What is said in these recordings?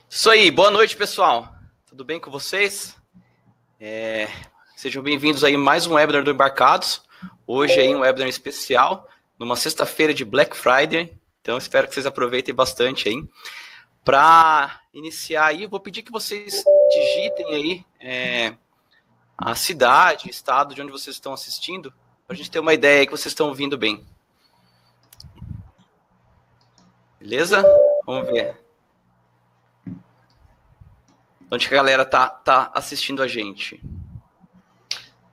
Isso aí, boa noite, pessoal. Tudo bem com vocês? Sejam bem-vindos aí a mais um webinar do Embarcados. Hoje aí um webinar especial, numa sexta-feira de Black Friday. Então, espero que vocês aproveitem bastante aí. Para iniciar aí, eu vou pedir que vocês digitem aí a cidade, estado de onde vocês estão assistindo, para a gente ter uma ideia aí que vocês estão ouvindo bem. Beleza? Vamos ver. Onde que a galera tá assistindo a gente?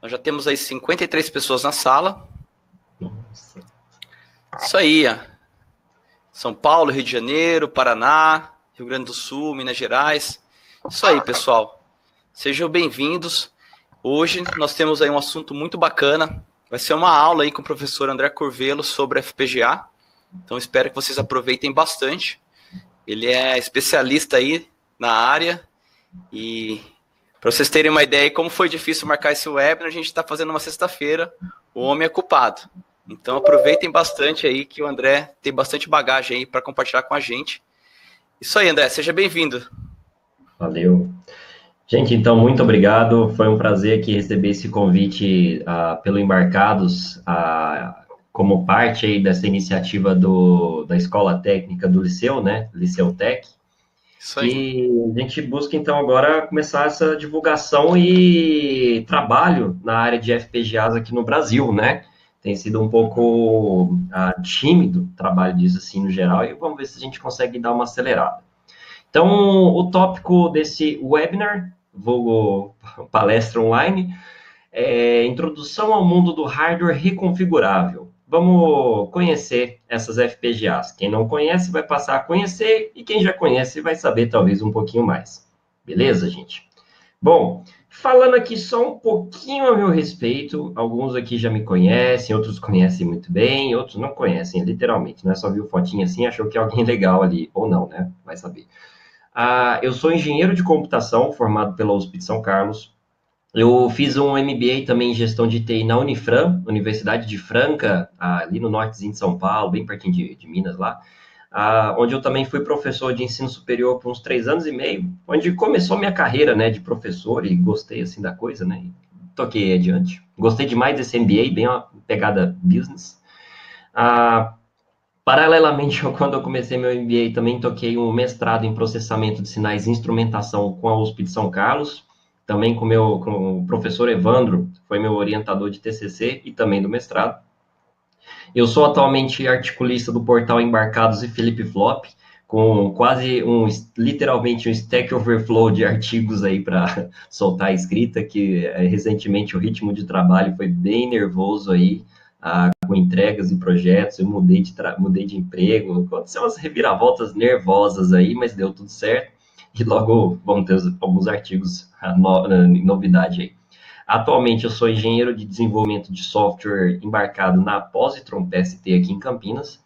Nós já temos aí 53 pessoas na sala. Nossa. Isso aí, ó. São Paulo, Rio de Janeiro, Paraná, Rio Grande do Sul, Minas Gerais. Isso aí, pessoal. Sejam bem-vindos. Hoje nós temos aí um assunto muito bacana. Vai ser uma aula aí com o professor André Curvelo sobre FPGA. Então, espero que vocês aproveitem bastante. Ele é especialista aí na área. E para vocês terem uma ideia de como foi difícil marcar esse webinar, a gente está fazendo uma sexta-feira, o homem é culpado. Então aproveitem bastante aí que o André tem bastante bagagem aí para compartilhar com a gente. Isso aí, André, seja bem-vindo. Valeu. Gente, então, muito obrigado. Foi um prazer aqui receber esse convite pelo Embarcados, como parte aí dessa iniciativa da Escola Técnica do Liceu, né? Liceu Tech. Isso aí. Que a gente busca, então, agora começar essa divulgação e trabalho na área de FPGAs aqui no Brasil, né? Tem sido um pouco tímido o trabalho disso, assim, no geral, e vamos ver se a gente consegue dar uma acelerada. Então, o tópico desse webinar, vulgo palestra online, é Introdução ao mundo do hardware reconfigurável. Vamos conhecer essas FPGAs. Quem não conhece vai passar a conhecer e quem já conhece vai saber talvez um pouquinho mais. Beleza, gente? Bom, falando aqui só um pouquinho a meu respeito, alguns aqui já me conhecem, outros conhecem muito bem, outros não conhecem, literalmente, né? Só viu fotinha assim, achou que é alguém legal ali, ou não, né? Vai saber. Eu sou engenheiro de computação, formado pela USP de São Carlos. Eu fiz um MBA também em gestão de TI na Unifran, Universidade de Franca, ali no nortezinho de São Paulo, bem pertinho de Minas lá, onde eu também fui professor de ensino superior por uns 3 anos e meio, onde começou minha carreira, né, de professor e gostei, assim, da coisa, né, e toquei adiante. Gostei demais desse MBA, bem uma pegada business. Paralelamente, quando eu comecei meu MBA, também toquei um mestrado em processamento de sinais e instrumentação com a USP de São Carlos, também com o professor Evandro, que foi meu orientador de TCC e também do mestrado. Eu sou atualmente articulista do portal Embarcados e Felipe Flop, com quase literalmente um Stack Overflow de artigos aí para soltar a escrita, que recentemente o ritmo de trabalho foi bem nervoso aí, com entregas e projetos, eu mudei de emprego, aconteceu umas reviravoltas nervosas aí, mas deu tudo certo, e logo vamos ter alguns artigos, novidade aí. Atualmente eu sou engenheiro de desenvolvimento de software embarcado na Positron PST aqui em Campinas,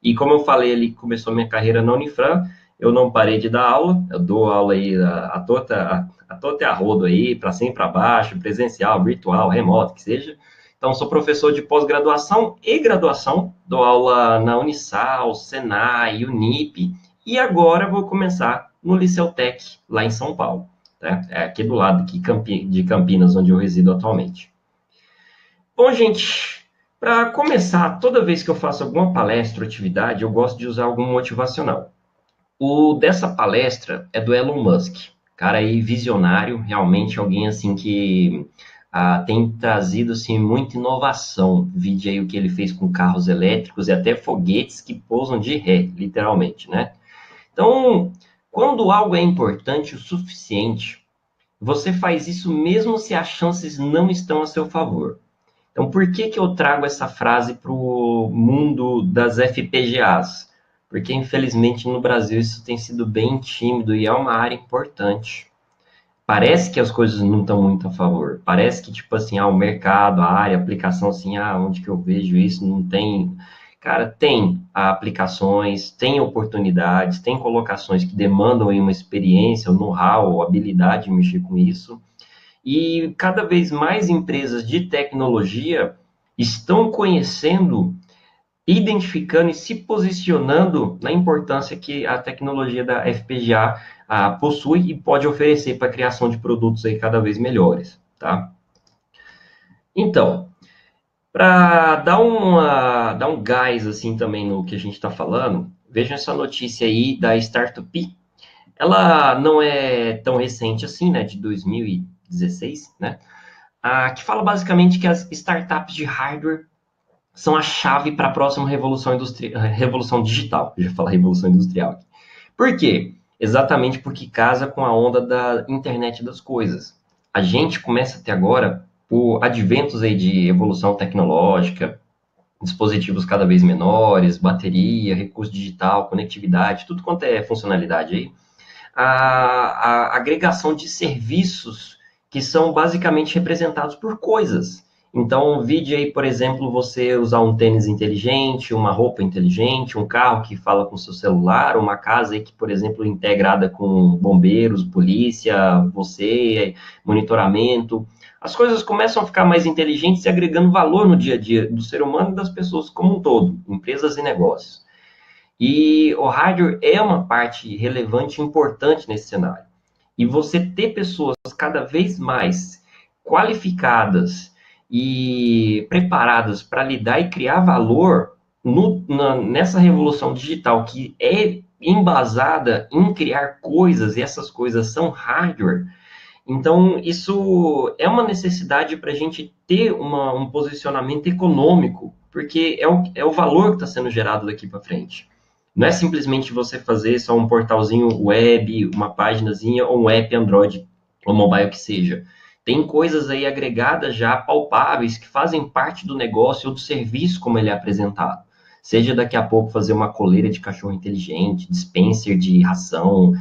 e como eu falei ali, começou minha carreira na Unifran, eu não parei de dar aula, eu dou aula aí a tota e a rodo aí, para cima e para baixo, presencial, virtual, remoto, que seja. Então, sou professor de pós-graduação e graduação, dou aula na Unisal, Senai, Unip, e agora vou começar no Liceu Tech, lá em São Paulo. Né? É aqui do lado de Campinas, onde eu resido atualmente. Bom, gente, para começar, toda vez que eu faço alguma palestra ou atividade, eu gosto de usar algum motivacional. O dessa palestra é do Elon Musk, cara aí visionário, realmente alguém assim que tem trazido assim muita inovação. Vide aí o que ele fez com carros elétricos e até foguetes que pousam de ré, literalmente, né? Então, quando algo é importante o suficiente, você faz isso mesmo se as chances não estão a seu favor. Então, por que eu trago essa frase para o mundo das FPGAs? Porque, infelizmente, no Brasil isso tem sido bem tímido e é uma área importante. Parece que as coisas não estão muito a favor. Parece que, tipo assim, o mercado, a área, a aplicação, assim, onde que eu vejo isso, não tem... Cara, tem aplicações, tem oportunidades, tem colocações que demandam aí uma experiência, um know-how, habilidade de mexer com isso. E cada vez mais empresas de tecnologia estão conhecendo, identificando e se posicionando na importância que a tecnologia da FPGA possui e pode oferecer para a criação de produtos aí cada vez melhores, tá? Então, para dar um gás assim também no que a gente está falando, vejam essa notícia aí da Startup. Ela não é tão recente assim, né, de 2016, né? Que fala basicamente que as startups de hardware são a chave para a próxima revolução digital. Eu já falar revolução industrial aqui. Por quê? Exatamente porque casa com a onda da internet das coisas. A gente começa a ter agora por adventos aí de evolução tecnológica, dispositivos cada vez menores, bateria, recurso digital, conectividade, tudo quanto é funcionalidade aí, a agregação de serviços que são basicamente representados por coisas. Então, vide aí, por exemplo, você usar um tênis inteligente, uma roupa inteligente, um carro que fala com seu celular, uma casa aí que, por exemplo, é integrada com bombeiros, polícia, você, monitoramento. As coisas começam a ficar mais inteligentes e agregando valor no dia a dia do ser humano e das pessoas como um todo, empresas e negócios. E o hardware é uma parte relevante e importante nesse cenário. E você ter pessoas cada vez mais qualificadas e preparadas para lidar e criar valor nessa revolução digital que é embasada em criar coisas, e essas coisas são hardware. Então, isso é uma necessidade para a gente ter um posicionamento econômico, porque é o valor que está sendo gerado daqui para frente. Não é simplesmente você fazer só um portalzinho web, uma paginazinha ou um app Android ou mobile que seja. Tem coisas aí agregadas já palpáveis que fazem parte do negócio ou do serviço como ele é apresentado. Seja daqui a pouco fazer uma coleira de cachorro inteligente, dispenser de ração,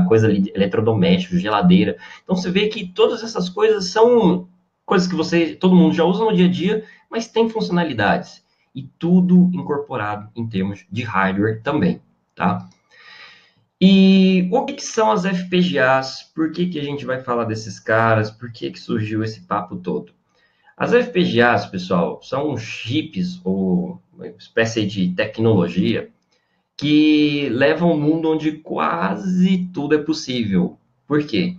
coisa ali, eletrodoméstico, geladeira. Então você vê que todas essas coisas são coisas que todo mundo já usa no dia a dia, mas tem funcionalidades. E tudo incorporado em termos de hardware também, tá? E o que são as FPGAs? Por que a gente vai falar desses caras? Por que surgiu esse papo todo? As FPGAs, pessoal, são chips ou uma espécie de tecnologia que levam o mundo onde quase tudo é possível. Por quê?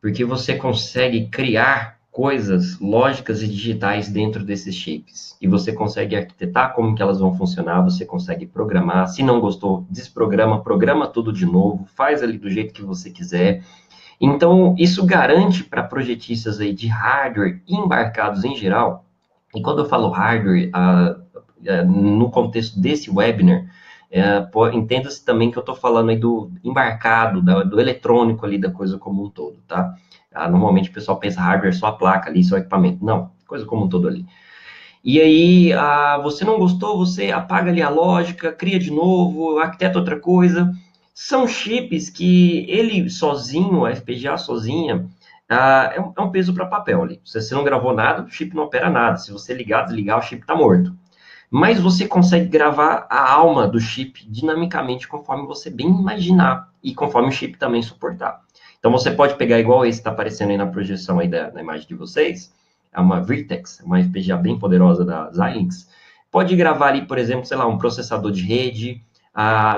Porque você consegue criar coisas lógicas e digitais dentro desses chips. E você consegue arquitetar como que elas vão funcionar, você consegue programar. Se não gostou, desprograma, programa tudo de novo, faz ali do jeito que você quiser. Então, isso garante para projetistas aí de hardware embarcados em geral, e quando eu falo hardware, no contexto desse webinar, entenda-se também que eu estou falando aí do embarcado, do eletrônico ali, da coisa como um todo, tá? Normalmente o pessoal pensa hardware, só a placa ali, só o equipamento. Não, coisa como um todo ali. E aí, você não gostou, você apaga ali a lógica, cria de novo, arquiteta outra coisa. São chips que ele sozinho, a FPGA sozinha, é um peso para papel ali. Se você não gravou nada, o chip não opera nada. Se você ligar, desligar, o chip está morto. Mas você consegue gravar a alma do chip dinamicamente conforme você bem imaginar e conforme o chip também suportar. Então você pode pegar igual esse que está aparecendo aí na projeção aí da imagem de vocês, é uma Virtex, uma FPGA bem poderosa da Xilinx. Pode gravar ali, por exemplo, sei lá, um processador de rede.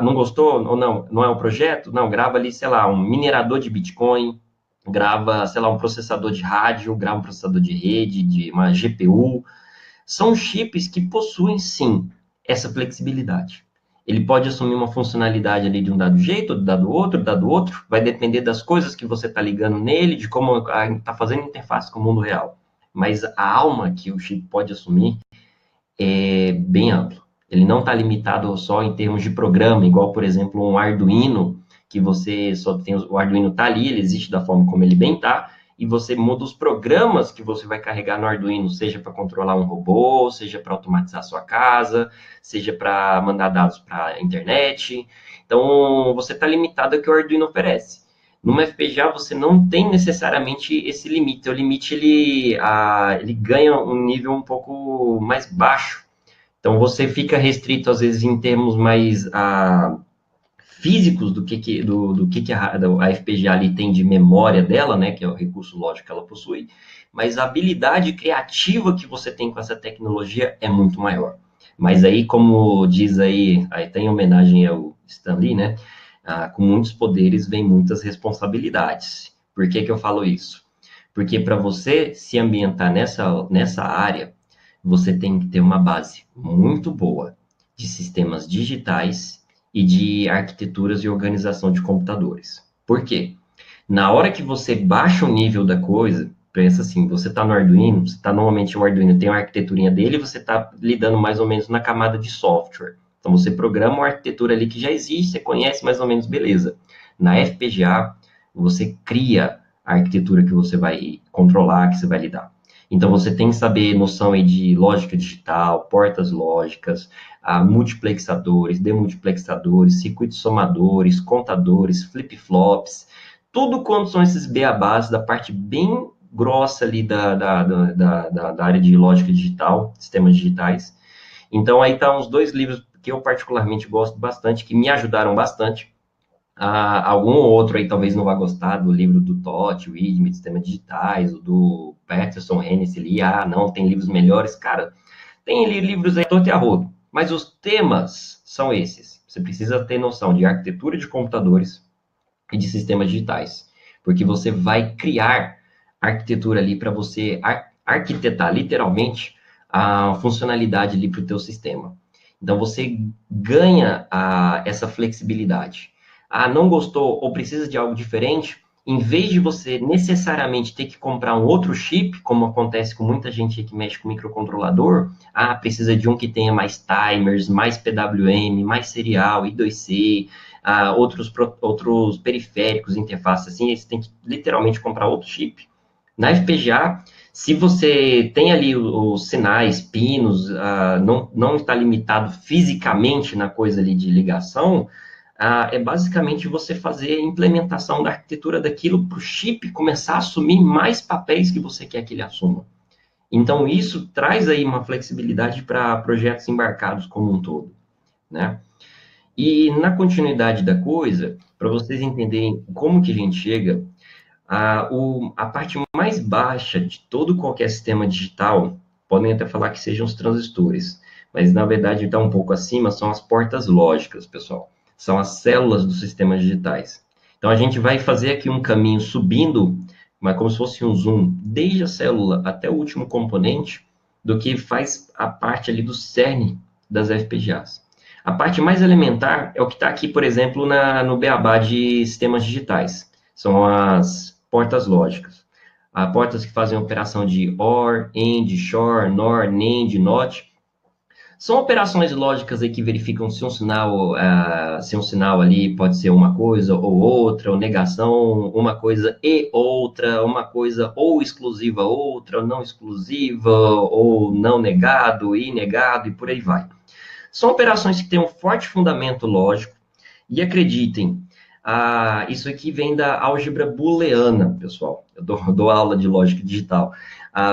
Não gostou ou não é um projeto? Não, grava ali, sei lá, um minerador de Bitcoin, grava, sei lá, um processador de rádio, grava um processador de rede, de uma GPU. São chips que possuem, sim, essa flexibilidade. Ele pode assumir uma funcionalidade ali de um dado jeito, ou de dado outro, vai depender das coisas que você está ligando nele, de como está fazendo interface com o mundo real. Mas a alma que o chip pode assumir é bem amplo. Ele não está limitado só em termos de programa, igual, por exemplo, um Arduino, que você só tem, o Arduino está ali, ele existe da forma como ele bem está, e você muda os programas que você vai carregar no Arduino, seja para controlar um robô, seja para automatizar a sua casa, seja para mandar dados para a internet. Então, você está limitado ao que o Arduino oferece. Numa FPGA, você não tem necessariamente esse limite. O limite, ele ganha um nível um pouco mais baixo. Então, você fica restrito, às vezes, em termos mais físicos do que a FPGA ali tem de memória dela, né, que é o recurso lógico que ela possui, mas a habilidade criativa que você tem com essa tecnologia é muito maior. Mas aí, como diz aí tem homenagem ao Stan Lee, né, Com muitos poderes vem muitas responsabilidades. Por que que eu falo isso? Porque para você se ambientar nessa área, você tem que ter uma base muito boa de sistemas digitais e de arquiteturas e organização de computadores. Por quê? Na hora que você baixa o nível da coisa, pensa assim, você está no Arduino, você está normalmente o Arduino tem uma arquiteturinha dele, e você está lidando mais ou menos na camada de software. Então você programa uma arquitetura ali que já existe, você conhece mais ou menos, beleza. Na FPGA, você cria a arquitetura que você vai controlar, que você vai lidar. Então você tem que saber noção aí de lógica digital, portas lógicas, multiplexadores, demultiplexadores, circuitos somadores, contadores, flip-flops, tudo quanto são esses beabás da parte bem grossa ali da área de lógica digital, sistemas digitais. Então, aí tá uns 2 livros que eu particularmente gosto bastante, que me ajudaram bastante. Algum outro aí talvez não vá gostar do livro do Totti, Widmer, de sistemas digitais, o do Peterson, Hennessy, ali, não, tem livros melhores. Cara, tem livros aí torto e a rodo, mas os temas são esses. Você precisa ter noção de arquitetura de computadores, e de sistemas digitais, porque você vai criar arquitetura ali para você arquitetar literalmente a funcionalidade ali para o teu sistema. Então você ganha essa flexibilidade. Não gostou ou precisa de algo diferente? Em vez de você necessariamente ter que comprar um outro chip, como acontece com muita gente que mexe com microcontrolador, precisa de um que tenha mais timers, mais PWM, mais serial, I2C, outros periféricos, interfaces, assim, você tem que literalmente comprar outro chip. Na FPGA, se você tem ali os sinais, pinos, não está limitado fisicamente na coisa ali de ligação, é basicamente você fazer a implementação da arquitetura daquilo para o chip começar a assumir mais papéis que você quer que ele assuma. Então, isso traz aí uma flexibilidade para projetos embarcados como um todo, né? E na continuidade da coisa, para vocês entenderem como que a gente chega, a parte mais baixa de todo qualquer sistema digital, podem até falar que sejam os transistores, mas na verdade está um pouco acima, são as portas lógicas, pessoal. São as células dos sistemas digitais. Então a gente vai fazer aqui um caminho subindo, mas como se fosse um zoom, desde a célula até o último componente, do que faz a parte ali do cerne das FPGAs. A parte mais elementar é o que está aqui, por exemplo, no beabá de sistemas digitais. São as portas lógicas. Portas que fazem operação de OR, AND, SHOR, NOR, NAND, NOT. São operações lógicas aí que verificam se um sinal ali pode ser uma coisa ou outra, ou negação, uma coisa e outra, uma coisa ou exclusiva outra, ou não exclusiva, ou não negado e negado, e por aí vai. São operações que têm um forte fundamento lógico, e acreditem, isso aqui vem da álgebra booleana, pessoal. Eu dou aula de lógica digital.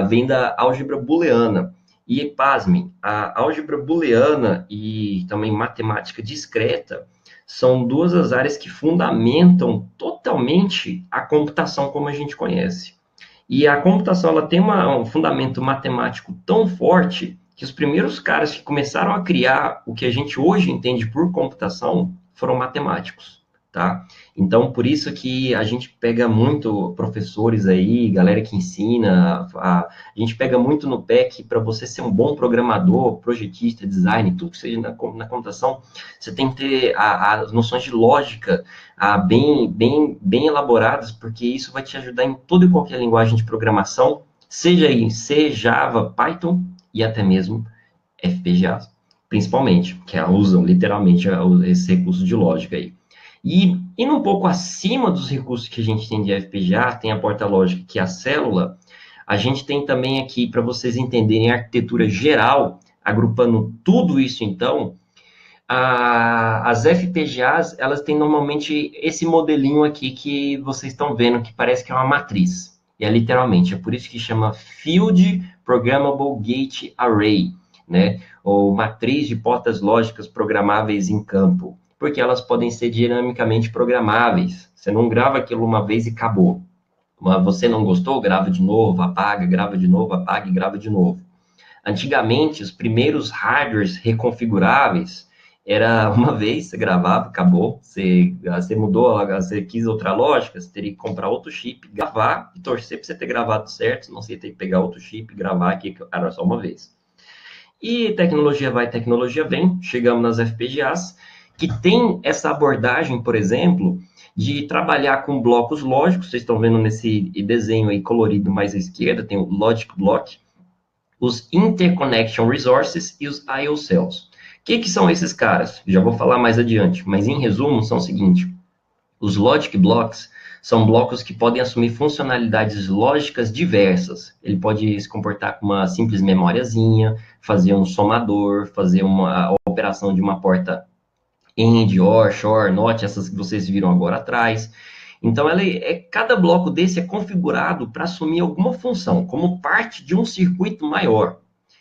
Vem da álgebra booleana. E, pasmem, a álgebra booleana e também matemática discreta são duas as áreas que fundamentam totalmente a computação como a gente conhece. E a computação ela tem um fundamento matemático tão forte que os primeiros caras que começaram a criar o que a gente hoje entende por computação foram matemáticos, tá? Então, por isso que a gente pega muito professores aí, galera que ensina, a gente pega muito no pé que para você ser um bom programador, projetista, design, tudo que seja na computação, você tem que ter as noções de lógica bem elaboradas, porque isso vai te ajudar em toda e qualquer linguagem de programação, seja em C, Java, Python, e até mesmo FPGAs, principalmente, que usam literalmente esse recurso de lógica aí. E indo um pouco acima dos recursos que a gente tem de FPGA, tem a porta lógica, que é a célula, a gente tem também aqui, para vocês entenderem a arquitetura geral, agrupando tudo isso então, as FPGAs, elas têm normalmente esse modelinho aqui que vocês estão vendo, que parece que é uma matriz. E é literalmente, é por isso que chama Field Programmable Gate Array, né? Ou matriz de portas lógicas programáveis em campo, porque elas podem ser dinamicamente programáveis. Você não grava aquilo uma vez e acabou. Mas você não gostou, grava de novo, apaga, grava de novo, apaga e grava de novo. Antigamente, os primeiros hardwares reconfiguráveis, Era uma vez, você gravava, acabou, você mudou, você quis outra lógica, você teria que comprar outro chip, gravar e torcer para você ter gravado certo, senão você ia ter que pegar outro chip, gravar aqui, era só uma vez. E tecnologia vai, tecnologia vem, chegamos nas FPGAs, que tem essa abordagem, por exemplo, de trabalhar com blocos lógicos, vocês estão vendo nesse desenho aí colorido mais à esquerda, tem o Logic Block, os Interconnection Resources e os I/O Cells. O que são esses caras? Já vou falar mais adiante, mas em resumo são o seguinte, os Logic Blocks são blocos que podem assumir funcionalidades lógicas diversas. Ele pode se comportar como uma simples memóriazinha, fazer um somador, fazer uma operação de uma porta AND, OR, SHOR, NOT, essas que vocês viram agora atrás. Então, cada bloco desse é configurado para assumir alguma função, como parte de um circuito maior.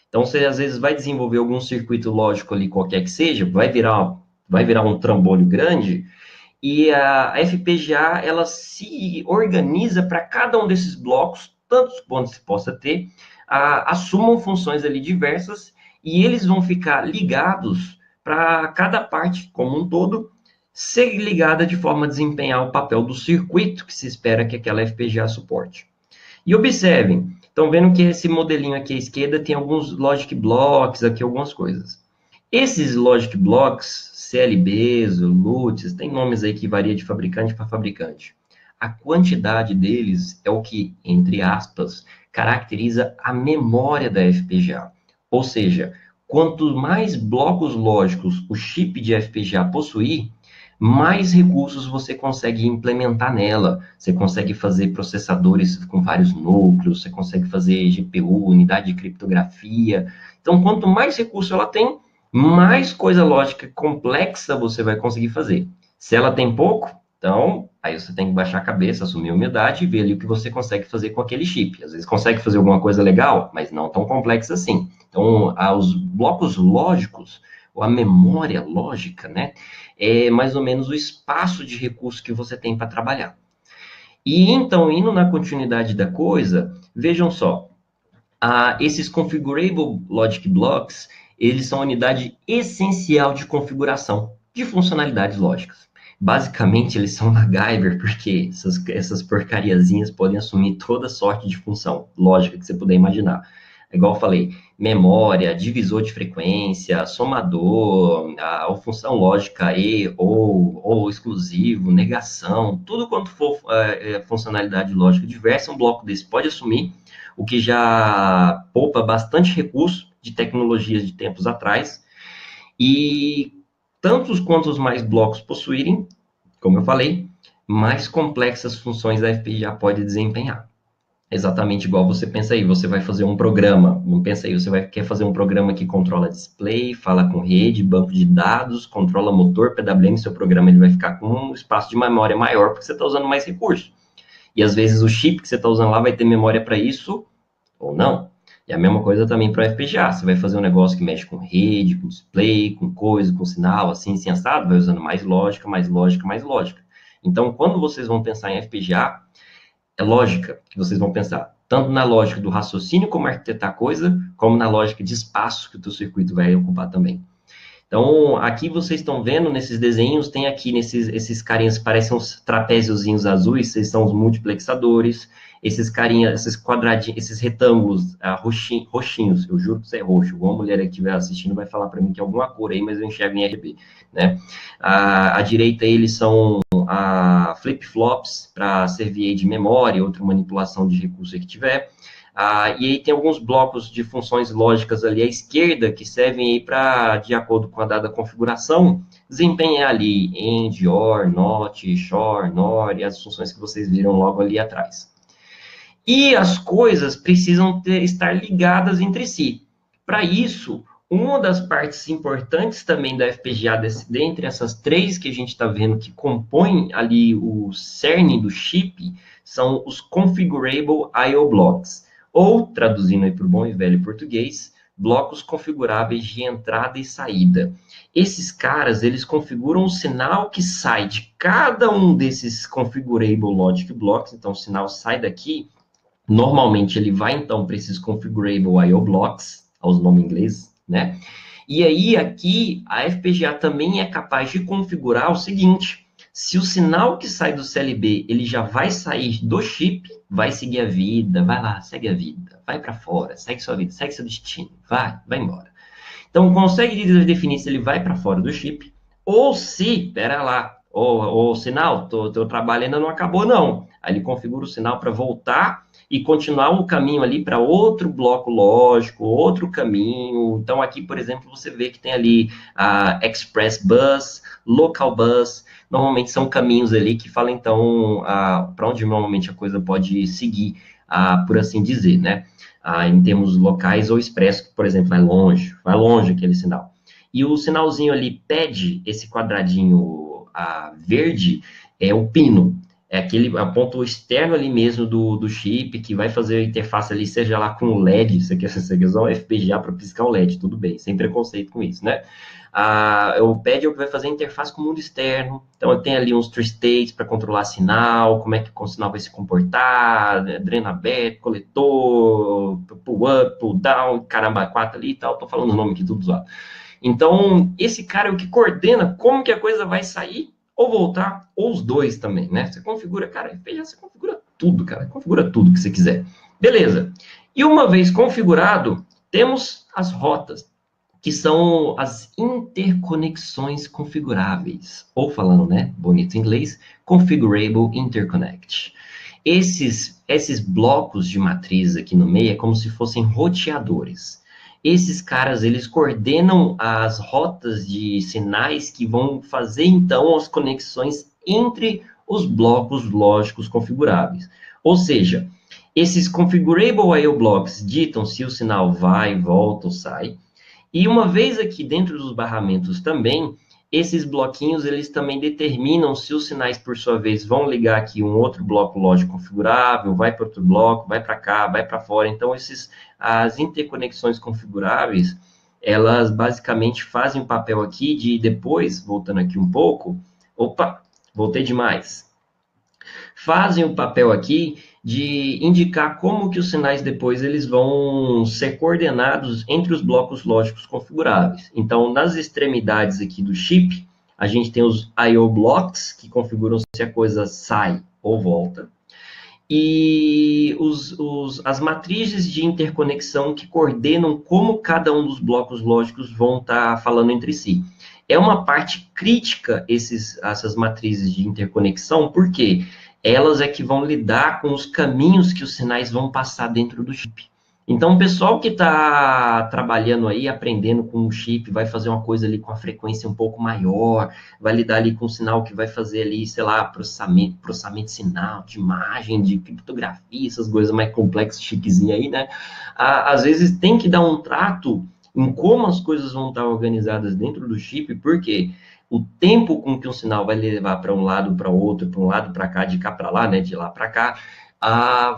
Então, você às vezes vai desenvolver algum circuito lógico ali, qualquer que seja, vai virar um trambolho grande, e a FPGA, ela se organiza para cada um desses blocos, tantos quantos se possa ter, assumam funções ali diversas, e eles vão ficar ligados para cada parte como um todo, ser ligada de forma a desempenhar o papel do circuito que se espera que aquela FPGA suporte. E observem, estão vendo que esse modelinho aqui à esquerda tem alguns logic blocks, aqui algumas coisas. Esses logic blocks, CLBs, LUTs, tem nomes aí que varia de fabricante para fabricante. A quantidade deles é o que, entre aspas, caracteriza a memória da FPGA. Ou seja, quanto mais blocos lógicos o chip de FPGA possuir, mais recursos você consegue implementar nela. Você consegue fazer processadores com vários núcleos, você consegue fazer GPU, unidade de criptografia. Então, quanto mais recurso ela tem, mais coisa lógica complexa você vai conseguir fazer. Se ela tem pouco, então, aí você tem que baixar a cabeça, assumir a humildade e ver ali o que você consegue fazer com aquele chip. Às vezes consegue fazer alguma coisa legal, mas não tão complexa assim. Então, os blocos lógicos, ou a memória lógica, né, é mais ou menos o espaço de recurso que você tem para trabalhar. E então, indo na continuidade da coisa, vejam só, esses Configurable Logic Blocks, eles são a unidade essencial de configuração de funcionalidades lógicas. Basicamente, eles são MacGyver, porque essas porcariazinhas podem assumir toda sorte de função lógica que você puder imaginar. Igual eu falei, memória, divisor de frequência, somador, a função lógica e ou exclusivo, negação, tudo quanto for funcionalidade lógica diversa, um bloco desse pode assumir, o que já poupa bastante recurso de tecnologias de tempos atrás, e tantos quantos mais blocos possuírem, como eu falei, mais complexas funções a FPGA pode desempenhar. Exatamente igual você pensa aí, você vai fazer um programa, não pensa aí, quer fazer um programa que controla display, fala com rede, banco de dados, controla motor, PWM, seu programa ele vai ficar com um espaço de memória maior, porque você está usando mais recursos. E às vezes o chip que você está usando lá vai ter memória para isso, ou não. E a mesma coisa também para o FPGA, você vai fazer um negócio que mexe com rede, com display, com coisa, com sinal, assim assado, vai usando mais lógica, mais lógica, mais lógica. Então, quando vocês vão pensar em FPGA, é lógica que vocês vão pensar, tanto na lógica do raciocínio como arquitetar a coisa, como na lógica de espaço que o teu circuito vai ocupar também. Então, aqui vocês estão vendo, nesses desenhos, tem aqui esses carinhas, parecem uns trapéziozinhos azuis, esses são os multiplexadores, esses carinhas, esses quadradinhos, esses retângulos roxinhos, eu juro que isso é roxo, alguma mulher que estiver assistindo vai falar para mim que é alguma cor aí, mas eu enxergo em RGB, né? À direita, eles são flip-flops para servir aí de memória, outra manipulação de recurso que tiver. E aí tem alguns blocos de funções lógicas ali à esquerda que servem aí para, de acordo com a dada configuração, desempenhar ali AND, OR, NOT, SHOR, NOR e as funções que vocês viram logo ali atrás. E as coisas precisam estar ligadas entre si. Para isso, uma das partes importantes também da FPGA, dentre essas três que a gente está vendo que compõem ali o cerne do chip, são os Configurable I/O Blocks, ou, traduzindo aí para o bom e velho português, blocos configuráveis de entrada e saída. Esses caras, eles configuram o sinal que sai de cada um desses Configurable Logic Blocks, então o sinal sai daqui, normalmente ele vai então para esses Configurable I/O Blocks, aos nomes ingleses, né? E aí, aqui, a FPGA também é capaz de configurar o seguinte: se o sinal que sai do CLB, ele já vai sair do chip, vai seguir a vida, vai lá, segue a vida, vai para fora, segue sua vida, segue seu destino, vai embora. Então, consegue definir se ele vai para fora do chip, ou se, pera lá, o sinal, teu trabalho ainda não acabou, não. Aí ele configura o sinal para voltar e continuar o caminho ali para outro bloco lógico, outro caminho. Então, aqui, por exemplo, você vê que tem ali a Express Bus, Local Bus, normalmente são caminhos ali que falam, então, para onde normalmente a coisa pode seguir, por assim dizer, né? Em termos locais ou expresso, que, por exemplo, vai longe aquele sinal. E o sinalzinho ali pede esse quadradinho verde, é o pino. É aquele ponto externo ali mesmo do chip, que vai fazer a interface ali, seja lá com o LED, você quer usar um FPGA para piscar o LED, tudo bem, sem preconceito com isso, né? O pad é o que vai fazer a interface com o mundo externo, então tem ali uns tree states para controlar sinal, como é que o sinal vai se comportar, né? Dreno aberto, coletor, pull up, pull down, caramba, 4 ali e tal, tô falando o nome aqui tudo zoado. Então, esse cara é o que coordena como que a coisa vai sair ou voltar, ou os dois também, né? Você configura, cara, você configura tudo, cara, configura tudo que você quiser. Beleza. E uma vez configurado, temos as rotas, que são as interconexões configuráveis, ou falando, né, bonito em inglês, Configurable Interconnect. Esses blocos de matriz aqui no meio é como se fossem roteadores. Esses caras, eles coordenam as rotas de sinais que vão fazer, então, as conexões entre os blocos lógicos configuráveis. Ou seja, esses Configurable I/O Blocks ditam se o sinal vai, volta ou sai. E uma vez aqui dentro dos barramentos também, esses bloquinhos, eles também determinam se os sinais, por sua vez, vão ligar aqui um outro bloco lógico configurável, vai para outro bloco, vai para cá, vai para fora. Então, as interconexões configuráveis, elas basicamente fazem o papel aqui de depois, voltando aqui um pouco, opa, voltei demais. Fazem o papel aqui de indicar como que os sinais depois eles vão ser coordenados entre os blocos lógicos configuráveis. Então, nas extremidades aqui do chip, a gente tem os I/O blocks, que configuram se a coisa sai ou volta, e as matrizes de interconexão que coordenam como cada um dos blocos lógicos vão estar falando entre si. É uma parte crítica essas matrizes de interconexão, porque elas é que vão lidar com os caminhos que os sinais vão passar dentro do chip. Então, o pessoal que está trabalhando aí, aprendendo com o chip, vai fazer uma coisa ali com a frequência um pouco maior, vai lidar ali com o sinal que vai fazer ali, sei lá, processamento de sinal, de imagem, de criptografia, essas coisas mais complexas, chiquezinhas aí, né? Às vezes tem que dar um trato em como as coisas vão estar organizadas dentro do chip, porque o tempo com que um sinal vai levar para um lado, para outro, para um lado, para cá, de cá para lá, né, de lá para cá,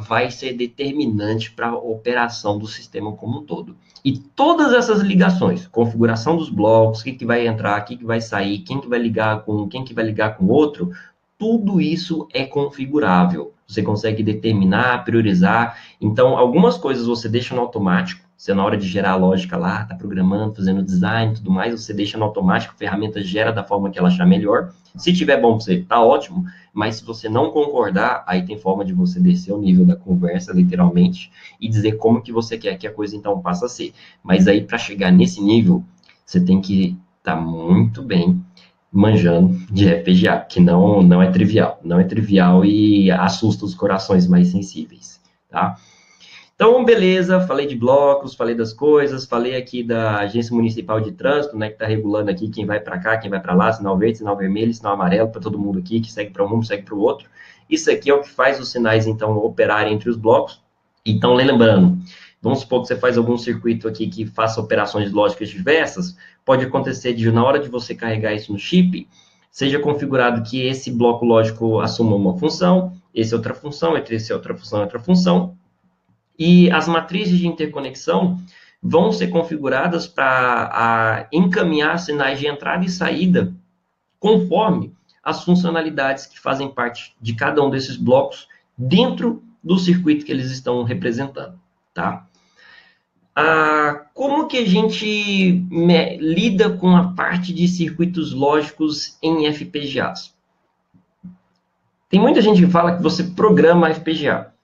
vai ser determinante para a operação do sistema como um todo. E todas essas ligações, configuração dos blocos, o que vai entrar, o que vai sair, quem que vai ligar com o outro, tudo isso é configurável. Você consegue determinar, priorizar. Então, algumas coisas você deixa no automático. Você, na hora de gerar a lógica lá, está programando, fazendo design e tudo mais, você deixa no automático, a ferramenta gera da forma que ela achar melhor. Se tiver bom para você, tá ótimo. Mas se você não concordar, aí tem forma de você descer o nível da conversa, literalmente, e dizer como que você quer que a coisa, então, passe a ser. Mas aí, para chegar nesse nível, você tem que estar muito bem manjando de FPGA, que não é trivial. Não é trivial e assusta os corações mais sensíveis, tá? Então, beleza, falei de blocos, falei das coisas, falei aqui da Agência Municipal de Trânsito, né, que está regulando aqui quem vai para cá, quem vai para lá, sinal verde, sinal vermelho, sinal amarelo, para todo mundo aqui, que segue para um, segue para o outro. Isso aqui é o que faz os sinais, então, operarem entre os blocos. Então, lembrando, vamos supor que você faz algum circuito aqui que faça operações lógicas diversas, pode acontecer de, na hora de você carregar isso no chip, seja configurado que esse bloco lógico assuma uma função, esse é outra função, entre esse é outra função, outra função, e as matrizes de interconexão vão ser configuradas para encaminhar sinais de entrada e saída conforme as funcionalidades que fazem parte de cada um desses blocos dentro do circuito que eles estão representando, tá? Como que a gente lida com a parte de circuitos lógicos em FPGAs? Tem muita gente que fala que você programa FPGA.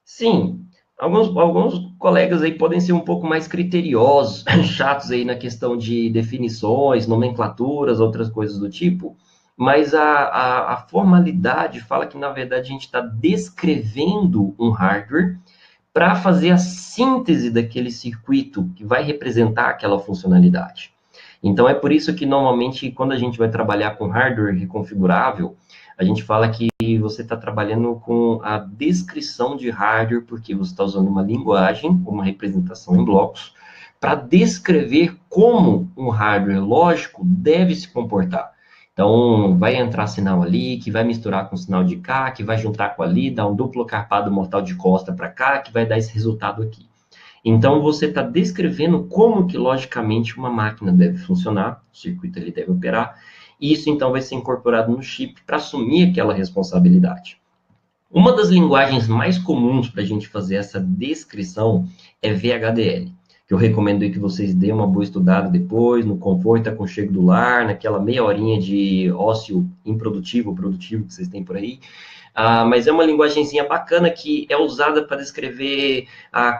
Sim, alguns colegas aí podem ser um pouco mais criteriosos, chatos aí na questão de definições, nomenclaturas, outras coisas do tipo, mas a formalidade fala que, na verdade, a gente está descrevendo um hardware para fazer a síntese daquele circuito que vai representar aquela funcionalidade. Então, é por isso que, normalmente, quando a gente vai trabalhar com hardware reconfigurável, a gente fala que você está trabalhando com a descrição de hardware, porque você está usando uma linguagem, uma representação em blocos, para descrever como um hardware lógico deve se comportar. Então, vai entrar sinal ali, que vai misturar com sinal de cá, que vai juntar com ali, dar um duplo carpado mortal de costa para cá, que vai dar esse resultado aqui. Então, você está descrevendo como que, logicamente, uma máquina deve funcionar, o circuito ele deve operar, e isso, então, vai ser incorporado no chip para assumir aquela responsabilidade. Uma das linguagens mais comuns para a gente fazer essa descrição é VHDL, que eu recomendo aí que vocês dêem uma boa estudada depois, no conforto, aconchego do lar, naquela meia horinha de ócio improdutivo, produtivo que vocês têm por aí. Mas é uma linguagenzinha bacana que é usada para descrever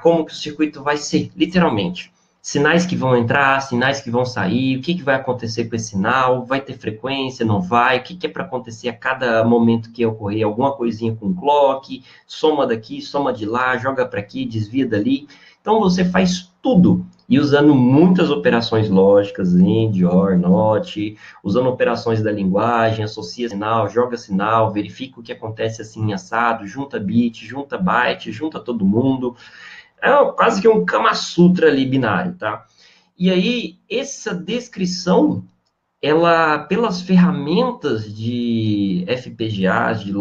como que o circuito vai ser, literalmente. Sinais que vão entrar, sinais que vão sair, o que vai acontecer com esse sinal, vai ter frequência, não vai, o que é para acontecer a cada momento que ocorrer alguma coisinha com clock, soma daqui, soma de lá, joga para aqui, desvia dali. Então, você faz tudo, e usando muitas operações lógicas, AND, OR, NOT, usando operações da linguagem, associa sinal, joga sinal, verifica o que acontece assim assado, junta bit, junta byte, junta todo mundo. É quase que um Kama Sutra ali binário, tá? E aí, essa descrição, ela, pelas ferramentas de FPGAs, de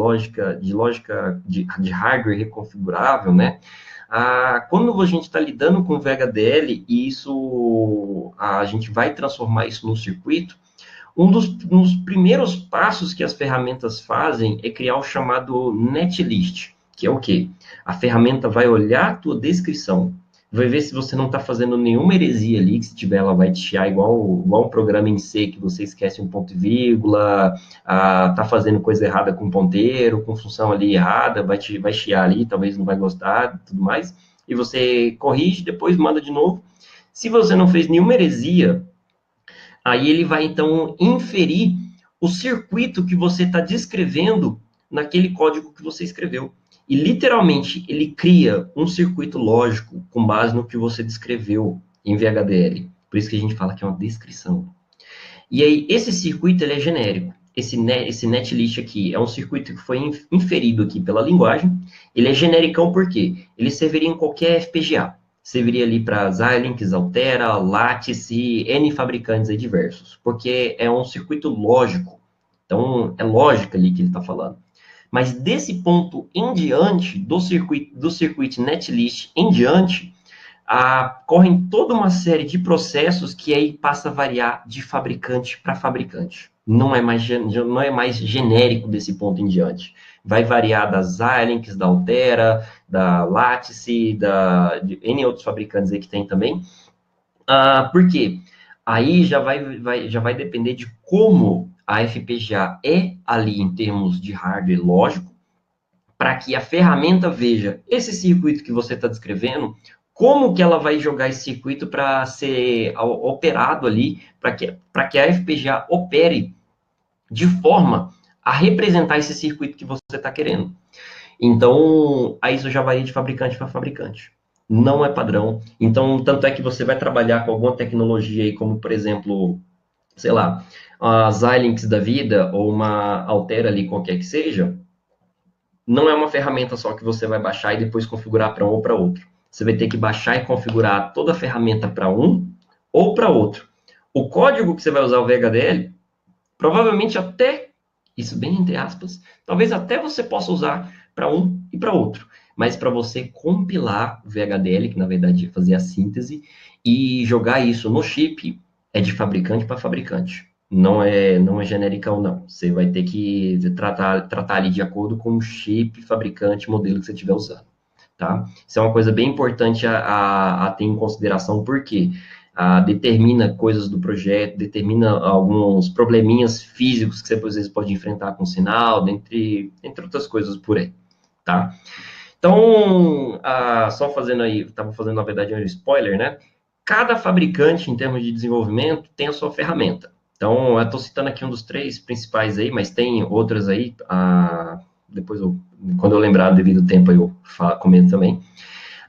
hardware reconfigurável, né? Quando a gente está lidando com VHDL, e isso, a gente vai transformar isso num circuito, um dos primeiros passos que as ferramentas fazem é criar o chamado netlist, que é o quê? A ferramenta vai olhar a tua descrição, vai ver se você não está fazendo nenhuma heresia ali, que se tiver ela vai te chiar igual um programa em C, que você esquece um ponto e vírgula, está fazendo coisa errada com ponteiro, com função ali errada, vai chiar ali, talvez não vai gostar, tudo mais, e você corrige, depois manda de novo. Se você não fez nenhuma heresia, aí ele vai, então, inferir o circuito que você está descrevendo naquele código que você escreveu. E, literalmente, ele cria um circuito lógico com base no que você descreveu em VHDL. Por isso que a gente fala que é uma descrição. E aí, esse circuito, ele é genérico. Esse netlist aqui é um circuito que foi inferido aqui pela linguagem. Ele é genericão por quê? Ele serviria em qualquer FPGA. Serviria ali para Xilinx, Altera, Lattice, N fabricantes aí diversos, porque é um circuito lógico. Então, é lógica ali que ele está falando. Mas desse ponto em diante, do circuito netlist em diante, correm toda uma série de processos que aí passa a variar de fabricante para fabricante. Não é mais genérico desse ponto em diante. Vai variar da Xilinx, da Altera, da Lattice, de N outros fabricantes aí que tem também. Por quê? Aí já vai depender de como a FPGA é ali em termos de hardware lógico, para que a ferramenta veja esse circuito que você está descrevendo, como que ela vai jogar esse circuito para ser operado ali, para que a FPGA opere de forma a representar esse circuito que você está querendo. Então, aí isso já varia de fabricante para fabricante. Não é padrão. Então, tanto é que você vai trabalhar com alguma tecnologia aí, como, por exemplo, sei lá, a Xilinx da vida, ou uma Altera ali, qualquer que seja, não é uma ferramenta só que você vai baixar e depois configurar para um ou para outro. Você vai ter que baixar e configurar toda a ferramenta para um ou para outro. O código que você vai usar o VHDL, provavelmente até, isso bem entre aspas, talvez até você possa usar para um e para outro. Mas para você compilar o VHDL, que na verdade é fazer a síntese, e jogar isso no chip, é de fabricante para fabricante. Não é genericão, não. Você vai ter que tratar ali de acordo com o chip, fabricante, modelo que você estiver usando. tá? Isso é uma coisa bem importante a ter em consideração, porque determina coisas do projeto, determina alguns probleminhas físicos que você, às vezes, pode enfrentar com o sinal, entre outras coisas por aí, tá? Então, só fazendo aí, estava fazendo, na verdade, um spoiler, né? Cada fabricante, em termos de desenvolvimento, tem a sua ferramenta. Então, eu estou citando aqui um dos 3 principais aí, mas tem outras aí. Depois, quando eu lembrar, devido ao tempo, eu comento também.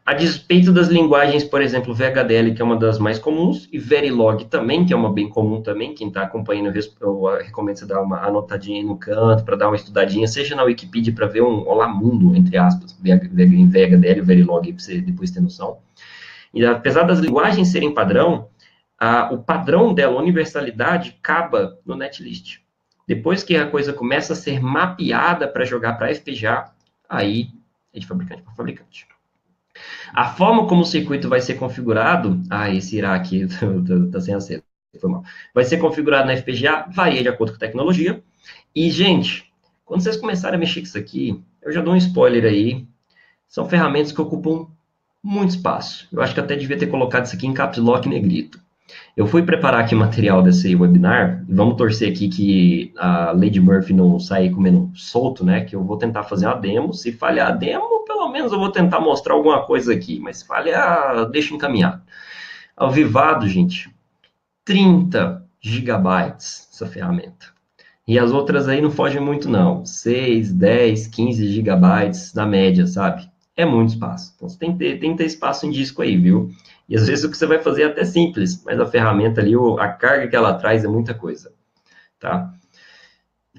A despeito das linguagens, por exemplo, VHDL, que é uma das mais comuns, e Verilog também, que é uma bem comum também. Quem está acompanhando, eu recomendo você dar uma anotadinha aí no canto, para dar uma estudadinha, seja na Wikipedia, para ver um olá mundo, entre aspas, em VHDL e Verilog, para você depois ter noção. E apesar das linguagens serem padrão, o padrão dela, a universalidade, acaba no netlist. Depois que a coisa começa a ser mapeada para jogar para FPGA, aí é de fabricante para fabricante. A forma como o circuito vai ser configurado, esse irá aqui está sem acento, foi mal. Vai ser configurado na FPGA, varia de acordo com a tecnologia. E, gente, quando vocês começarem a mexer com isso aqui, eu já dou um spoiler aí, são ferramentas que ocupam muito espaço. Eu acho que até devia ter colocado isso aqui em caps lock negrito. Eu fui preparar aqui o material desse webinar, e vamos torcer aqui que a Lady Murphy não saia comendo solto, né? Que eu vou tentar fazer uma demo. Se falhar a demo, pelo menos eu vou tentar mostrar alguma coisa aqui. Mas se falhar, deixa encaminhado. Ao Vivado, gente, 30 gigabytes essa ferramenta. E as outras aí não fogem muito, não. 6, 10, 15 gigabytes na média, sabe? É muito espaço. Então, você tem que ter espaço em disco aí, viu? E às vezes o que você vai fazer é até simples, mas a ferramenta ali, a carga que ela traz é muita coisa, tá?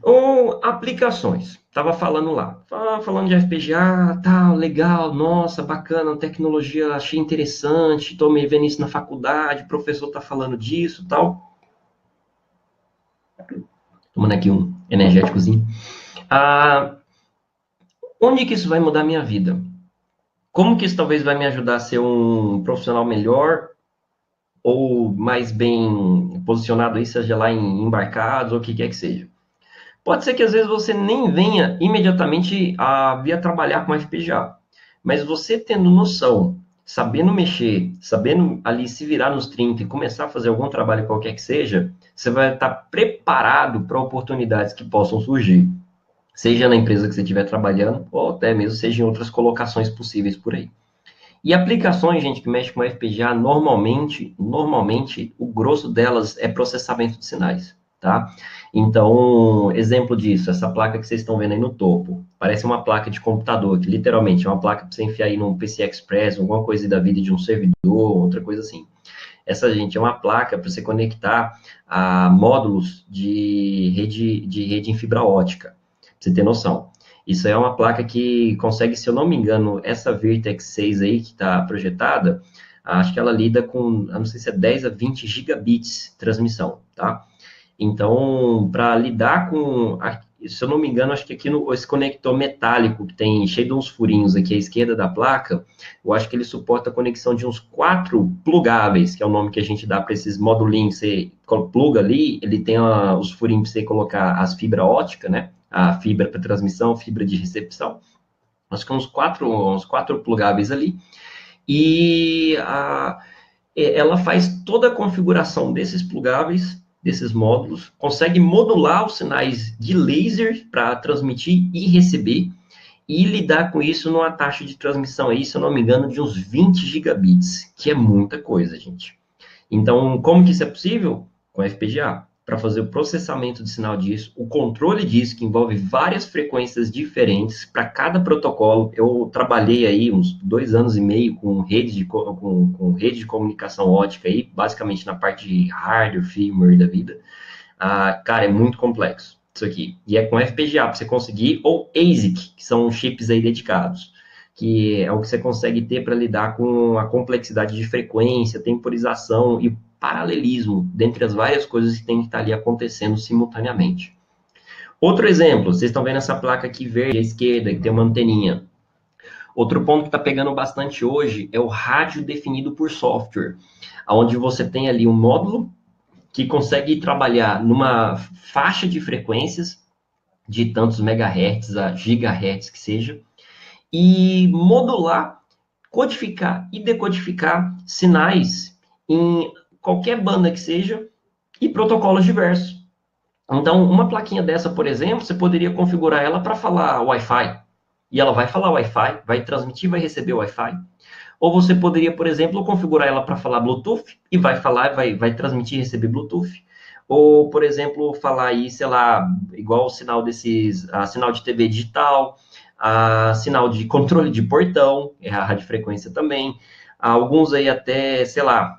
Ou aplicações. Estava falando lá, falando de FPGA, tal, legal, nossa, bacana, tecnologia, achei interessante, estou me vendo isso na faculdade, o professor está falando disso, tal. Tomando aqui um energéticozinho. Onde que isso vai mudar a minha vida? Como que isso talvez vai me ajudar a ser um profissional melhor ou mais bem posicionado aí, seja lá em embarcados ou o que quer que seja? Pode ser que às vezes você nem venha imediatamente a vir a trabalhar com FPGA, mas você tendo noção, sabendo mexer, sabendo ali se virar nos 30 e começar a fazer algum trabalho qualquer que seja, você vai estar preparado para oportunidades que possam surgir, seja na empresa que você estiver trabalhando ou até mesmo seja em outras colocações possíveis por aí. E aplicações, gente, que mexe com FPGA, normalmente, o grosso delas é processamento de sinais, tá? Então, exemplo disso, essa placa que vocês estão vendo aí no topo, parece uma placa de computador, que literalmente é uma placa para você enfiar aí num PC Express, alguma coisa da vida de um servidor, outra coisa assim. Essa, gente, é uma placa para você conectar a módulos de rede em fibra ótica, pra você ter noção. Isso é uma placa que consegue, se eu não me engano, essa Virtex 6 aí que está projetada, acho que ela lida com, eu não sei se é 10 a 20 gigabits de transmissão, tá? Então, para lidar com, se eu não me engano, acho que aqui esse conector metálico que tem cheio de uns furinhos aqui à esquerda da placa, eu acho que ele suporta a conexão de uns 4 plugáveis, que é o nome que a gente dá para esses modulinhos. Você pluga ali, ele tem os furinhos para você colocar as fibra ótica, né? A fibra para transmissão, fibra de recepção. Acho que uns quatro plugáveis ali. E ela faz toda a configuração desses plugáveis, desses módulos, consegue modular os sinais de laser para transmitir e receber, e lidar com isso numa taxa de transmissão aí, se eu não me engano, de uns 20 gigabits, que é muita coisa, gente. Então, como que isso é possível? Com FPGA. Para fazer o processamento de sinal disso, o controle disso, que envolve várias frequências diferentes para cada protocolo. Eu trabalhei aí uns 2 anos e meio com rede de comunicação ótica aí, basicamente na parte de hardware, firmware da vida. Cara, é muito complexo isso aqui. E é com FPGA para você conseguir, ou ASIC, que são chips aí dedicados, que é o que você consegue ter para lidar com a complexidade de frequência, temporização e paralelismo, dentre as várias coisas que tem que estar ali acontecendo simultaneamente. Outro exemplo, vocês estão vendo essa placa aqui verde à esquerda, que tem uma anteninha. Outro ponto que está pegando bastante hoje é o rádio definido por software, onde você tem ali um módulo que consegue trabalhar numa faixa de frequências de tantos megahertz a gigahertz que seja, e modular codificar e decodificar sinais em qualquer banda que seja e protocolos diversos. Então, uma plaquinha dessa, por exemplo, você poderia configurar ela para falar Wi-Fi. E ela vai falar Wi-Fi, vai transmitir, vai receber Wi-Fi. Ou você poderia, por exemplo, configurar ela para falar Bluetooth e vai falar, vai transmitir e receber Bluetooth. Ou, por exemplo, falar aí, sei lá, igual o sinal desses, sinal de TV digital, sinal de controle de portão, é a radiofrequência também. Alguns aí até, sei lá,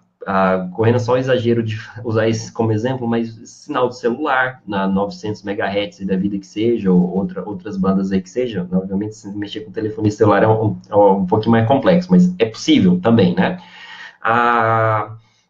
correndo só o exagero de usar isso como exemplo, mas sinal de celular, na 900 MHz da vida que seja, ou outras bandas aí que seja, obviamente, se mexer com telefone celular é um pouquinho mais complexo, mas é possível também, né?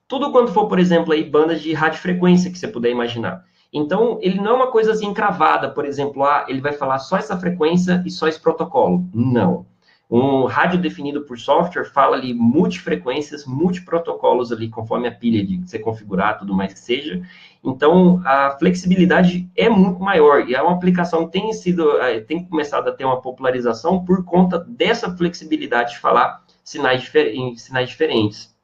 Tudo quanto for, por exemplo, aí, bandas de radiofrequência que você puder imaginar. Então, ele não é uma coisa assim encravada, por exemplo, ele vai falar só essa frequência e só esse protocolo. Não. Um rádio definido por software fala ali multifrequências, multiprotocolos ali, conforme a pilha de você configurar, tudo mais que seja. Então, a flexibilidade é muito maior e é uma aplicação que tem começado a ter uma popularização por conta dessa flexibilidade de falar em sinais diferentes.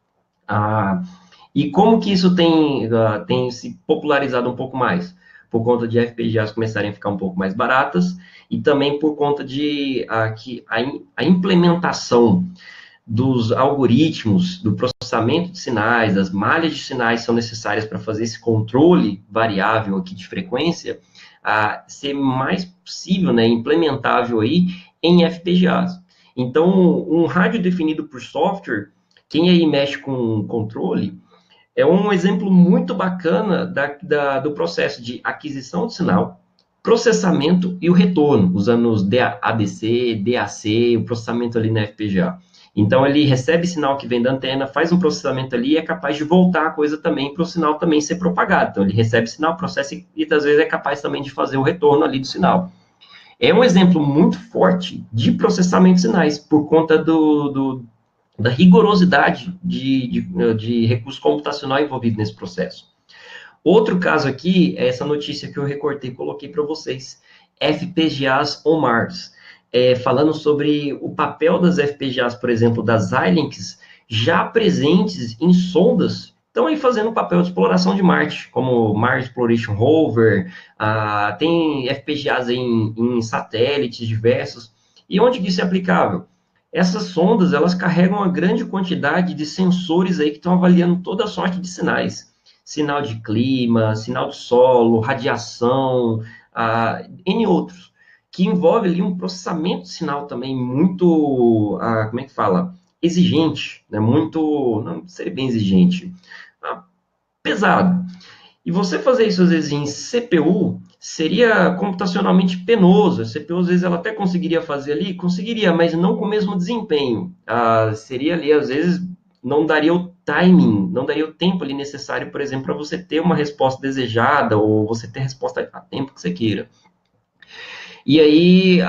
E como que isso tem se popularizado um pouco mais? Por conta de FPGAs começarem a ficar um pouco mais baratas e também por conta de que a implementação dos algoritmos, do processamento de sinais, das malhas de sinais que são necessárias para fazer esse controle variável aqui de frequência, ser mais possível, né, implementável aí em FPGAs. Então, um rádio definido por software, quem aí mexe com controle, é um exemplo muito bacana do processo de aquisição de sinal, processamento e o retorno, usando os ADC, DAC, o processamento ali na FPGA. Então, ele recebe sinal que vem da antena, faz um processamento ali e é capaz de voltar a coisa também para o sinal também ser propagado. Então, ele recebe sinal, processa e, às vezes, é capaz também de fazer o retorno ali do sinal. É um exemplo muito forte de processamento de sinais, por conta da rigorosidade de recurso computacional envolvido nesse processo. Outro caso aqui é essa notícia que eu recortei e coloquei para vocês, FPGAs on Mars, falando sobre o papel das FPGAs, por exemplo, das Xilinx, já presentes em sondas, estão aí fazendo o papel de exploração de Marte, como Mars Exploration Rover, tem FPGAs aí em satélites diversos, e onde que isso é aplicável? Essas sondas, elas carregam uma grande quantidade de sensores aí que estão avaliando toda a sorte de sinais. Sinal de clima, sinal de solo, radiação, N outros, que envolve ali um processamento de sinal também muito, como é que fala? Exigente, né? Muito, não seria bem exigente, pesado. E você fazer isso, às vezes, em CPU, seria computacionalmente penoso. A CPU, às vezes, ela até conseguiria fazer ali, conseguiria, mas não com o mesmo desempenho. Seria ali, às vezes, não daria o timing, não daria o tempo ali necessário, por exemplo, para você ter uma resposta desejada, ou você ter a resposta a tempo que você queira. E aí,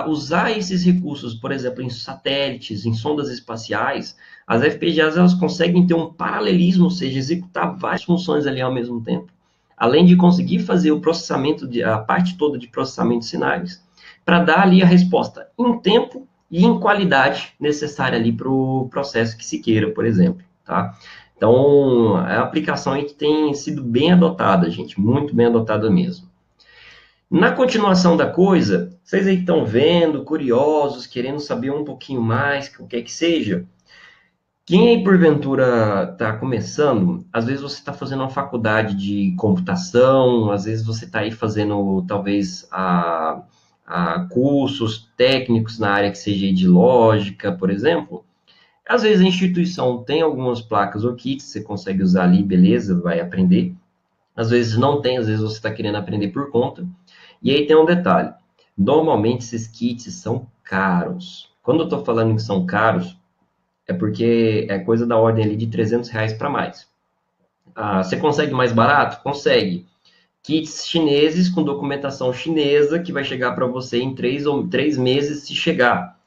usar esses recursos, por exemplo, em satélites, em sondas espaciais, as FPGAs elas conseguem ter um paralelismo, ou seja, executar várias funções ali ao mesmo tempo, além de conseguir fazer o processamento, a parte toda de processamento de sinais, para dar ali a resposta em tempo e em qualidade necessária ali para o processo que se queira, por exemplo, tá? Então, é uma aplicação aí que tem sido bem adotada, gente, muito bem adotada mesmo. Na continuação da coisa, vocês aí estão vendo, curiosos, querendo saber um pouquinho mais, o que é que seja, quem aí porventura está começando, às vezes você está fazendo uma faculdade de computação, às vezes você está aí fazendo talvez cursos técnicos na área que seja de lógica, por exemplo. Às vezes a instituição tem algumas placas ou kits, você consegue usar ali, beleza, vai aprender. Às vezes não tem, às vezes você está querendo aprender por conta. E aí tem um detalhe, normalmente esses kits são caros. Quando eu estou falando que são caros, é porque é coisa da ordem ali de R$300 para mais. Você consegue mais barato? Consegue. Kits chineses com documentação chinesa que vai chegar para você em 3 meses se chegar.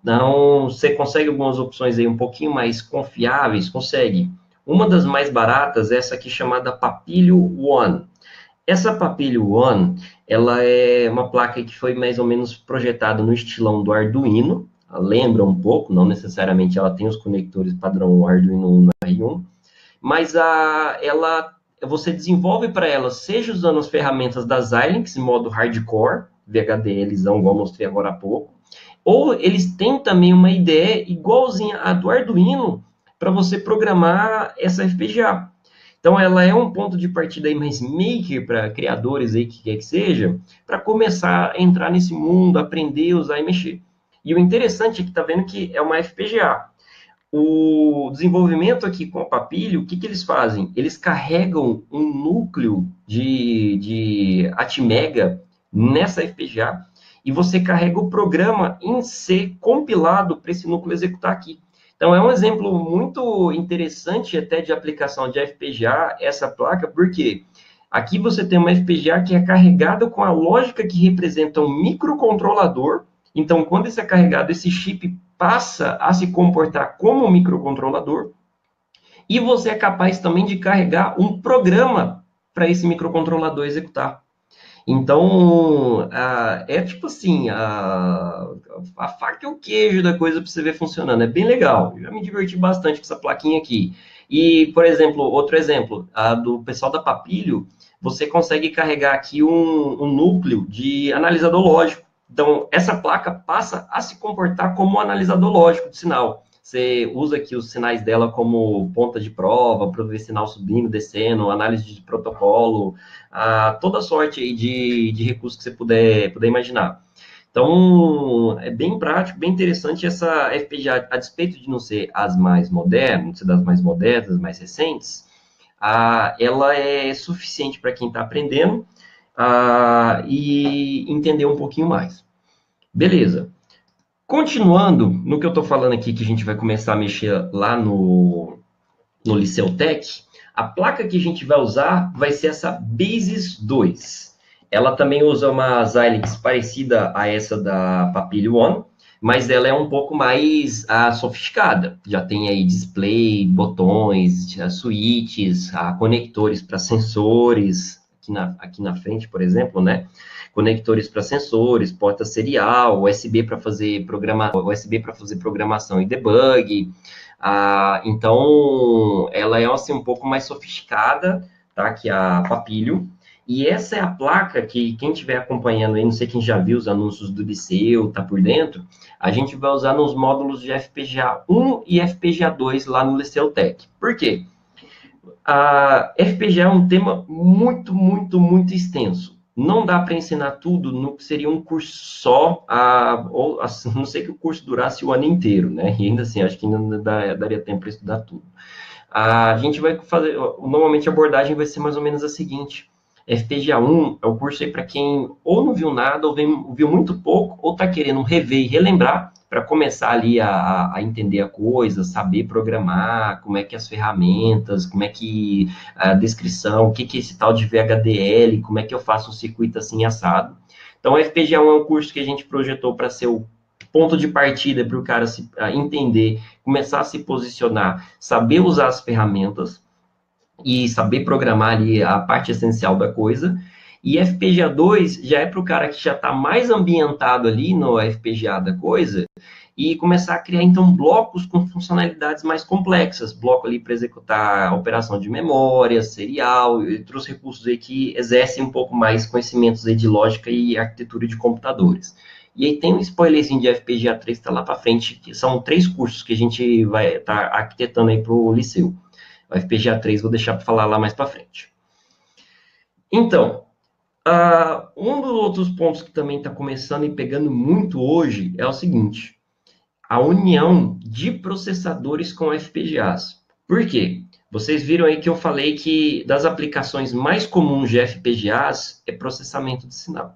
Então, você consegue algumas opções aí um pouquinho mais confiáveis? Consegue. Uma das mais baratas é essa aqui chamada Papilio One. Essa Papilio One, ela é uma placa que foi mais ou menos projetada no estilão do Arduino, lembra um pouco, não necessariamente ela tem os conectores padrão Arduino Uno R1, mas você desenvolve para ela, seja usando as ferramentas da Xilinx, em modo hardcore, VHDLzão, igual eu mostrei agora há pouco, ou eles têm também uma ideia igualzinha à do Arduino para você programar essa FPGA. Então, ela é um ponto de partida aí mais maker para criadores aí, que quer que seja, para começar a entrar nesse mundo, aprender, usar e mexer. E o interessante é que tá vendo que é uma FPGA. O desenvolvimento aqui com a Papilho, o que eles fazem? Eles carregam um núcleo de Atmega nessa FPGA e você carrega o programa em C compilado para esse núcleo executar aqui. Então, é um exemplo muito interessante até de aplicação de FPGA, essa placa, porque aqui você tem uma FPGA que é carregada com a lógica que representa um microcontrolador. Então, quando isso é carregado, esse chip passa a se comportar como um microcontrolador. E você é capaz também de carregar um programa para esse microcontrolador executar. Então, é tipo assim, a faca é o queijo da coisa para você ver funcionando. É bem legal. Eu já me diverti bastante com essa plaquinha aqui. E, por exemplo, outro exemplo, a do pessoal da Papilho, você consegue carregar aqui um núcleo de analisador lógico. Então, essa placa passa a se comportar como um analisador lógico de sinal. Você usa aqui os sinais dela como ponta de prova, para ver sinal subindo, descendo, análise de protocolo, toda sorte aí de recursos que você puder imaginar. Então, é bem prático, bem interessante essa FPGA, a despeito de não ser as mais modernas, não ser das mais modernas, mais recentes, ela é suficiente para quem está aprendendo e entender um pouquinho mais. Beleza. Continuando no que eu estou falando aqui, que a gente vai começar a mexer lá no Liceu Tech, a placa que a gente vai usar vai ser essa Basis 2. Ela também usa uma Xilinx parecida a essa da Papilho One, mas ela é um pouco mais sofisticada. Já tem aí display, botões, switches, conectores para sensores, aqui na frente, por exemplo, né? Conectores para sensores, porta serial, USB para fazer programação e debug. Então, ela é assim, um pouco mais sofisticada, tá? Que a Papilho. E essa é a placa que quem estiver acompanhando aí, não sei quem já viu os anúncios do Liceu, tá por dentro, a gente vai usar nos módulos de FPGA 1 e FPGA 2 lá no Liceu Tech. Por quê? A FPGA é um tema muito, muito, muito extenso. Não dá para ensinar tudo no que seria um curso só, ou a não sei que o curso durasse o ano inteiro, né? E ainda assim, acho que ainda daria tempo para estudar tudo. A gente vai fazer, normalmente a abordagem vai ser mais ou menos a seguinte: FPGA 1 é o curso aí para quem ou não viu nada, ou viu muito pouco, ou está querendo rever e relembrar, para começar ali a entender a coisa, saber programar, como é que as ferramentas, como é que a descrição, o que é esse tal de VHDL, como é que eu faço um circuito assim assado. Então, o FPGA 1 é um curso que a gente projetou para ser o ponto de partida para o cara entender, começar a se posicionar, saber usar as ferramentas e saber programar ali a parte essencial da coisa. E FPGA 2 já é para o cara que já está mais ambientado ali no FPGA da coisa e começar a criar, então, blocos com funcionalidades mais complexas. Bloco ali para executar a operação de memória, serial, e outros recursos aí que exercem um pouco mais conhecimentos aí de lógica e arquitetura de computadores. E aí tem um spoilerzinho de FPGA 3 que está lá para frente, que são 3 cursos que a gente vai estar arquitetando aí para o Liceu. O FPGA 3 vou deixar para falar lá mais para frente. Então, um dos outros pontos que também está começando e pegando muito hoje é o seguinte: a união de processadores com FPGAs. Por quê? Vocês viram aí que eu falei que das aplicações mais comuns de FPGAs é processamento de sinal.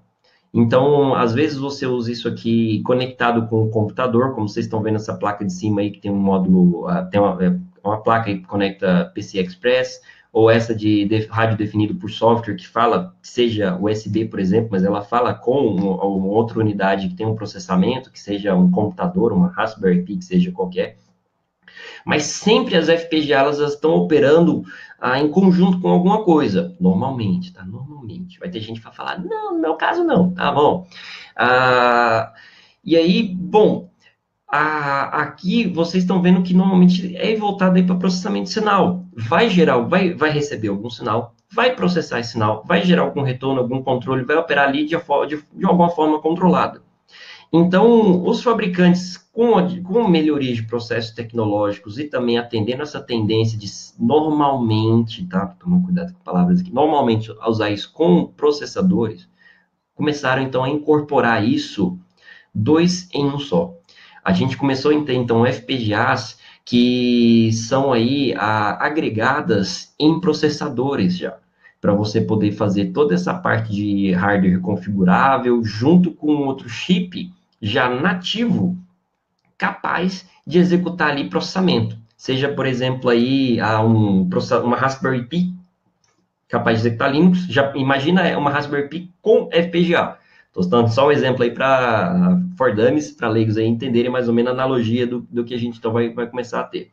Então, às vezes você usa isso aqui conectado com o computador, como vocês estão vendo essa placa de cima aí, que tem um módulo, tem uma placa que conecta PCI Express, ou essa de rádio definido por software, que fala, seja USB, por exemplo, mas ela fala com uma outra unidade que tem um processamento, que seja um computador, uma Raspberry Pi, que seja qualquer. Mas sempre as FPGAs elas estão operando em conjunto com alguma coisa, normalmente, tá? Normalmente. Vai ter gente que vai falar, não, no meu caso não, tá bom. E aí, bom, Aqui vocês estão vendo que normalmente é voltado para processamento de sinal. Vai gerar, vai receber algum sinal, vai processar esse sinal, vai gerar algum retorno, algum controle, vai operar ali de alguma forma controlada. Então, os fabricantes, com melhoria de processos tecnológicos e também atendendo essa tendência de normalmente, tá? Tomando cuidado com palavras aqui, normalmente usar isso com processadores, começaram então a incorporar isso dois em um só. A gente começou a ter, então, FPGAs que são aí agregadas em processadores já, para você poder fazer toda essa parte de hardware configurável junto com outro chip já nativo, capaz de executar ali processamento. Seja, por exemplo, aí uma Raspberry Pi capaz de executar Linux. Já imagina uma Raspberry Pi com FPGA. Estou dando só um exemplo aí para for dummies, para leigos aí entenderem mais ou menos a analogia do que a gente então vai começar a ter.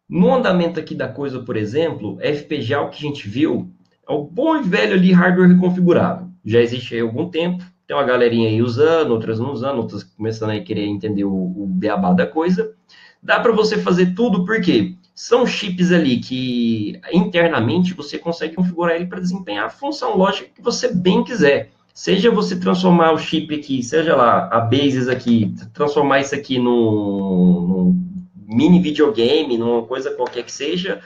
No andamento aqui da coisa, por exemplo, FPGA, o que a gente viu, é o bom e velho ali hardware reconfigurável. Já existe aí há algum tempo, tem uma galerinha aí usando, outras não usando, outras começando a querer entender o beabá da coisa. Dá para você fazer tudo, por quê? São chips ali que internamente você consegue configurar ele para desempenhar a função lógica que você bem quiser. Seja você transformar o chip aqui, seja lá a bases aqui, transformar isso aqui num mini videogame, numa coisa qualquer que seja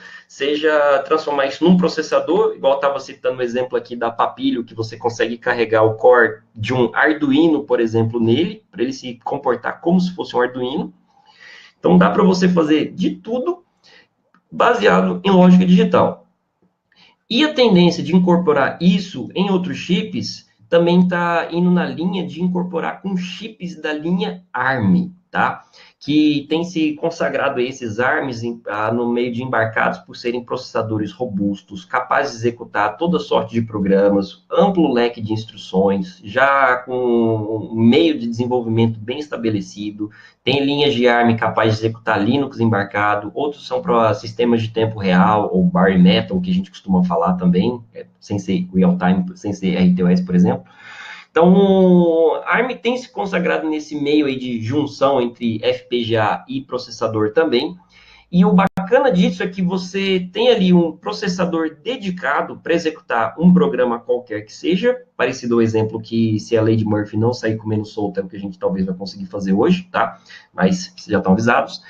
transformar isso num processador, igual eu estava citando o exemplo aqui da Papilho, que você consegue carregar o core de um Arduino, por exemplo, nele, para ele se comportar como se fosse um Arduino. Então, dá para você fazer de tudo baseado em lógica digital. E a tendência de incorporar isso em outros chips também está indo na linha de incorporar com chips da linha ARM, tá? Que tem se consagrado a esses ARMs no meio de embarcados por serem processadores robustos, capazes de executar toda sorte de programas, amplo leque de instruções, já com um meio de desenvolvimento bem estabelecido, tem linhas de ARM capazes de executar Linux embarcado, outros são para sistemas de tempo real, ou bare metal, que a gente costuma falar também, sem ser real time, sem ser RTOS, por exemplo. Então, a ARM tem se consagrado nesse meio aí de junção entre FPGA e processador também. E o bacana disso é que você tem ali um processador dedicado para executar um programa qualquer que seja, parecido ao exemplo que se a lei de Murphy não sair comendo solta, é o que a gente talvez vai conseguir fazer hoje, tá? Mas vocês já estão avisados.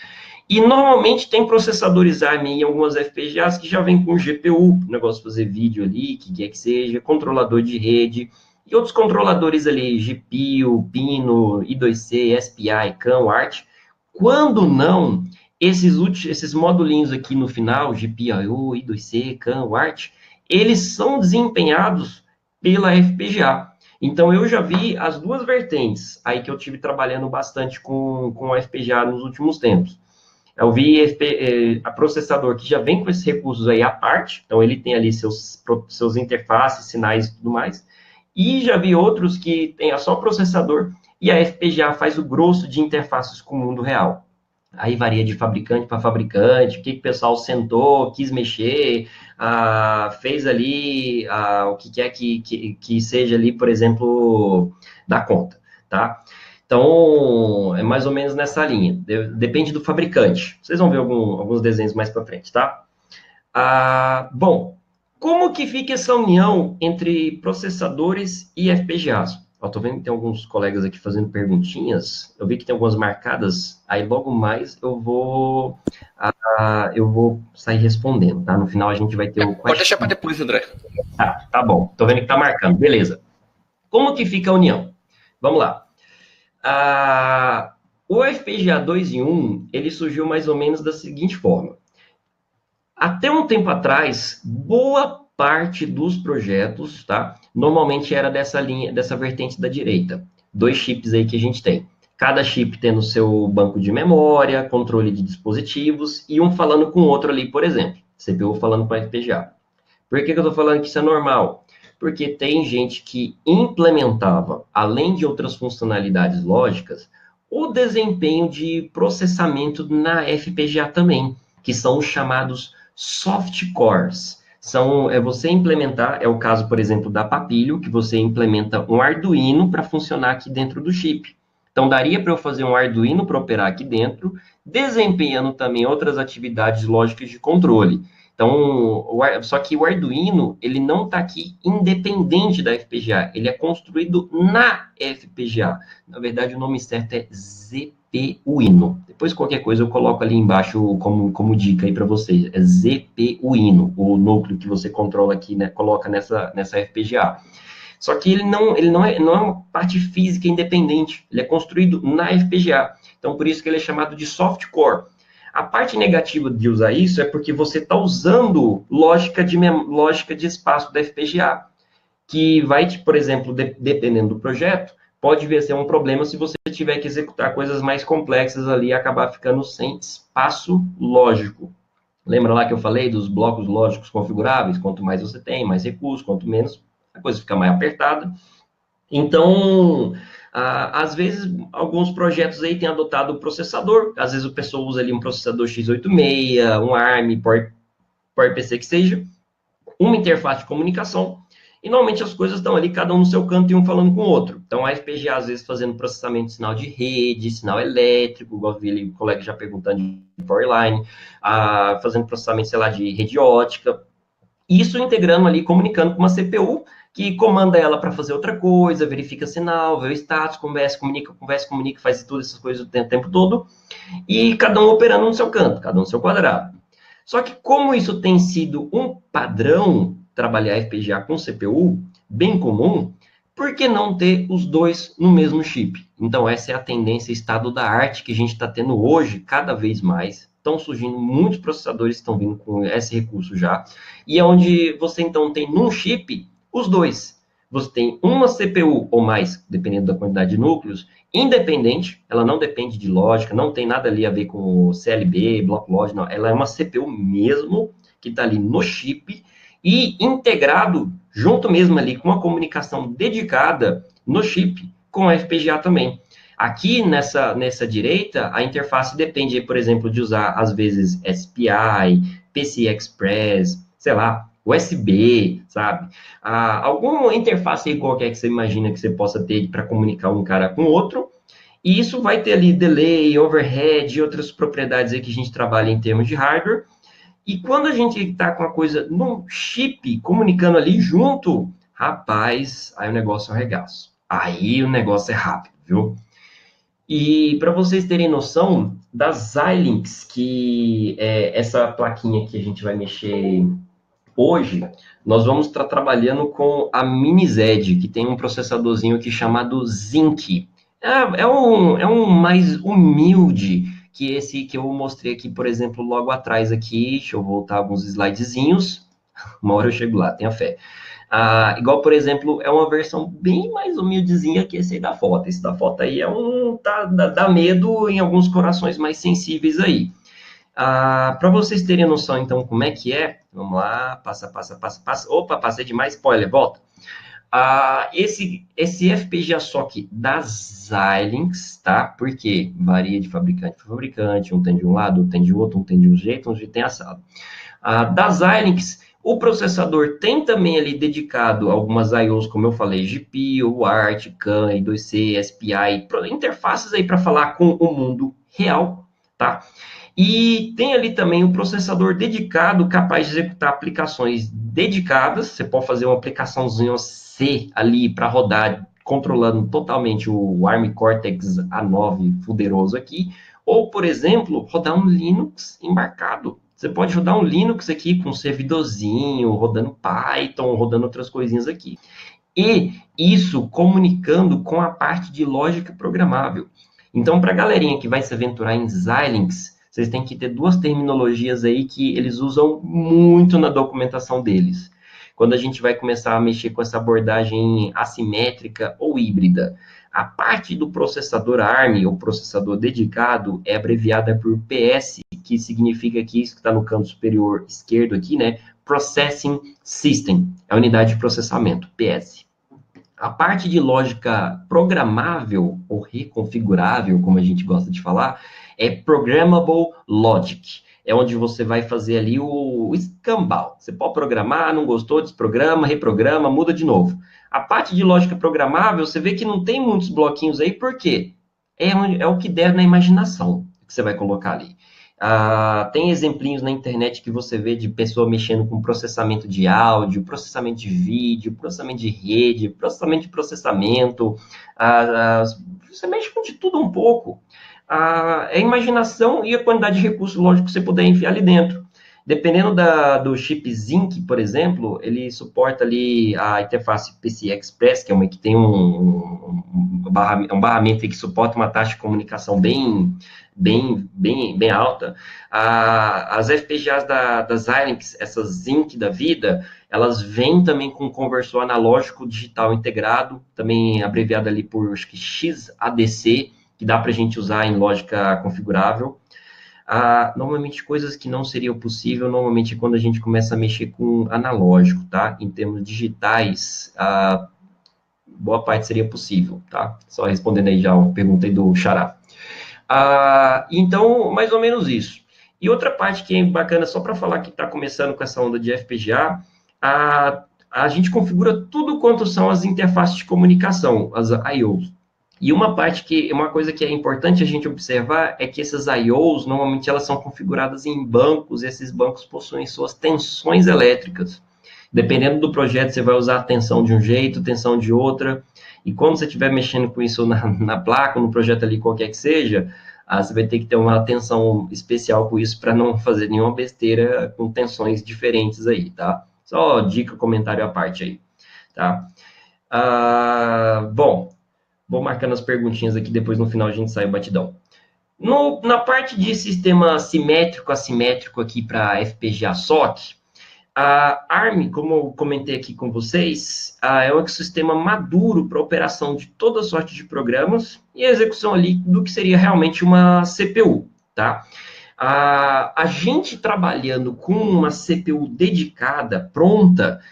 E normalmente tem processadores ARM em algumas FPGAs que já vem com GPU, o negócio fazer vídeo ali, que quer que seja, controlador de rede, e outros controladores ali, GPIO, Pino, I2C, SPI, CAN, ART. Quando não, esses modulinhos aqui no final, GPIO, I2C, CAN, ART, eles são desempenhados pela FPGA. Então, eu já vi as duas vertentes aí que eu tive trabalhando bastante com a FPGA nos últimos tempos. Eu vi a processador que já vem com esses recursos aí à parte, então ele tem ali seus interfaces, sinais e tudo mais, e já vi outros que tem só processador e a FPGA faz o grosso de interfaces com o mundo real. Aí varia de fabricante para fabricante, o que o pessoal sentou, quis mexer, fez ali o que quer que seja ali, por exemplo, da conta, tá? Então, é mais ou menos nessa linha. Depende do fabricante. Vocês vão ver alguns desenhos mais para frente, tá? Bom, como que fica essa união entre processadores e FPGAs? Estou vendo que tem alguns colegas aqui fazendo perguntinhas. Eu vi que tem algumas marcadas. Aí logo mais eu vou sair respondendo, tá? No final a gente vai ter o... Pode deixar para depois, André. Tá bom. Estou vendo que está marcando. Beleza. Como que fica a união? Vamos lá. O FPGA 2 em 1, ele surgiu mais ou menos da seguinte forma. Até um tempo atrás, boa parte dos projetos, tá? Normalmente era dessa linha, dessa vertente da direita. 2 chips aí que a gente tem. Cada chip tendo seu banco de memória, controle de dispositivos, e um falando com o outro ali, por exemplo. CPU falando com a FPGA. Por que eu estou falando que isso é normal? Porque tem gente que implementava, além de outras funcionalidades lógicas, o desempenho de processamento na FPGA também, que são os chamados soft cores. Você implementar, é o caso, por exemplo, da Papilho, que você implementa um Arduino para funcionar aqui dentro do chip. Então, daria para eu fazer um Arduino para operar aqui dentro, desempenhando também outras atividades lógicas de controle. Então, só que o Arduino, ele não está aqui independente da FPGA, ele é construído na FPGA. Na verdade, o nome certo é ZPUino. Depois, qualquer coisa, eu coloco ali embaixo como dica aí para vocês. É ZPUino, o núcleo que você controla aqui, né, coloca nessa FPGA. Só que ele não é uma parte física independente, ele é construído na FPGA. Então, por isso que ele é chamado de softcore. A parte negativa de usar isso é porque você está usando lógica de espaço da FPGA, que vai, por exemplo, dependendo do projeto, pode vir a ser um problema se você tiver que executar coisas mais complexas ali e acabar ficando sem espaço lógico. Lembra lá que eu falei dos blocos lógicos configuráveis? Quanto mais você tem, mais recursos, quanto menos, a coisa fica mais apertada. Então, às vezes, alguns projetos aí têm adotado o processador, às vezes o pessoal usa ali um processador x86, um ARM, PowerPC que seja, uma interface de comunicação, e normalmente as coisas estão ali, cada um no seu canto e um falando com o outro. Então, a FPGA, às vezes, fazendo processamento de sinal de rede, sinal elétrico, igual vi ali o colega já perguntando de Powerline, fazendo processamento, sei lá, de rede ótica, isso integrando ali, comunicando com uma CPU, que comanda ela para fazer outra coisa, verifica sinal, vê o status, conversa, comunica, faz todas essas coisas o tempo todo, e cada um operando no seu canto, cada um no seu quadrado. Só que como isso tem sido um padrão, trabalhar FPGA com CPU, bem comum, por que não ter os dois no mesmo chip? Então, essa é a tendência, estado da arte que a gente está tendo hoje, cada vez mais. Estão surgindo muitos processadores que estão vindo com esse recurso já. E é onde você, então, tem num chip os dois. Você tem uma CPU ou mais, dependendo da quantidade de núcleos, independente, ela não depende de lógica, não tem nada ali a ver com CLB, bloco lógico, não. Ela é uma CPU mesmo, que está ali no chip, e integrado junto mesmo ali com uma comunicação dedicada no chip com a FPGA também. Aqui nessa direita, a interface depende, por exemplo, de usar às vezes SPI, PCI Express, sei lá, USB, sabe? Alguma interface aí qualquer que você imagina que você possa ter para comunicar um cara com o outro. E isso vai ter ali delay, overhead e outras propriedades aí que a gente trabalha em termos de hardware. E quando a gente está com a coisa num chip, comunicando ali junto, rapaz, aí o negócio é um regaço. Aí o negócio é rápido, viu? E para vocês terem noção das Xilinx, que é essa plaquinha que a gente vai mexer hoje, nós vamos estar trabalhando com a Mini Z, que tem um processadorzinho aqui chamado Zinc. É um mais humilde que esse que eu mostrei aqui, por exemplo, logo atrás aqui. Deixa eu voltar alguns slidezinhos. Uma hora eu chego lá, tenha fé. Igual, por exemplo, é uma versão bem mais humildezinha que esse aí da foto. Esse da foto aí dá medo em alguns corações mais sensíveis aí. Para vocês terem noção, então, como é que é, vamos lá, passa. Opa, passei demais, spoiler, volta. Esse FPGA SoC das Xilinx, tá? Porque varia de fabricante para fabricante, um tem de um lado, outro tem de outro, um tem de um jeito tem assado. Das Xilinx, o processador tem também ali dedicado algumas I/Os, como eu falei, GPU, UART, CAN, I2C, SPI, interfaces aí para falar com o mundo real, tá? E tem ali também um processador dedicado, capaz de executar aplicações dedicadas. Você pode fazer uma aplicaçãozinha C ali para rodar, controlando totalmente o ARM Cortex A9 fuderoso aqui. Ou, por exemplo, rodar um Linux embarcado. Você pode rodar um Linux aqui com um servidorzinho, rodando Python, rodando outras coisinhas aqui. E isso comunicando com a parte de lógica programável. Então, para a galerinha que vai se aventurar em Xilinx, vocês têm que ter duas terminologias aí que eles usam muito na documentação deles. Quando a gente vai começar a mexer com essa abordagem assimétrica ou híbrida, a parte do processador ARM, ou processador dedicado, é abreviada por PS, que significa que isso que está no canto superior esquerdo aqui, né? Processing System, é a unidade de processamento, PS. A parte de lógica programável ou reconfigurável, como a gente gosta de falar, é Programmable Logic. É onde você vai fazer ali o escambau. Você pode programar, não gostou, desprograma, reprograma, muda de novo. A parte de lógica programável, você vê que não tem muitos bloquinhos aí, por quê? é o que der na imaginação que você vai colocar ali. Tem exemplinhos na internet que você vê de pessoa mexendo com processamento de áudio, processamento de vídeo, processamento de rede, processamento de processamento. Você mexe com de tudo um pouco. É a imaginação e a quantidade de recursos, lógico, que você puder enfiar ali dentro. Dependendo do chip Zinc, por exemplo, ele suporta ali a interface PCI Express, que é uma que tem um barramento que suporta uma taxa de comunicação bem alta. As FPGAs da Xilinx, essas Zinc da vida, elas vêm também com conversor analógico digital integrado, também abreviado ali por acho que XADC, que dá para a gente usar em lógica configurável. Normalmente, coisas que não seriam possível, normalmente, quando a gente começa a mexer com analógico, tá? Em termos digitais, boa parte seria possível, tá? Só respondendo aí já uma pergunta aí do Xará. Então, mais ou menos isso. E outra parte que é bacana, só para falar que está começando com essa onda de FPGA, a gente configura tudo quanto são as interfaces de comunicação, as I/Os. E uma coisa que é importante a gente observar é que essas I/Os, normalmente elas são configuradas em bancos, e esses bancos possuem suas tensões elétricas. Dependendo do projeto, você vai usar a tensão de um jeito, tensão de outra, e quando você estiver mexendo com isso na placa, no projeto ali, qualquer que seja, você vai ter que ter uma atenção especial com isso para não fazer nenhuma besteira com tensões diferentes aí, tá? Só dica, comentário à parte aí, tá? Bom, vou marcando as perguntinhas aqui, depois no final a gente sai o batidão. Na parte de sistema simétrico, assimétrico aqui para FPGA SOC, a ARM, como eu comentei aqui com vocês, é um ecossistema maduro para operação de toda sorte de programas e a execução ali do que seria realmente uma CPU, tá? A gente trabalhando com uma CPU dedicada, pronta,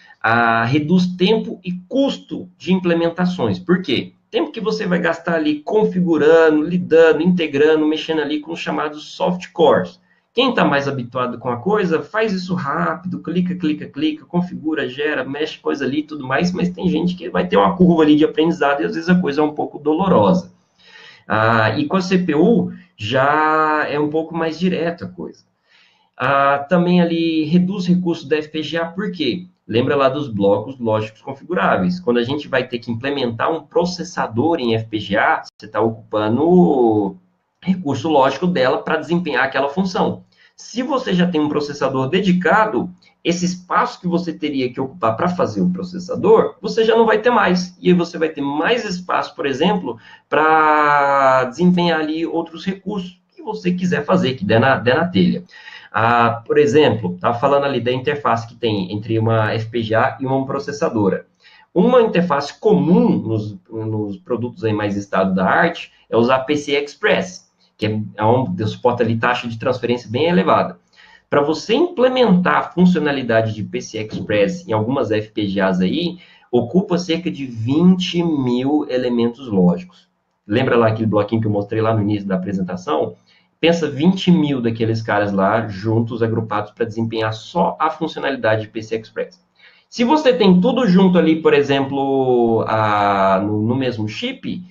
reduz tempo e custo de implementações. Por quê? Tempo que você vai gastar ali configurando, lidando, integrando, mexendo ali com os chamados soft cores. Quem está mais habituado com a coisa, faz isso rápido, clica, configura, gera, mexe coisa ali e tudo mais, mas tem gente que vai ter uma curva ali de aprendizado e às vezes a coisa é um pouco dolorosa. E com a CPU já é um pouco mais direta a coisa. Também ali reduz recursos da FPGA, por quê? Lembra lá dos blocos lógicos configuráveis. Quando a gente vai ter que implementar um processador em FPGA, você está ocupando o recurso lógico dela para desempenhar aquela função. Se você já tem um processador dedicado, esse espaço que você teria que ocupar para fazer o processador, você já não vai ter mais. E aí você vai ter mais espaço, por exemplo, para desempenhar ali outros recursos que você quiser fazer, que der na telha. Por exemplo, estava falando ali da interface que tem entre uma FPGA e uma processadora. Uma interface comum nos produtos aí mais estado da arte é usar PCI Express, que é onde suporta ali taxa de transferência bem elevada. Para você implementar a funcionalidade de PCI Express em algumas FPGAs aí, ocupa cerca de 20 mil elementos lógicos. Lembra lá aquele bloquinho que eu mostrei lá no início da apresentação? Pensa 20 mil daqueles caras lá, juntos, agrupados, para desempenhar só a funcionalidade de PCI Express. Se você tem tudo junto ali, por exemplo, no mesmo chip,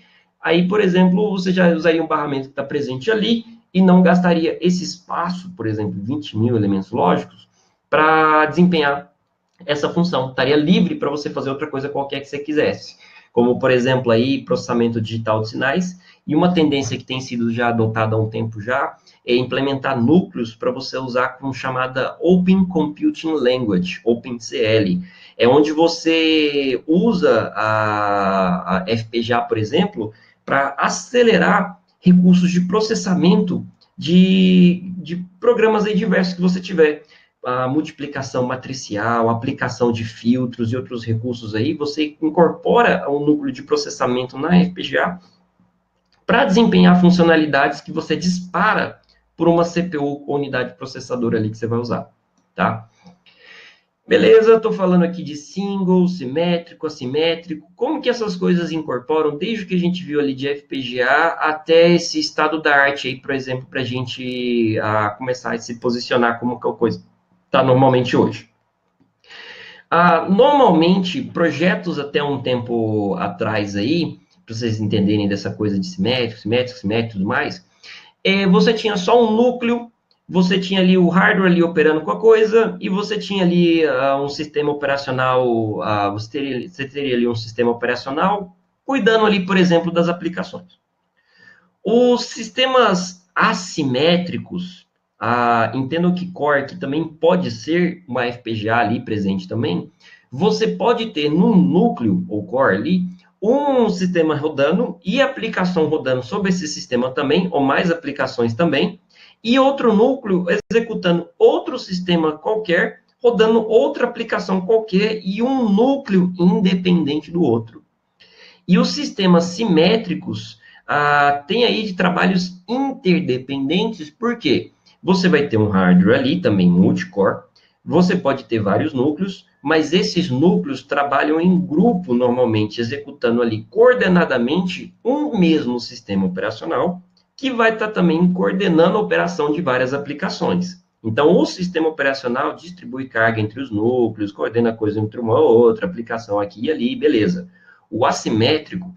aí, por exemplo, você já usaria um barramento que está presente ali e não gastaria esse espaço, por exemplo, 20 mil elementos lógicos, para desempenhar essa função. Estaria livre para você fazer outra coisa qualquer que você quisesse. Como, por exemplo, aí, processamento digital de sinais. E uma tendência que tem sido já adotada há um tempo já é implementar núcleos para você usar com chamada Open Computing Language, OpenCL. É onde você usa a FPGA, por exemplo, para acelerar recursos de processamento de programas aí diversos que você tiver. A multiplicação matricial, aplicação de filtros e outros recursos aí, você incorpora um núcleo de processamento na FPGA para desempenhar funcionalidades que você dispara por uma CPU ou unidade processadora ali que você vai usar, tá? Beleza, estou falando aqui de single, simétrico, assimétrico, como que essas coisas incorporam, desde o que a gente viu ali de FPGA até esse estado da arte aí, por exemplo, para a gente começar a se posicionar como que a coisa está normalmente hoje. Normalmente, projetos até um tempo atrás aí, para vocês entenderem dessa coisa de simétrico e tudo mais, você tinha só um núcleo, você tinha ali o hardware ali operando com a coisa, e você tinha ali um sistema operacional, você teria ali um sistema operacional cuidando ali, por exemplo, das aplicações. Os sistemas assimétricos, entendo que Core, que também pode ser uma FPGA ali presente também, você pode ter no núcleo, ou Core ali, um sistema rodando e aplicação rodando sobre esse sistema também, ou mais aplicações também, e outro núcleo executando outro sistema qualquer, rodando outra aplicação qualquer, e um núcleo independente do outro. E os sistemas simétricos têm aí de trabalhos interdependentes, porque você vai ter um hardware ali, também multicore, você pode ter vários núcleos, mas esses núcleos trabalham em grupo, normalmente, executando ali coordenadamente um mesmo sistema operacional, que vai estar também coordenando a operação de várias aplicações. Então, o sistema operacional distribui carga entre os núcleos, coordena coisa entre uma ou outra, aplicação aqui e ali, beleza. O assimétrico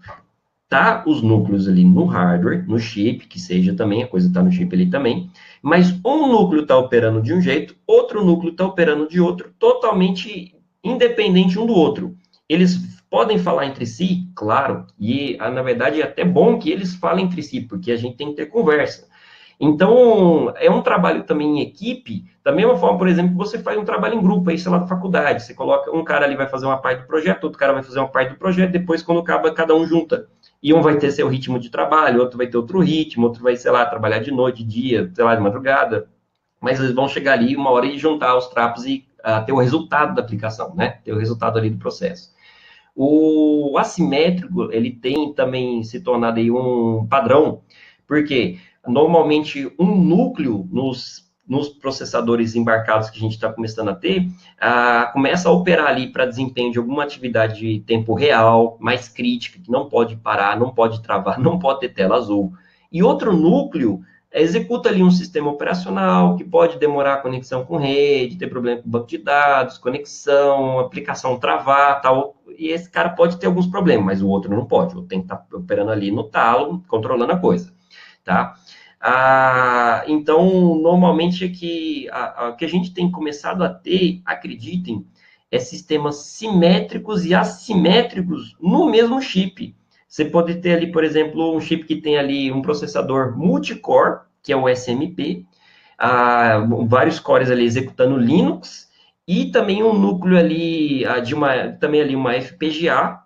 tá os núcleos ali no hardware, no chip, que seja também, a coisa está no chip ali também, mas um núcleo está operando de um jeito, outro núcleo está operando de outro, totalmente independente um do outro. Eles podem falar entre si, claro, e na verdade é até bom que eles falem entre si, porque a gente tem que ter conversa. Então, é um trabalho também em equipe, da mesma forma, por exemplo, que você faz um trabalho em grupo, aí, sei lá, na faculdade, você coloca, um cara ali vai fazer uma parte do projeto, outro cara vai fazer uma parte do projeto, depois, quando acaba, cada um junta. E um vai ter seu ritmo de trabalho, outro vai ter outro ritmo, outro vai, sei lá, trabalhar de noite, de dia, sei lá, de madrugada. Mas eles vão chegar ali uma hora e juntar os trapos e ter o resultado da aplicação, né? Ter o resultado ali do processo. O assimétrico, ele tem também se tornado aí um padrão, porque normalmente um núcleo nos processadores embarcados que a gente está começando a ter, começa a operar ali para desempenho de alguma atividade de tempo real, mais crítica, que não pode parar, não pode travar, não pode ter tela azul. E outro núcleo executa ali um sistema operacional que pode demorar a conexão com rede, ter problema com banco de dados, conexão, aplicação travar, tal. E esse cara pode ter alguns problemas, mas o outro não pode. O outro tem que estar operando ali no talo, controlando a coisa, tá? Então, normalmente, o que a gente tem começado a ter, acreditem, é sistemas simétricos e assimétricos no mesmo chip. Você pode ter ali, por exemplo, um chip que tem ali um processador multicore, que é o SMP, vários cores ali executando Linux, e também um núcleo ali, também ali uma FPGA,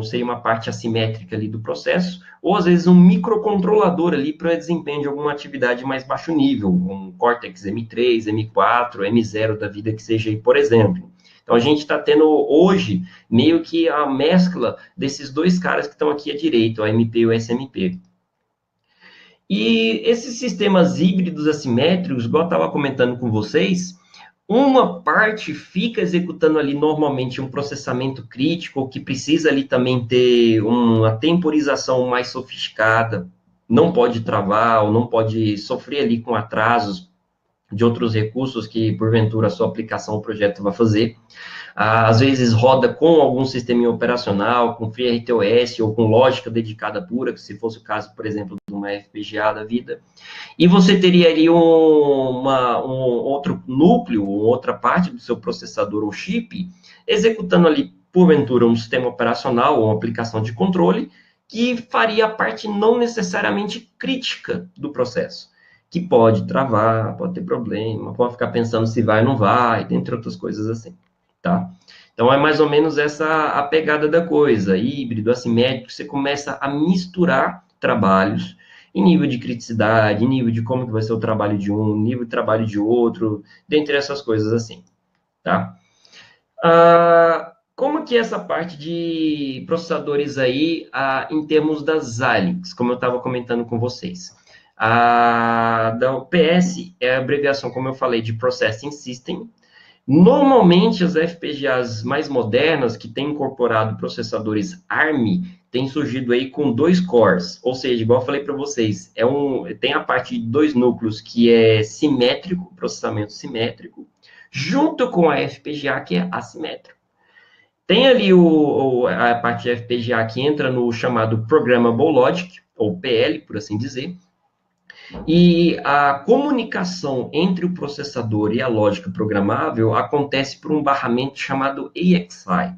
seria uma parte assimétrica ali do processo, ou às vezes um microcontrolador ali para desempenho de alguma atividade mais baixo nível, um Cortex M3, M4, M0 da vida que seja aí, por exemplo. Então, a gente está tendo hoje meio que a mescla desses dois caras que estão aqui à direita, o AMP e o SMP. E esses sistemas híbridos assimétricos, igual eu estava comentando com vocês, uma parte fica executando ali normalmente um processamento crítico, que precisa ali também ter uma temporização mais sofisticada, não pode travar ou não pode sofrer ali com atrasos de outros recursos que, porventura, a sua aplicação ou projeto vai fazer. Às vezes roda com algum sistema operacional, com FreeRTOS ou com lógica dedicada pura, que se fosse o caso, por exemplo, de uma FPGA da vida. E você teria ali um outro núcleo, outra parte do seu processador ou chip, executando ali, porventura, um sistema operacional ou uma aplicação de controle, que faria a parte não necessariamente crítica do processo, que pode travar, pode ter problema, pode ficar pensando se vai ou não vai, dentre outras coisas assim, tá? Então, é mais ou menos essa a pegada da coisa, híbrido, assimétrico, você começa a misturar trabalhos em nível de criticidade, em nível de como que vai ser o trabalho de um, nível de trabalho de outro, dentre essas coisas assim, tá? Como que é essa parte de processadores aí, em termos das Xilinx, como eu estava comentando com vocês? Da PS é a abreviação, como eu falei, de Processing System. Normalmente, as FPGAs mais modernas, que têm incorporado processadores ARM, têm surgido aí com 2 cores, ou seja, igual eu falei para vocês, tem a parte de 2 núcleos que é simétrico, processamento simétrico, junto com a FPGA que é assimétrico. Tem ali a parte de FPGA que entra no chamado Programmable Logic, ou PL, por assim dizer, e a comunicação entre o processador e a lógica programável acontece por um barramento chamado AXI,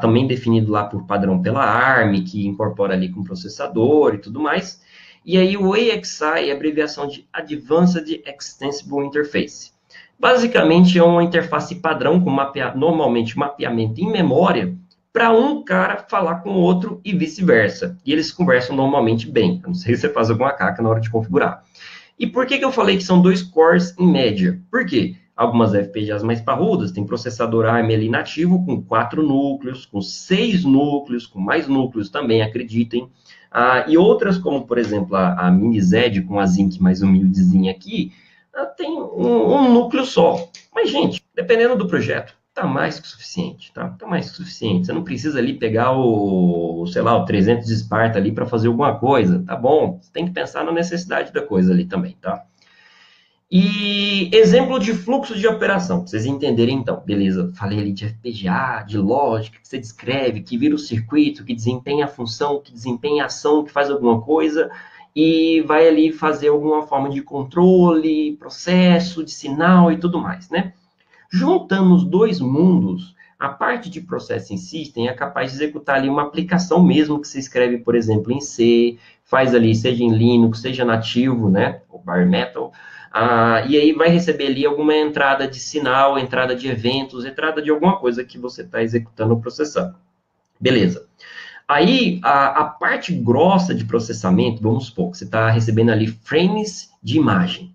também definido lá por padrão pela ARM, que incorpora ali com o processador e tudo mais. E aí o AXI é a abreviação de Advanced Extensible Interface. Basicamente é uma interface padrão com normalmente mapeamento em memória para um cara falar com o outro e vice-versa. E eles conversam normalmente bem. A não sei se você faz alguma caca na hora de configurar. E por que eu falei que são 2 cores em média? Por quê? Algumas FPGAs mais parrudas têm processador ARM ali nativo com 4 núcleos, com 6 núcleos, com mais núcleos também, acreditem. E outras, como por exemplo a Mini Z com a Zinc mais humildezinha aqui, tem um núcleo só. Mas, gente, dependendo do projeto, tá mais que suficiente, tá? Tá mais que suficiente. Você não precisa ali pegar sei lá, o 300 de Esparta ali para fazer alguma coisa, tá bom? Você tem que pensar na necessidade da coisa ali também, tá? E exemplo de fluxo de operação, para vocês entenderem então, beleza? Falei ali de FPGA, de lógica, que você descreve, que vira o circuito, que desempenha a função, que desempenha a ação, que faz alguma coisa, e vai ali fazer alguma forma de controle, processo, de sinal e tudo mais, né? Juntando os dois mundos, a parte de Processing System é capaz de executar ali uma aplicação mesmo que se escreve, por exemplo, em C, faz ali, seja em Linux, seja nativo, né, o bare metal, e aí vai receber ali alguma entrada de sinal, entrada de eventos, entrada de alguma coisa que você está executando ou processando. Beleza. Aí, a parte grossa de processamento, vamos supor, que você está recebendo ali frames de imagem.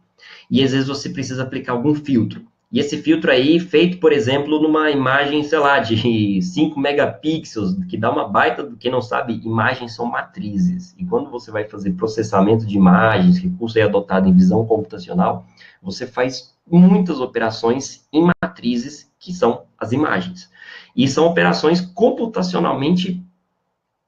E às vezes você precisa aplicar algum filtro. E esse filtro aí, feito, por exemplo, numa imagem, sei lá, de 5 megapixels, que dá uma baita, quem não sabe, imagens são matrizes. E quando você vai fazer processamento de imagens, recurso aí adotado em visão computacional, você faz muitas operações em matrizes, que são as imagens. E são operações computacionalmente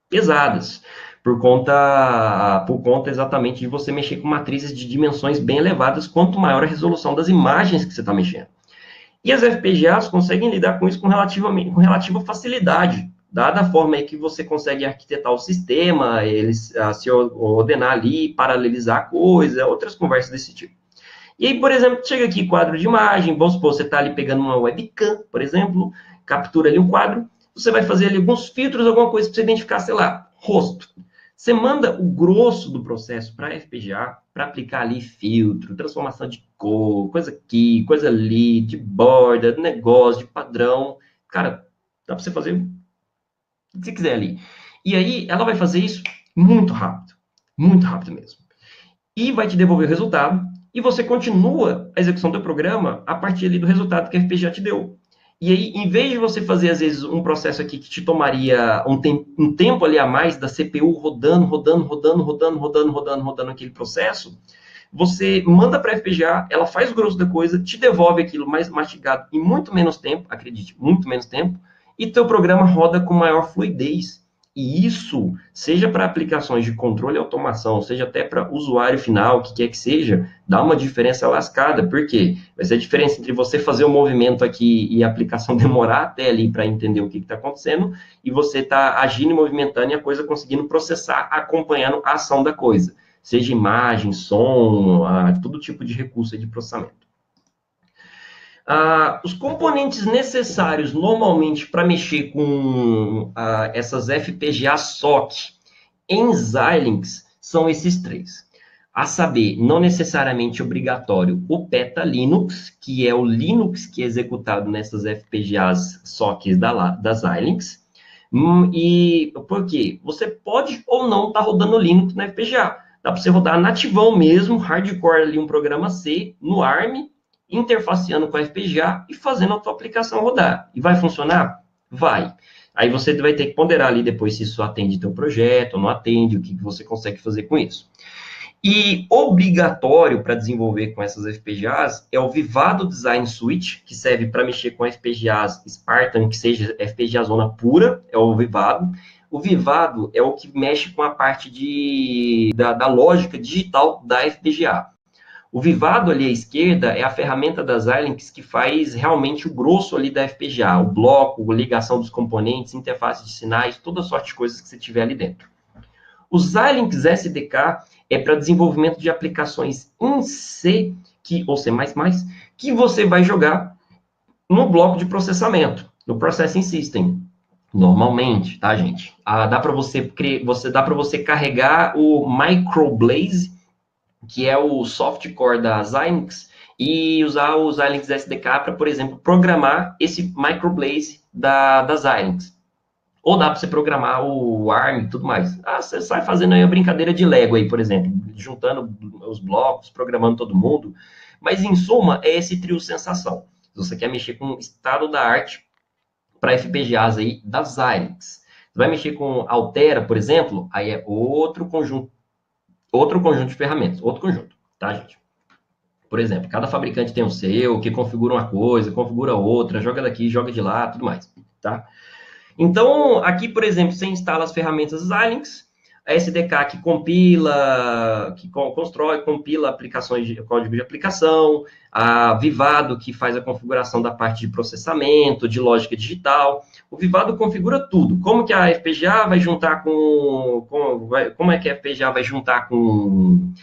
pesadas, por conta exatamente de você mexer com matrizes de dimensões bem elevadas, quanto maior a resolução das imagens que você está mexendo. E as FPGAs conseguem lidar com isso com relativa facilidade, dada a forma aí que você consegue arquitetar o sistema, eles se ordenar ali, paralelizar a coisa, outras conversas desse tipo. E aí, por exemplo, chega aqui quadro de imagem, vamos supor, você está ali pegando uma webcam, por exemplo, captura ali um quadro, você vai fazer ali alguns filtros, alguma coisa para você identificar, sei lá, rosto. Você manda o grosso do processo para a FPGA para aplicar ali filtro, transformação de cor, coisa aqui, coisa ali, de borda, negócio, de padrão. Cara, dá para você fazer o que você quiser ali. E aí, ela vai fazer isso muito rápido mesmo. E vai te devolver o resultado, e você continua a execução do programa a partir ali do resultado que a FPGA te deu. E aí, em vez de você fazer, às vezes, um processo aqui que te tomaria um tempo ali a mais da CPU rodando aquele processo, você manda para a FPGA, ela faz o grosso da coisa, te devolve aquilo mais mastigado em muito menos tempo, acredite, muito menos tempo, e teu programa roda com maior fluidez. E isso, seja para aplicações de controle e automação, seja até para usuário final, o que quer que seja, dá uma diferença lascada. Por quê? Vai ser a diferença entre você fazer o movimento aqui e a aplicação demorar até ali para entender o que está acontecendo, e você está agindo e movimentando e a coisa conseguindo processar, acompanhando a ação da coisa. Seja imagem, som, todo tipo de recurso de processamento. Os componentes necessários, normalmente, para mexer com essas FPGA SOC em Xilinx, são esses 3. A saber, não necessariamente obrigatório, o PETA Linux, que é o Linux que é executado nessas FPGAs SOCs da Xilinx. E por quê? Você pode ou não estar rodando Linux na FPGA. Dá para você rodar nativão mesmo, hardcore ali, um programa C, no ARM, interfaceando com a FPGA e fazendo a tua aplicação rodar. E vai funcionar? Vai. Aí você vai ter que ponderar ali depois se isso atende teu projeto ou não atende, o que você consegue fazer com isso. E obrigatório para desenvolver com essas FPGAs é o Vivado Design Suite, que serve para mexer com FPGAs Spartan, que seja FPGA zona pura, é o Vivado. O Vivado é o que mexe com a parte da lógica digital da FPGA. O Vivado ali à esquerda é a ferramenta da Xilinx que faz realmente o grosso ali da FPGA, o bloco, a ligação dos componentes, interface de sinais, toda sorte de coisas que você tiver ali dentro. O Xilinx SDK é para desenvolvimento de aplicações em C, ou C++, que você vai jogar no bloco de processamento, no Processing System. Normalmente, tá, gente? Dá para você carregar o Microblaze, que é o softcore da Xilinx, e usar o Xilinx SDK para, por exemplo, programar esse Microblaze da Xilinx. Ou dá para você programar o ARM e tudo mais. Você sai fazendo aí a brincadeira de Lego aí, por exemplo, juntando os blocos, programando todo mundo. Mas, em suma, é esse trio sensação. Se você quer mexer com o estado da arte para FPGAs aí da Xilinx. Você vai mexer com Altera, por exemplo, aí é outro conjunto de ferramentas, outro conjunto, tá, gente? Por exemplo, cada fabricante tem o seu, que configura uma coisa, configura outra, joga daqui, joga de lá, tudo mais, tá? Então, aqui, por exemplo, você instala as ferramentas Xilinx, a SDK que compila, que constrói, compila aplicações de código de aplicação, a Vivado que faz a configuração da parte de processamento, de lógica digital. O Vivado configura tudo. Como que a FPGA vai juntar como é que a FPGA vai juntar com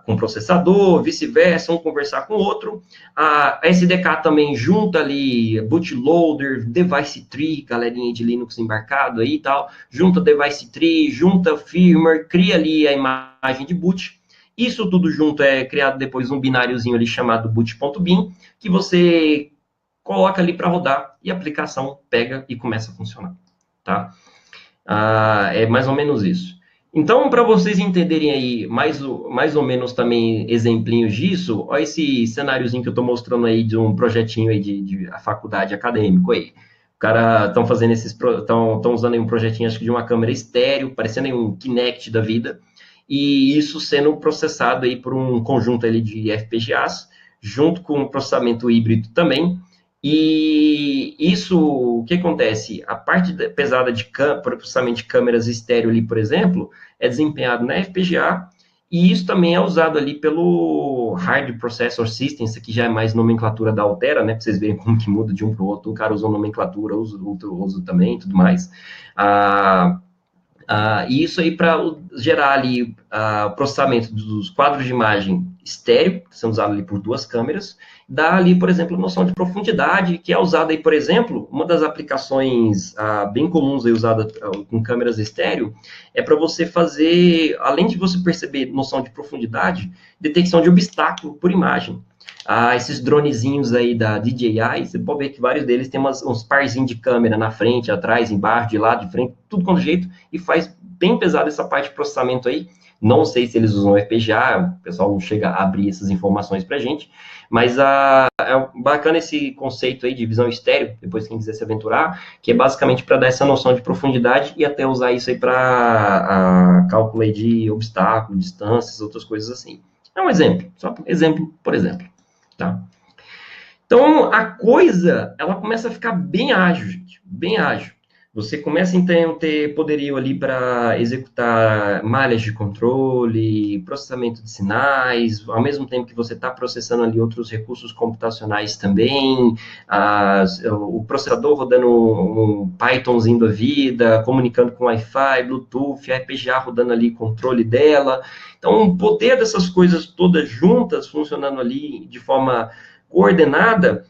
o processador, vice-versa, um conversar com o outro. A SDK também junta ali bootloader, device tree, galerinha de Linux embarcado aí e tal, junta device tree, junta firmware, cria ali a imagem de boot. Isso tudo junto é criado depois um bináriozinho ali chamado boot.bin, que você coloca ali para rodar e a aplicação pega e começa a funcionar, tá? É mais ou menos isso. Então, para vocês entenderem aí mais ou menos também exemplinhos disso, olha esse cenáriozinho que eu estou mostrando aí de um projetinho aí de a faculdade acadêmico aí. O cara estão fazendo estão usando aí um projetinho, acho que de uma câmera estéreo, parecendo aí um Kinect da vida, e isso sendo processado aí por um conjunto ali de FPGAs, junto com um processamento híbrido também. E isso, o que acontece? A parte pesada de processamento de câmeras estéreo ali, por exemplo, é desempenhado na FPGA, e isso também é usado ali pelo Hard Processor System, isso aqui já é mais nomenclatura da Altera, né, para vocês verem como que muda de um para o outro, um cara usa nomenclatura, outro usa também, tudo mais. E isso aí para gerar ali o processamento dos quadros de imagem estéreo, que são usados ali por duas câmeras, dá ali, por exemplo, a noção de profundidade, que é usada aí, por exemplo, uma das aplicações bem comuns aí usada com câmeras estéreo, é para você fazer, além de você perceber noção de profundidade, detecção de obstáculo por imagem. Esses dronezinhos aí da DJI, você pode ver que vários deles tem uns parzinhos de câmera na frente, atrás, embaixo, de lado, de frente, tudo quanto jeito, e faz bem pesado essa parte de processamento aí. Não sei se eles usam FPGA, o pessoal não chega a abrir essas informações pra gente, mas é bacana esse conceito aí de visão estéreo, depois quem quiser se aventurar, que é basicamente para dar essa noção de profundidade e até usar isso aí para cálculo aí de obstáculos, distâncias, outras coisas assim. É um exemplo, só exemplo por exemplo. Tá? Então, a coisa, ela começa a ficar bem ágil, gente, bem ágil. Você começa, então, a ter poderio ali para executar malhas de controle, processamento de sinais, ao mesmo tempo que você está processando ali outros recursos computacionais também, o processador rodando um Pythonzinho da vida, comunicando com Wi-Fi, Bluetooth, a FPGA rodando ali controle dela. Então, o poder dessas coisas todas juntas, funcionando ali de forma coordenada,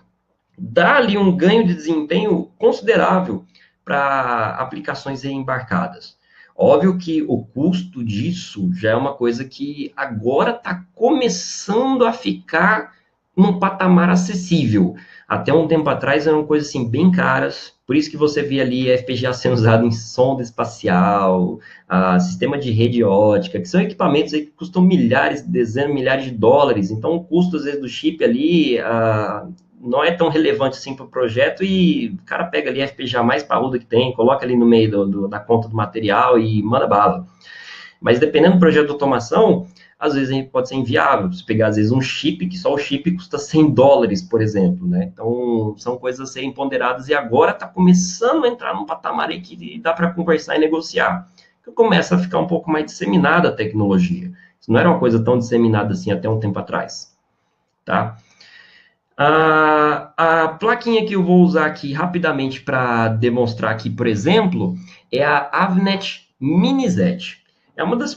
dá ali um ganho de desempenho considerável para aplicações embarcadas. Óbvio que o custo disso já é uma coisa que agora está começando a ficar num patamar acessível. Até um tempo atrás eram coisas assim bem caras, por isso que você vê ali FPGA sendo usado em sonda espacial, sistema de rede ótica, que são equipamentos aí que custam milhares, dezenas, milhares de dólares. Então o custo às vezes do chip ali não é tão relevante assim para o projeto, e o cara pega ali a FPGA mais parruda que tem, coloca ali no meio da conta do material e manda bala. Mas dependendo do projeto de automação, às vezes pode ser inviável. Você pegar, às vezes, um chip, que só o chip custa $100, por exemplo, né? Então, são coisas a serem ponderadas, e agora está começando a entrar num patamar aí que dá para conversar e negociar. Então, começa a ficar um pouco mais disseminada a tecnologia. Isso não era uma coisa tão disseminada assim até um tempo atrás, tá? A plaquinha que eu vou usar aqui rapidamente para demonstrar aqui, por exemplo, é a Avnet Mini-Z. É uma das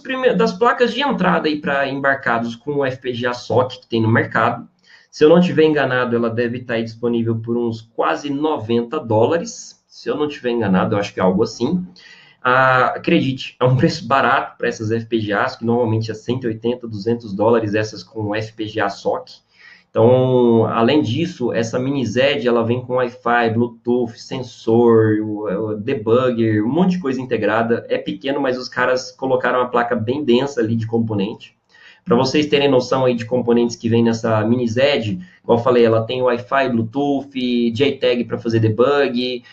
placas de entrada aí para embarcados com o FPGA SoC que tem no mercado. Se eu não estiver enganado, ela deve estar aí disponível por uns quase $90. Se eu não estiver enganado, eu acho que é algo assim. Acredite, é um preço barato para essas FPGAs, que normalmente é $180, $200, essas com FPGA SoC. Então, além disso, essa mini Z, ela vem com Wi-Fi, Bluetooth, sensor, o debugger, um monte de coisa integrada. É pequeno, mas os caras colocaram uma placa bem densa ali de componente. Para vocês terem noção aí de componentes que vem nessa mini Z, como eu falei, ela tem Wi-Fi, Bluetooth, JTAG para fazer debug,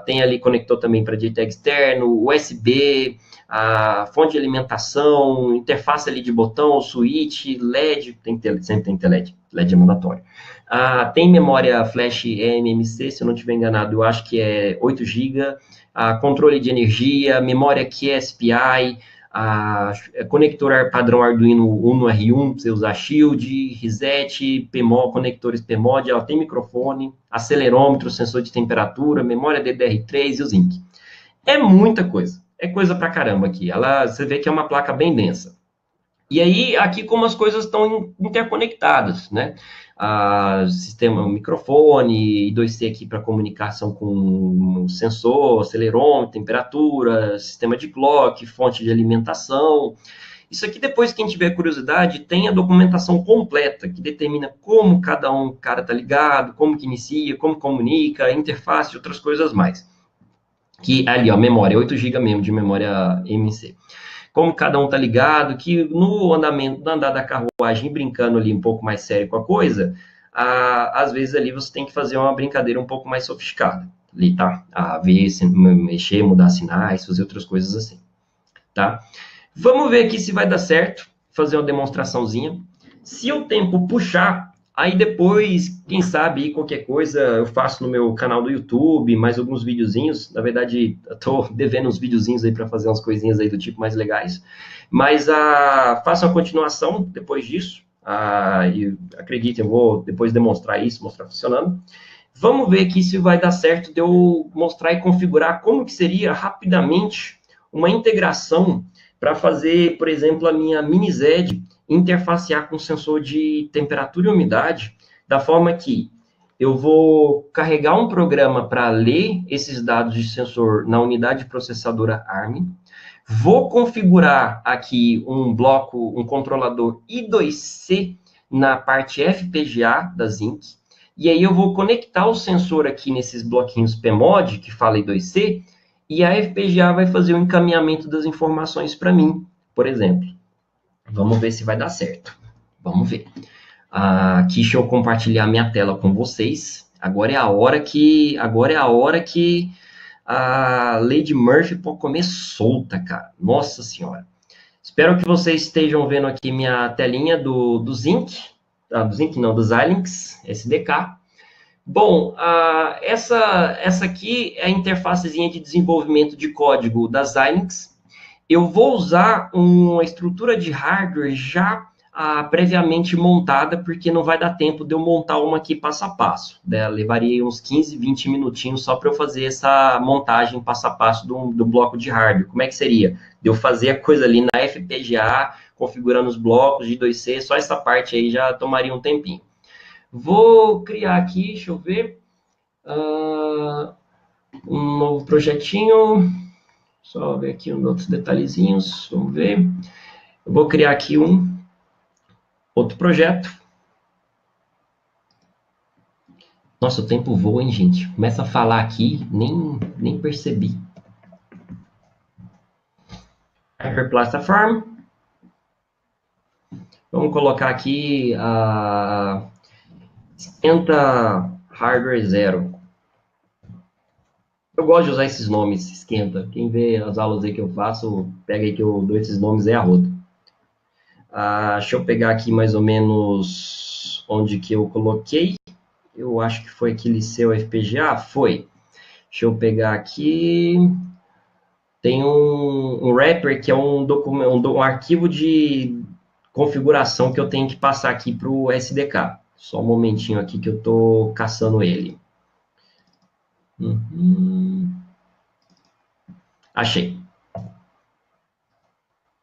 tem ali conector também para JTAG externo, USB, a fonte de alimentação, interface ali de botão, switch, LED, sempre tem que ter LED, LED é mandatório. Tem memória flash eMMC, se eu não estiver enganado, eu acho que é 8 GB, controle de energia, memória QSPI, conector padrão Arduino Uno R1, para você usar Shield, reset, PMOD, conectores PMOD, ela tem microfone, acelerômetro, sensor de temperatura, memória DDR3 e o Zinc. É muita coisa, é coisa pra caramba aqui. Você vê que é uma placa bem densa. E aí, aqui como as coisas estão interconectadas, né? Sistema microfone, I2C aqui para comunicação com sensor, acelerômetro, temperatura, sistema de clock, fonte de alimentação. Isso aqui, depois, quem tiver curiosidade, tem a documentação completa, que determina como cada cara está ligado, como que inicia, como comunica, interface e outras coisas mais. Que ali, ó, memória, 8 GB mesmo de memória MC. Como cada um tá ligado, que no andar da carruagem, brincando ali um pouco mais sério com a coisa, às vezes ali você tem que fazer uma brincadeira um pouco mais sofisticada, ali, tá? Ver, mexer, mudar sinais, fazer outras coisas assim, tá? Vamos ver aqui se vai dar certo, fazer uma demonstraçãozinha. Se o tempo puxar, aí depois, quem sabe, qualquer coisa eu faço no meu canal do YouTube, mais alguns videozinhos. Na verdade, eu tô devendo uns videozinhos aí para fazer umas coisinhas aí do tipo mais legais. Mas faço a continuação depois disso. E acreditem, eu vou depois demonstrar isso, mostrar funcionando. Vamos ver aqui se vai dar certo de eu mostrar e configurar como que seria rapidamente uma integração para fazer, por exemplo, a minha mini Z interfacear com sensor de temperatura e umidade, da forma que eu vou carregar um programa para ler esses dados de sensor na unidade processadora ARM, vou configurar aqui um bloco, um controlador I2C na parte FPGA da Zinc, e aí eu vou conectar o sensor aqui nesses bloquinhos PMOD, que fala I2C, e a FPGA vai fazer o encaminhamento das informações para mim, por exemplo. Vamos ver se vai dar certo. Vamos ver. Aqui, deixa eu compartilhar minha tela com vocês. Agora é a hora que a Lady Murphy pode comer solta, cara. Nossa Senhora. Espero que vocês estejam vendo aqui minha telinha do Zinc. Do Zinc não, do Xilinx SDK. Bom, essa aqui é a interfacezinha de desenvolvimento de código da Xilinx. Eu vou usar uma estrutura de hardware já previamente montada, porque não vai dar tempo de eu montar uma aqui passo a passo. Né? Levaria uns 15, 20 minutinhos só para eu fazer essa montagem passo a passo do bloco de hardware. Como é que seria? De eu fazer a coisa ali na FPGA, configurando os blocos de 2C, só essa parte aí já tomaria um tempinho. Vou criar aqui, deixa eu ver, um novo projetinho, só ver aqui uns outros detalhezinhos, vamos ver. Eu vou criar aqui um outro projeto. Nossa, o tempo voa, hein, gente? Começa a falar aqui, nem percebi. Hyper Platform. Vamos colocar aqui esquenta hardware 0. Eu gosto de usar esses nomes, esquenta. Quem vê as aulas aí que eu faço, pega aí que eu dou esses nomes, é a roda. Deixa eu pegar aqui mais ou menos onde que eu coloquei. Eu acho que foi aquele seu FPGA, foi. Deixa eu pegar aqui. Tem um um wrapper, que é um documento, um arquivo de configuração que eu tenho que passar aqui para o SDK. Só um momentinho aqui que eu estou caçando ele. Achei.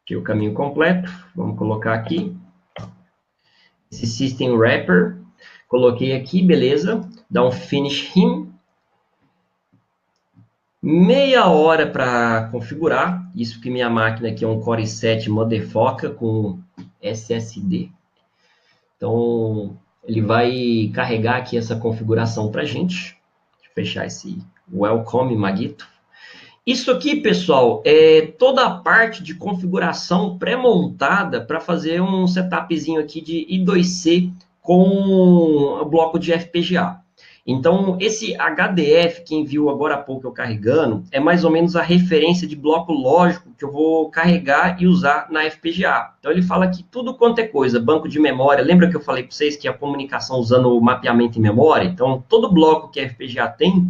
Aqui o caminho completo. Vamos colocar aqui. Esse System Wrapper. Coloquei aqui, beleza. Dá um Finish Him. Meia hora para configurar. Isso que minha máquina aqui é um Core i7 Motherfucker com SSD. Então, ele vai carregar aqui essa configuração para a gente. Deixa eu fechar esse Welcome, Maguito. Isso aqui, pessoal, é toda a parte de configuração pré-montada para fazer um setupzinho aqui de I2C com o bloco de FPGA. Então, esse HDF, quem viu agora há pouco eu carregando, é mais ou menos a referência de bloco lógico que eu vou carregar e usar na FPGA. Então, ele fala que tudo quanto é coisa, banco de memória, lembra que eu falei para vocês que a comunicação usando o mapeamento em memória? Então, todo bloco que a FPGA tem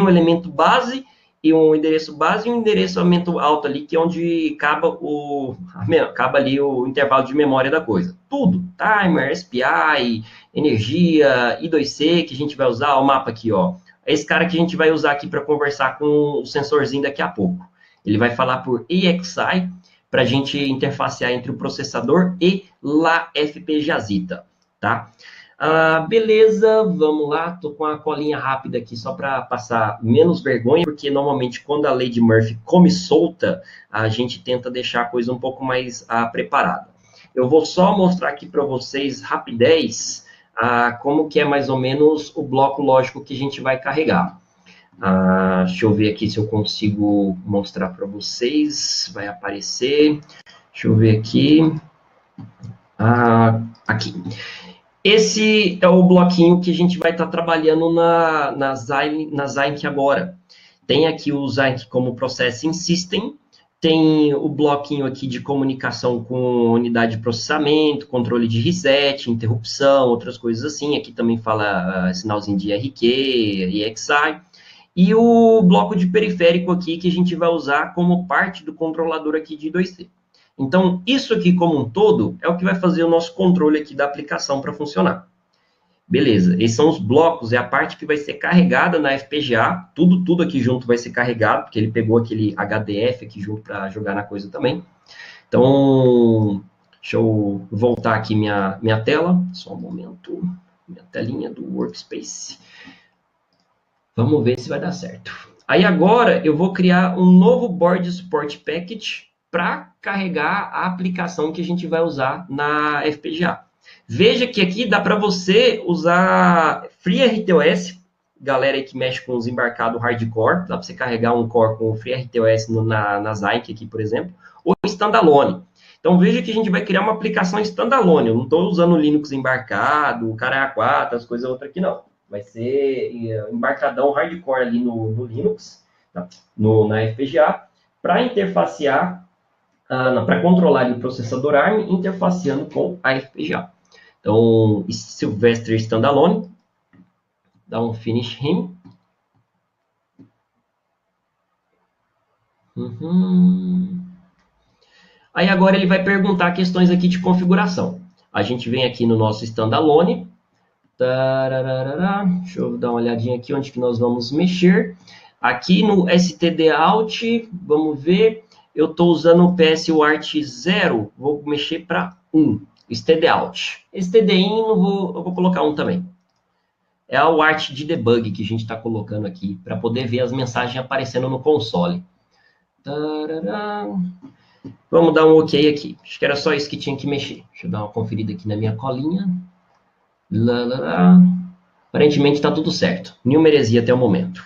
um elemento base e um endereço base e um endereçamento alto ali, que é onde acaba ali o intervalo de memória da coisa. Tudo, timer, SPI, energia, I2C, que a gente vai usar, o mapa aqui, ó. É esse cara que a gente vai usar aqui para conversar com o sensorzinho daqui a pouco. Ele vai falar por EXI, para a gente interfacear entre o processador e lá FPGAzita, tá? Beleza, vamos lá, tô com a colinha rápida aqui só para passar menos vergonha, porque normalmente quando a lei de Murphy come solta, a gente tenta deixar a coisa um pouco mais preparada. Eu vou só mostrar aqui para vocês, rapidez, como que é mais ou menos o bloco lógico que a gente vai carregar. Deixa eu ver aqui se eu consigo mostrar para vocês, vai aparecer, deixa eu ver aqui, aqui. Esse é o bloquinho que a gente vai estar trabalhando na Zinc agora. Tem aqui o Zinc como Processing System, tem o bloquinho aqui de comunicação com unidade de processamento, controle de reset, interrupção, outras coisas assim. Aqui também fala sinalzinho de RQ, EXI. E o bloco de periférico aqui que a gente vai usar como parte do controlador aqui de I2C. Então, isso aqui como um todo é o que vai fazer o nosso controle aqui da aplicação para funcionar. Beleza, esses são os blocos, é a parte que vai ser carregada na FPGA, tudo aqui junto vai ser carregado, porque ele pegou aquele HDF aqui junto para jogar na coisa também. Então, deixa eu voltar aqui minha tela, só um momento, minha telinha do Workspace. Vamos ver se vai dar certo. Aí agora eu vou criar um novo Board Support Package para carregar a aplicação que a gente vai usar na FPGA. Veja que aqui dá para você usar FreeRTOS, galera aí que mexe com os embarcados hardcore, dá para você carregar um core com FreeRTOS na Zinc aqui, por exemplo, ou standalone. Então veja que a gente vai criar uma aplicação standalone, eu não estou usando o Linux embarcado, o cara A4, as coisas outras aqui não. Vai ser embarcadão hardcore ali no Linux, tá? Na FPGA, para interfacear para controlar o processador ARM, interfaceando com a FPGA. Então, Sylvester Standalone, dá um Finish Him. Aí agora ele vai perguntar questões aqui de configuração. A gente vem aqui no nosso Standalone. Deixa eu dar uma olhadinha aqui onde que nós vamos mexer. Aqui no STD-Out, vamos ver... Eu estou usando o PSWART 0, vou mexer para 1, STD-Out. STD-In, eu vou colocar 1 também. É o ART de debug que a gente está colocando aqui, para poder ver as mensagens aparecendo no console. Vamos dar um OK aqui. Acho que era só isso que tinha que mexer. Deixa eu dar uma conferida aqui na minha colinha. Aparentemente está tudo certo. Nenhuma heresia até o momento.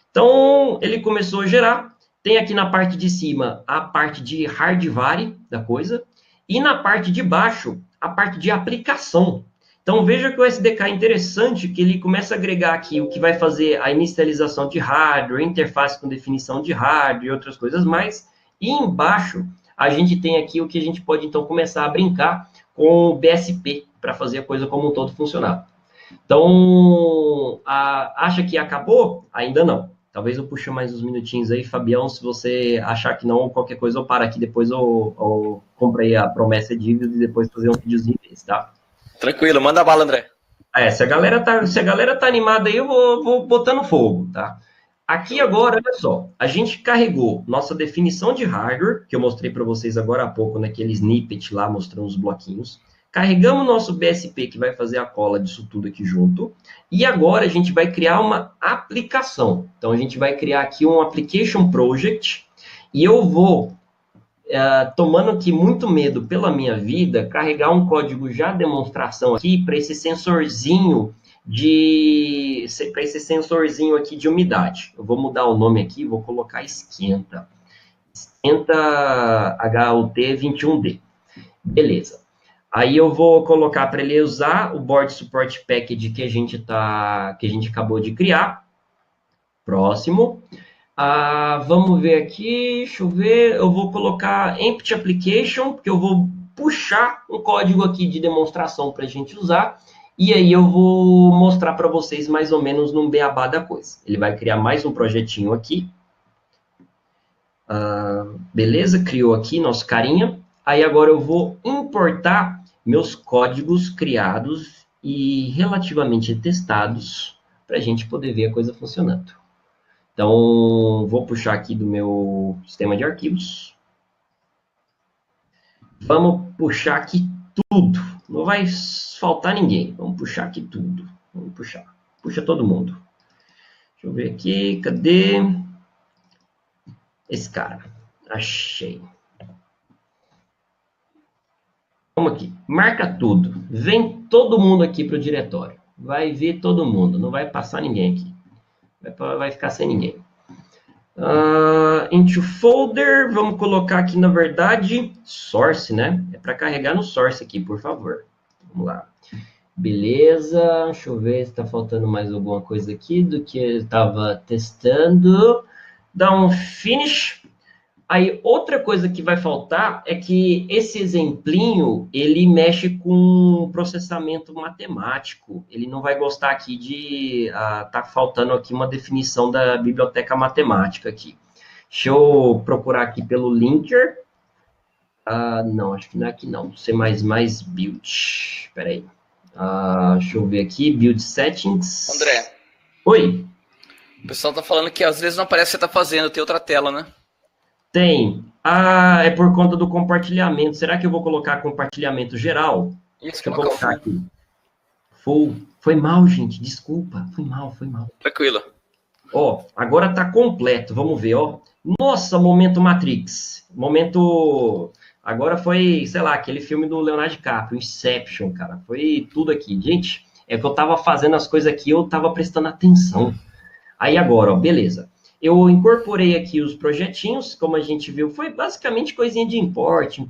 Então, ele começou a gerar. Tem aqui na parte de cima a parte de hardware da coisa e na parte de baixo a parte de aplicação. Então veja que o SDK é interessante que ele começa a agregar aqui o que vai fazer a inicialização de hardware, interface com definição de hardware e outras coisas mais. E embaixo a gente tem aqui o que a gente pode então começar a brincar com o BSP para fazer a coisa como um todo funcionar. Então, acha que acabou? Ainda não. Tá Talvez eu puxe mais uns minutinhos aí, Fabião, se você achar que não, qualquer coisa eu paro aqui, depois eu comprei a promessa de dívida e depois fazer um videozinho desse, tá? Tranquilo, manda bala, André. Se a galera tá animada aí, eu vou botando fogo, tá? Aqui Show. agora, olha só, a gente carregou nossa definição de hardware, que eu mostrei para vocês agora há pouco, naquele snippet lá, mostrando os bloquinhos. Carregamos nosso BSP, que vai fazer a cola disso tudo aqui junto. E agora a gente vai criar uma aplicação. Então, a gente vai criar aqui um Application Project. E eu vou, tomando aqui muito medo pela minha vida, carregar um código já demonstração aqui para esse sensorzinho aqui de umidade. Eu vou mudar o nome aqui, vou colocar esquenta. Esquenta HUT 21D. Beleza. Aí eu vou colocar para ele usar o Board Support Package que a gente acabou de criar. Próximo. Vamos ver aqui, deixa eu ver. Eu vou colocar Empty Application, porque eu vou puxar um código aqui de demonstração para a gente usar. E aí eu vou mostrar para vocês mais ou menos num beabá da coisa. Ele vai criar mais um projetinho aqui. Beleza, criou aqui nosso carinha. Aí agora eu vou importar meus códigos criados e relativamente testados para a gente poder ver a coisa funcionando. Então, vou puxar aqui do meu sistema de arquivos. Vamos puxar aqui tudo. Não vai faltar ninguém. Vamos puxar aqui tudo. Vamos puxar. Puxa todo mundo. Deixa eu ver aqui. Cadê esse cara? Achei. Vamos aqui. Marca tudo. Vem todo mundo aqui para o diretório. Vai ver todo mundo. Não vai passar ninguém aqui. Vai ficar sem ninguém. Into folder, vamos colocar aqui, na verdade, source, né? É para carregar no source aqui, por favor. Vamos lá. Beleza, deixa eu ver se está faltando mais alguma coisa aqui do que eu estava testando. Dá um finish. Aí, outra coisa que vai faltar é que esse exemplinho, ele mexe com processamento matemático. Ele não vai gostar aqui de... tá faltando aqui uma definição da biblioteca matemática aqui. Deixa eu procurar aqui pelo linker. Não, acho que não é aqui não. C++ build. Espera aí. Deixa eu ver aqui. Build settings. André. Oi. O pessoal tá falando que às vezes não aparece o que você tá fazendo, tem outra tela, né? Tem. É por conta do compartilhamento. Será que eu vou colocar compartilhamento geral? Isso, Deixa eu colocar aqui. Full. Foi mal, gente. Desculpa. Foi mal. Tranquilo. Ó, agora tá completo. Vamos ver, ó. Nossa, momento Matrix. Momento... Agora foi, sei lá, aquele filme do Leonardo DiCaprio, Inception, cara. Foi tudo aqui. Gente, é que eu tava fazendo as coisas aqui, eu tava prestando atenção. Aí agora, ó, beleza. Eu incorporei aqui os projetinhos, como a gente viu, foi basicamente coisinha de import,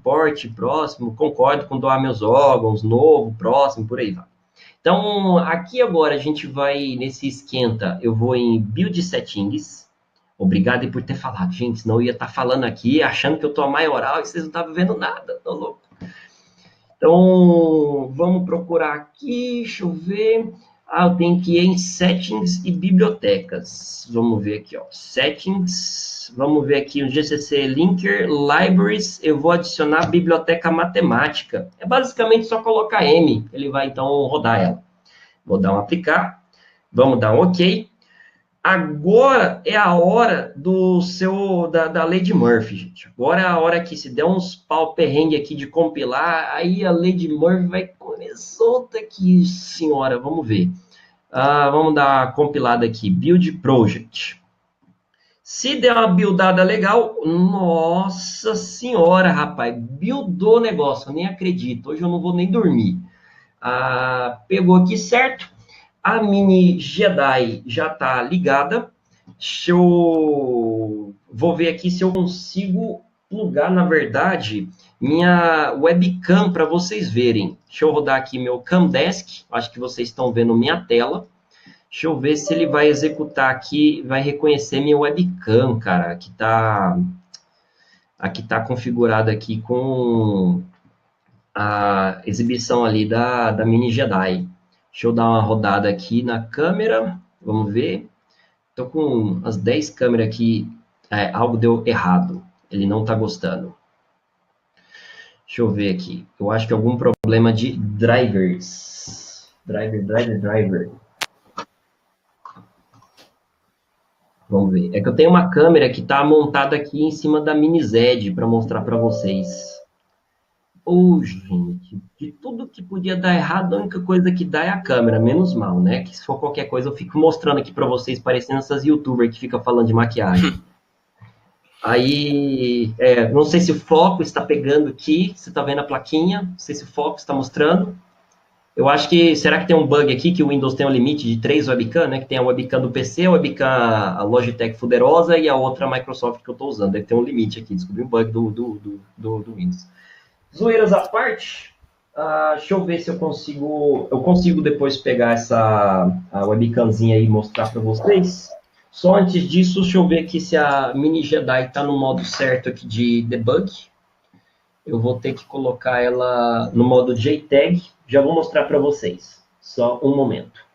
próximo, concordo com doar meus órgãos, novo, próximo, por aí vai. Então, aqui agora a gente vai, nesse esquenta, eu vou em Build Settings. Obrigado por ter falado, gente, senão eu ia estar falando aqui, achando que eu tô a maioral e vocês não estavam vendo nada, tô louco. Então, vamos procurar aqui, deixa eu ver... eu tenho que ir em Settings e Bibliotecas. Vamos ver aqui, ó. Settings. Vamos ver aqui o GCC Linker, Libraries. Eu vou adicionar Biblioteca Matemática. É basicamente só colocar M. Ele vai, então, rodar ela. Vou dar um aplicar. Vamos dar um OK. Agora é a hora da lei de Murphy, gente. Agora é a hora que se der uns pau perrengue aqui de compilar, aí a lei de Murphy vai comer solta aqui, senhora. Vamos ver. Vamos dar uma compilada aqui. Build Project. Se der uma buildada legal, nossa senhora, rapaz. Buildou o negócio, eu nem acredito. Hoje eu não vou nem dormir. Pegou aqui certo. A mini Jedi já está ligada. Vou ver aqui se eu consigo plugar, na verdade, minha webcam para vocês verem. Deixa eu rodar aqui meu Camdesk. Acho que vocês estão vendo minha tela. Deixa eu ver se ele vai executar aqui, vai reconhecer minha webcam, cara. Aqui tá configurado aqui com a exibição ali da mini Jedi. Deixa eu dar uma rodada aqui na câmera. Vamos ver. Tô com as 10 câmeras aqui, algo deu errado. Ele não tá gostando. Deixa eu ver aqui. Eu acho que é algum problema de drivers. Driver. Vamos ver. É que eu tenho uma câmera que tá montada aqui em cima da Mini Z para mostrar para vocês. Gente, de tudo que podia dar errado, a única coisa que dá é a câmera, menos mal, né? Que se for qualquer coisa, eu fico mostrando aqui para vocês, parecendo essas youtubers que ficam falando de maquiagem. Aí, não sei se o foco está pegando aqui, você está vendo a plaquinha, não sei se o foco está mostrando. Eu acho que, será que tem um bug aqui, que o Windows tem um limite de 3 webcam, né? Que tem a webcam do PC, a webcam a Logitech Fuderosa e a outra Microsoft que eu estou usando. Deve ter um limite aqui, descobri um bug do Windows. Zoeiras à parte, deixa eu ver se eu consigo depois pegar a webcamzinha aí e mostrar para vocês. Só antes disso, deixa eu ver aqui se a Mini Jedi está no modo certo aqui de debug. Eu vou ter que colocar ela no modo JTAG. Já vou mostrar para vocês. Só um momento.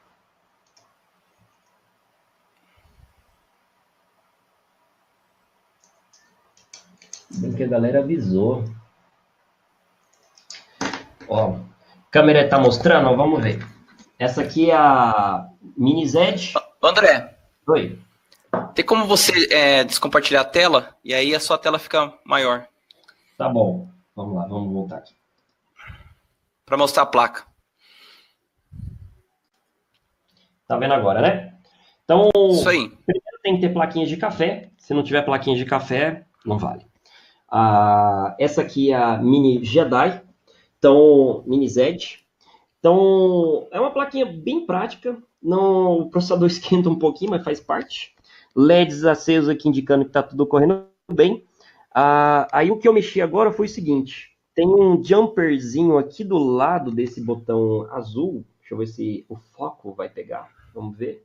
Bem que a galera avisou. Ó, a câmera está mostrando, ó, vamos ver. Essa aqui é a Mini Z. André. Oi. Tem como você descompartilhar a tela? E aí a sua tela fica maior. Tá bom. Vamos lá, vamos voltar aqui. Para mostrar a placa. Tá vendo agora, né? Então, isso aí. Primeiro tem que ter plaquinhas de café. Se não tiver plaquinha de café, não vale. Essa aqui é a Mini Jedi. Então, Mini Z. Então, é uma plaquinha bem prática. Não, o processador esquenta um pouquinho, mas faz parte. LEDs acesos aqui indicando que está tudo correndo bem. Aí o que eu mexi agora foi o seguinte. Tem um jumperzinho aqui do lado desse botão azul. Deixa eu ver se o foco vai pegar. Vamos ver.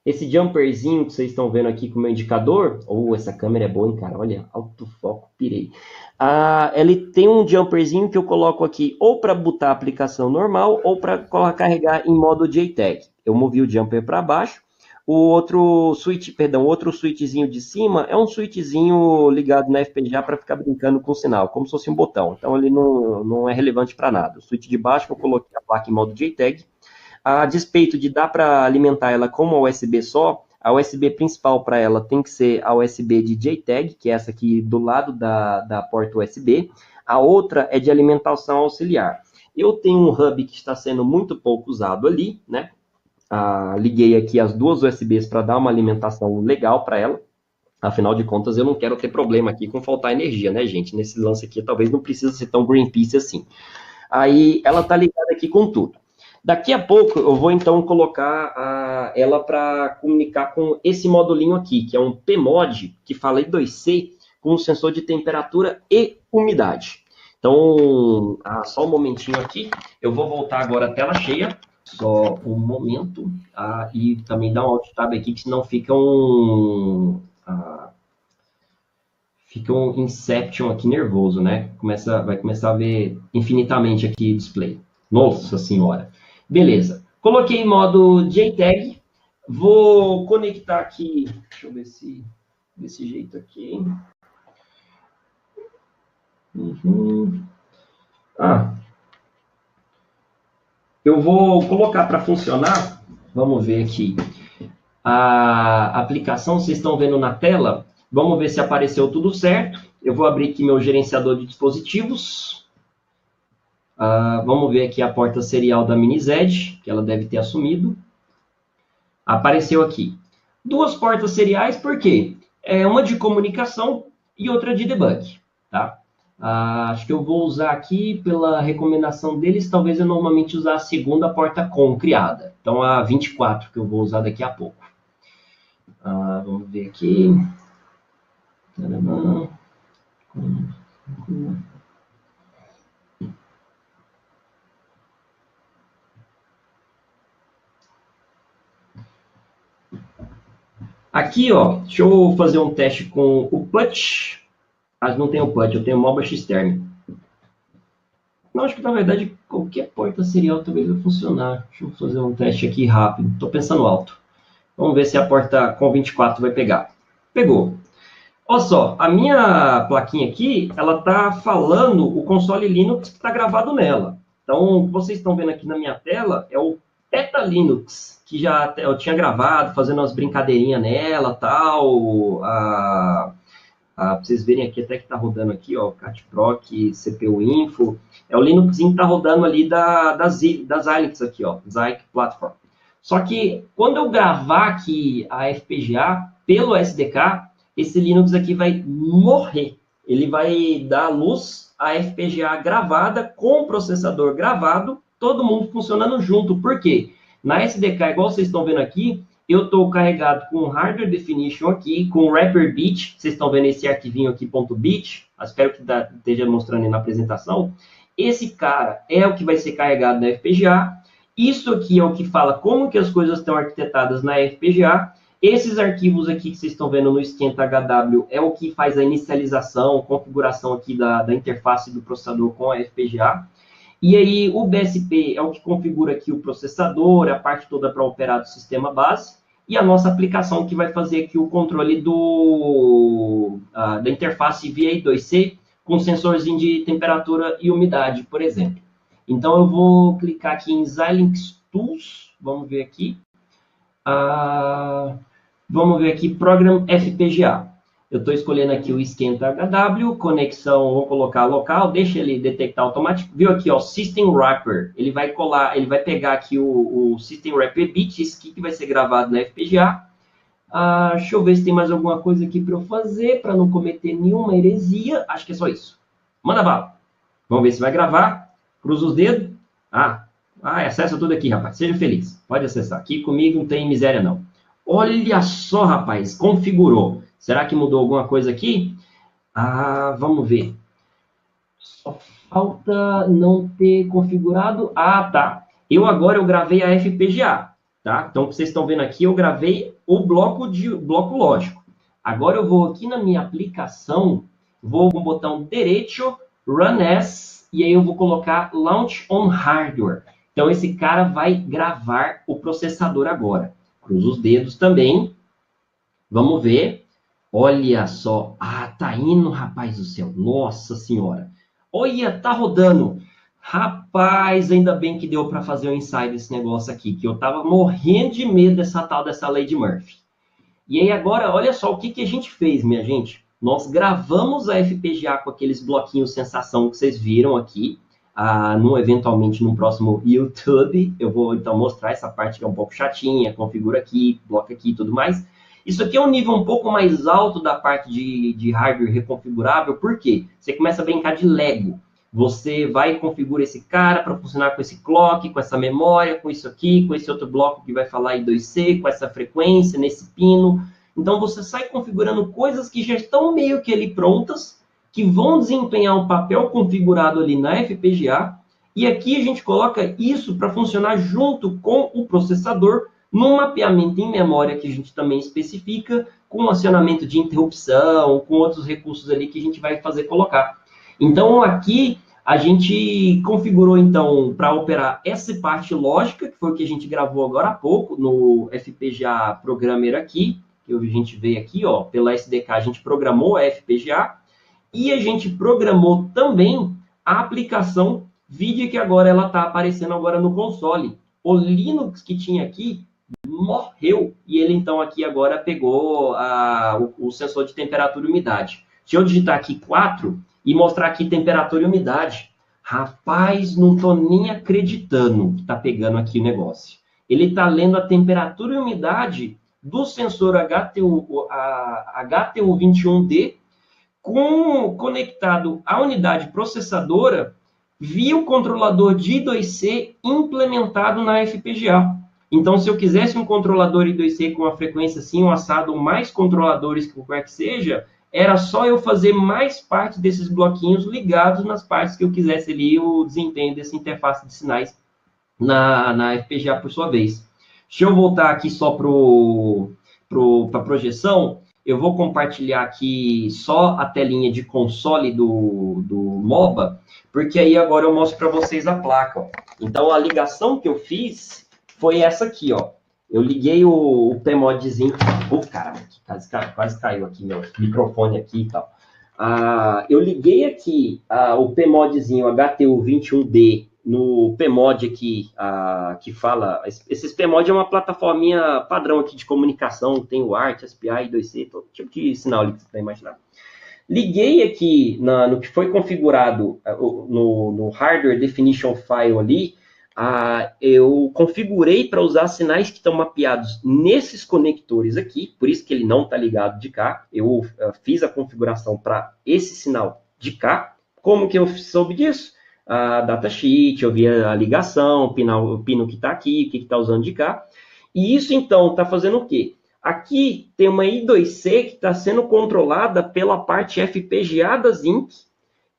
Esse jumperzinho que vocês estão vendo aqui com o meu indicador. Essa câmera é boa, hein, cara? Olha, alto foco, pirei. Ele tem um jumperzinho que eu coloco aqui ou para botar a aplicação normal ou para carregar em modo JTAG. Eu movi o jumper para baixo. O outro switchzinho de cima é um switchzinho ligado na FPGA para ficar brincando com o sinal, como se fosse um botão. Então ele não é relevante para nada. O switch de baixo eu coloquei a placa em modo JTAG. A despeito de dar para alimentar ela com uma USB só, a USB principal para ela tem que ser a USB de JTAG, que é essa aqui do lado da porta USB. A outra é de alimentação auxiliar. Eu tenho um hub que está sendo muito pouco usado ali, né? Liguei aqui as duas USBs para dar uma alimentação legal para ela. Afinal de contas, eu não quero ter problema aqui com faltar energia, né, gente? Nesse lance aqui, talvez não precise ser tão Greenpeace assim. Aí, ela está ligada aqui com tudo. Daqui a pouco, eu vou, então, colocar ela para comunicar com esse modulinho aqui, que é um PMOD, que fala I2C, com um sensor de temperatura e umidade. Então, só um momentinho aqui. Eu vou voltar agora à tela cheia. Só um momento. E também dá um Alt Tab aqui, que senão fica um Inception aqui nervoso, né? Vai começar a ver infinitamente aqui o display. Nossa senhora. Beleza. Coloquei em modo JTAG. Vou conectar aqui. Deixa eu ver se desse jeito aqui. Eu vou colocar para funcionar. Vamos ver aqui. A aplicação, vocês estão vendo na tela. Vamos ver se apareceu tudo certo. Eu vou abrir aqui meu gerenciador de dispositivos. Vamos ver aqui a porta serial da Mini Z, que ela deve ter assumido. Apareceu aqui. Duas portas seriais, por quê? Uma de comunicação e outra de debug. Tá? Acho que eu vou usar aqui, pela recomendação deles, talvez eu normalmente usar a segunda porta COM criada. Então, a 24 que eu vou usar daqui a pouco. Vamos ver aqui. Aqui, ó, deixa eu fazer um teste com o PUT. Mas não tem o PUT, eu tenho o Modbus externo. Não, acho que na verdade qualquer porta serial talvez vai funcionar. Deixa eu fazer um teste aqui rápido. Estou pensando alto. Vamos ver se a porta com 24 vai pegar. Pegou. Olha só, a minha plaquinha aqui, ela tá falando o console Linux que está gravado nela. Então, o que vocês estão vendo aqui na minha tela é o Peta Linux, que já eu tinha gravado, fazendo umas brincadeirinhas nela, tal. Pra vocês verem aqui, até que tá rodando aqui, ó, CatProc, CPU Info. É o Linuxzinho que tá rodando ali das Xilinx aqui, ó, Xilinx Platform. Só que quando eu gravar aqui a FPGA pelo SDK, esse Linux aqui vai morrer. Ele vai dar luz à FPGA gravada com o processador gravado, todo mundo funcionando junto. Por quê? Na SDK, igual vocês estão vendo aqui, eu estou carregado com hardware definition aqui, com wrapper bit. Vocês estão vendo esse arquivinho aqui, .bit. Espero que esteja mostrando aí na apresentação. Esse cara é o que vai ser carregado na FPGA. Isso aqui é o que fala como que as coisas estão arquitetadas na FPGA. Esses arquivos aqui que vocês estão vendo no esquenta HW é o que faz a inicialização, configuração aqui da interface do processador com a FPGA. E aí o BSP é o que configura aqui o processador, a parte toda para operar do sistema base. E a nossa aplicação que vai fazer aqui o controle da interface VA2C com sensorzinho de temperatura e umidade, por exemplo. Então eu vou clicar aqui em Xilinx Tools, vamos ver aqui. Vamos ver aqui, Program FPGA. Eu estou escolhendo aqui o esquenta HW, conexão, vou colocar local, deixa ele detectar automático. Viu aqui, ó, System Wrapper. Ele vai colar, ele vai pegar aqui o System Wrapper Bit, isso aqui que vai ser gravado na FPGA. Deixa eu ver se tem mais alguma coisa aqui para eu fazer, para não cometer nenhuma heresia. Acho que é só isso. Manda bala. Vamos ver se vai gravar. Cruza os dedos. Acessa tudo aqui, rapaz. Seja feliz. Pode acessar. Aqui comigo não tem miséria, não. Olha só, rapaz. Configurou. Será que mudou alguma coisa aqui? Vamos ver. Só falta não ter configurado. Tá. Eu gravei a FPGA, tá? Então, vocês estão vendo aqui, eu gravei o bloco lógico. Agora eu vou aqui na minha aplicação, vou com o botão direito, Run As, e aí eu vou colocar Launch on Hardware. Então, esse cara vai gravar o processador agora. Cruza os dedos também. Vamos ver. Olha só. Tá indo, rapaz do céu. Nossa Senhora. Olha, tá rodando. Rapaz, ainda bem que deu para fazer o ensaio desse negócio aqui, que eu tava morrendo de medo dessa lei de Murphy. E aí agora, olha só o que a gente fez, minha gente. Nós gravamos a FPGA com aqueles bloquinhos sensação que vocês viram aqui, eventualmente no próximo YouTube. Eu vou então mostrar essa parte que é um pouco chatinha, configura aqui, bloca aqui e tudo mais. Isso aqui é um nível um pouco mais alto da parte de hardware reconfigurável, por quê? Você começa a brincar de Lego. Você vai e configura esse cara para funcionar com esse clock, com essa memória, com isso aqui, com esse outro bloco que vai falar I2C, com essa frequência, nesse pino. Então, você sai configurando coisas que já estão meio que ali prontas, que vão desempenhar um papel configurado ali na FPGA, e aqui a gente coloca isso para funcionar junto com o processador, num mapeamento em memória que a gente também especifica, com acionamento de interrupção, com outros recursos ali que a gente vai fazer colocar. Então, aqui a gente configurou, então, para operar essa parte lógica, que foi o que a gente gravou agora há pouco, no FPGA Programmer aqui, que a gente veio aqui, ó, pela SDK, a gente programou a FPGA, e a gente programou também a aplicação vídeo que agora ela está aparecendo agora no console. O Linux que tinha aqui morreu, e ele, então, aqui agora pegou o sensor de temperatura e umidade. Se eu digitar aqui 4 e mostrar aqui temperatura e umidade, rapaz, não tô nem acreditando que tá pegando aqui o negócio. Ele tá lendo a temperatura e umidade do sensor HTU21D conectado à unidade processadora via o controlador de I2C implementado na FPGA. Então, se eu quisesse um controlador I2C com uma frequência assim, um assado, ou mais controladores, que qualquer que seja, era só eu fazer mais parte desses bloquinhos ligados nas partes que eu quisesse ali, o desempenho dessa interface de sinais na FPGA por sua vez. Deixa eu voltar aqui só para a projeção. Eu vou compartilhar aqui só a telinha de console do MOBA, porque aí agora eu mostro para vocês a placa. Ó. Então, a ligação que eu fiz foi essa aqui, ó. Eu liguei o PMODzinho. Caramba, quase caiu aqui meu microfone aqui e tal. Eu liguei aqui o PMODzinho HTU21D no PMOD aqui, que fala... Esses PMOD é uma plataforminha padrão aqui de comunicação, tem o ART, SPI, 2C, todo tipo de sinal ali que você vai imaginar. Liguei aqui no que foi configurado no Hardware Definition File ali, eu configurei para usar sinais que estão mapeados nesses conectores aqui, por isso que ele não está ligado de cá. Eu fiz a configuração para esse sinal de cá. Como que eu soube disso? A datasheet, eu vi a ligação, o pino que está aqui, o que está usando de cá. E isso, então, está fazendo o quê? Aqui tem uma I2C que está sendo controlada pela parte FPGA da Zinc,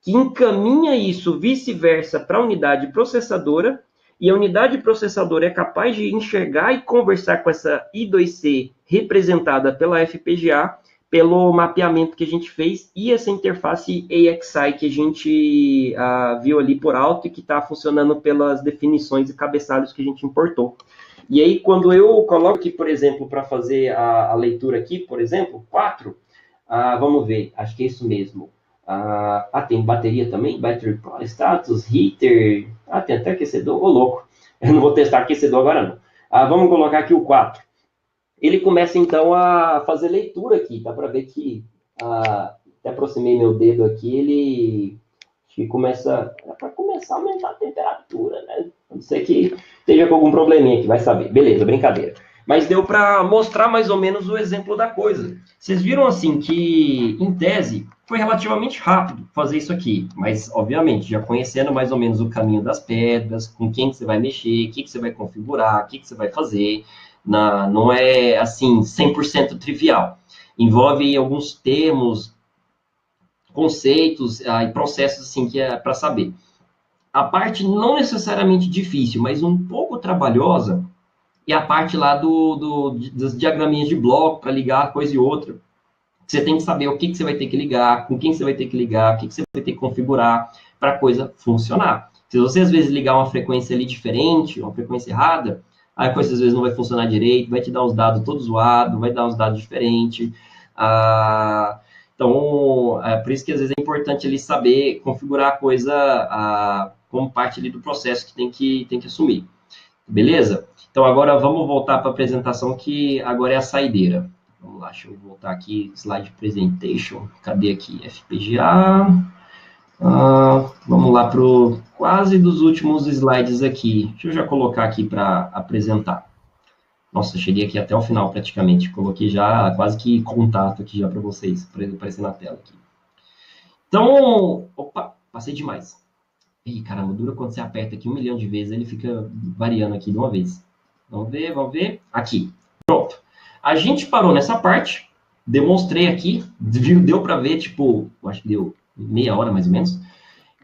que encaminha isso vice-versa para a unidade processadora, e a unidade processadora é capaz de enxergar e conversar com essa I2C representada pela FPGA, pelo mapeamento que a gente fez, e essa interface AXI que a gente viu ali por alto e que está funcionando pelas definições e cabeçalhos que a gente importou. E aí, quando eu coloco aqui, por exemplo, para fazer a leitura aqui, por exemplo, 4, vamos ver, acho que é isso mesmo. Tem bateria também, battery status, heater, tem até aquecedor, louco. Eu não vou testar aquecedor agora não. Vamos colocar aqui o 4. Ele começa então a fazer leitura aqui, dá para ver que, até aproximei meu dedo aqui, ele começa a aumentar a temperatura, né? Não sei que esteja com algum probleminha aqui, vai saber. Beleza, brincadeira. Mas deu para mostrar mais ou menos o exemplo da coisa. Vocês viram assim que, em tese, foi relativamente rápido fazer isso aqui, mas, obviamente, já conhecendo mais ou menos o caminho das pedras, com quem que você vai mexer, o que você vai configurar, o que você vai fazer, não é, assim, 100% trivial. Envolve alguns termos, conceitos e processos, assim, que é para saber. A parte não necessariamente difícil, mas um pouco trabalhosa, é a parte lá das diagraminhas de bloco para ligar coisa e outra. Você tem que saber o que você vai ter que ligar, com quem você vai ter que ligar, o que você vai ter que configurar para a coisa funcionar. Se você, às vezes, ligar uma frequência ali diferente, uma frequência errada, a coisa, às vezes, não vai funcionar direito, vai te dar os dados todos zoados, vai dar uns dados diferentes. Então, por isso que, às vezes, é importante ali saber configurar a coisa como parte ali do processo que tem que assumir. Beleza? Então, agora vamos voltar para a apresentação, que agora é a saideira. Vamos lá, deixa eu voltar aqui, slide presentation. Cadê aqui? FPGA. Vamos lá para quase dos últimos slides aqui. Deixa eu já colocar aqui para apresentar. Nossa, cheguei aqui até o final praticamente. Coloquei já quase que contato aqui já para vocês, para ele aparecer na tela aqui. Então, opa, passei demais. Ih, caramba, dura quando você aperta aqui 1 milhão de vezes, ele fica variando aqui de uma vez. Vamos ver. Aqui, pronto. A gente parou nessa parte, demonstrei aqui, deu para ver, tipo, acho que deu meia hora mais ou menos.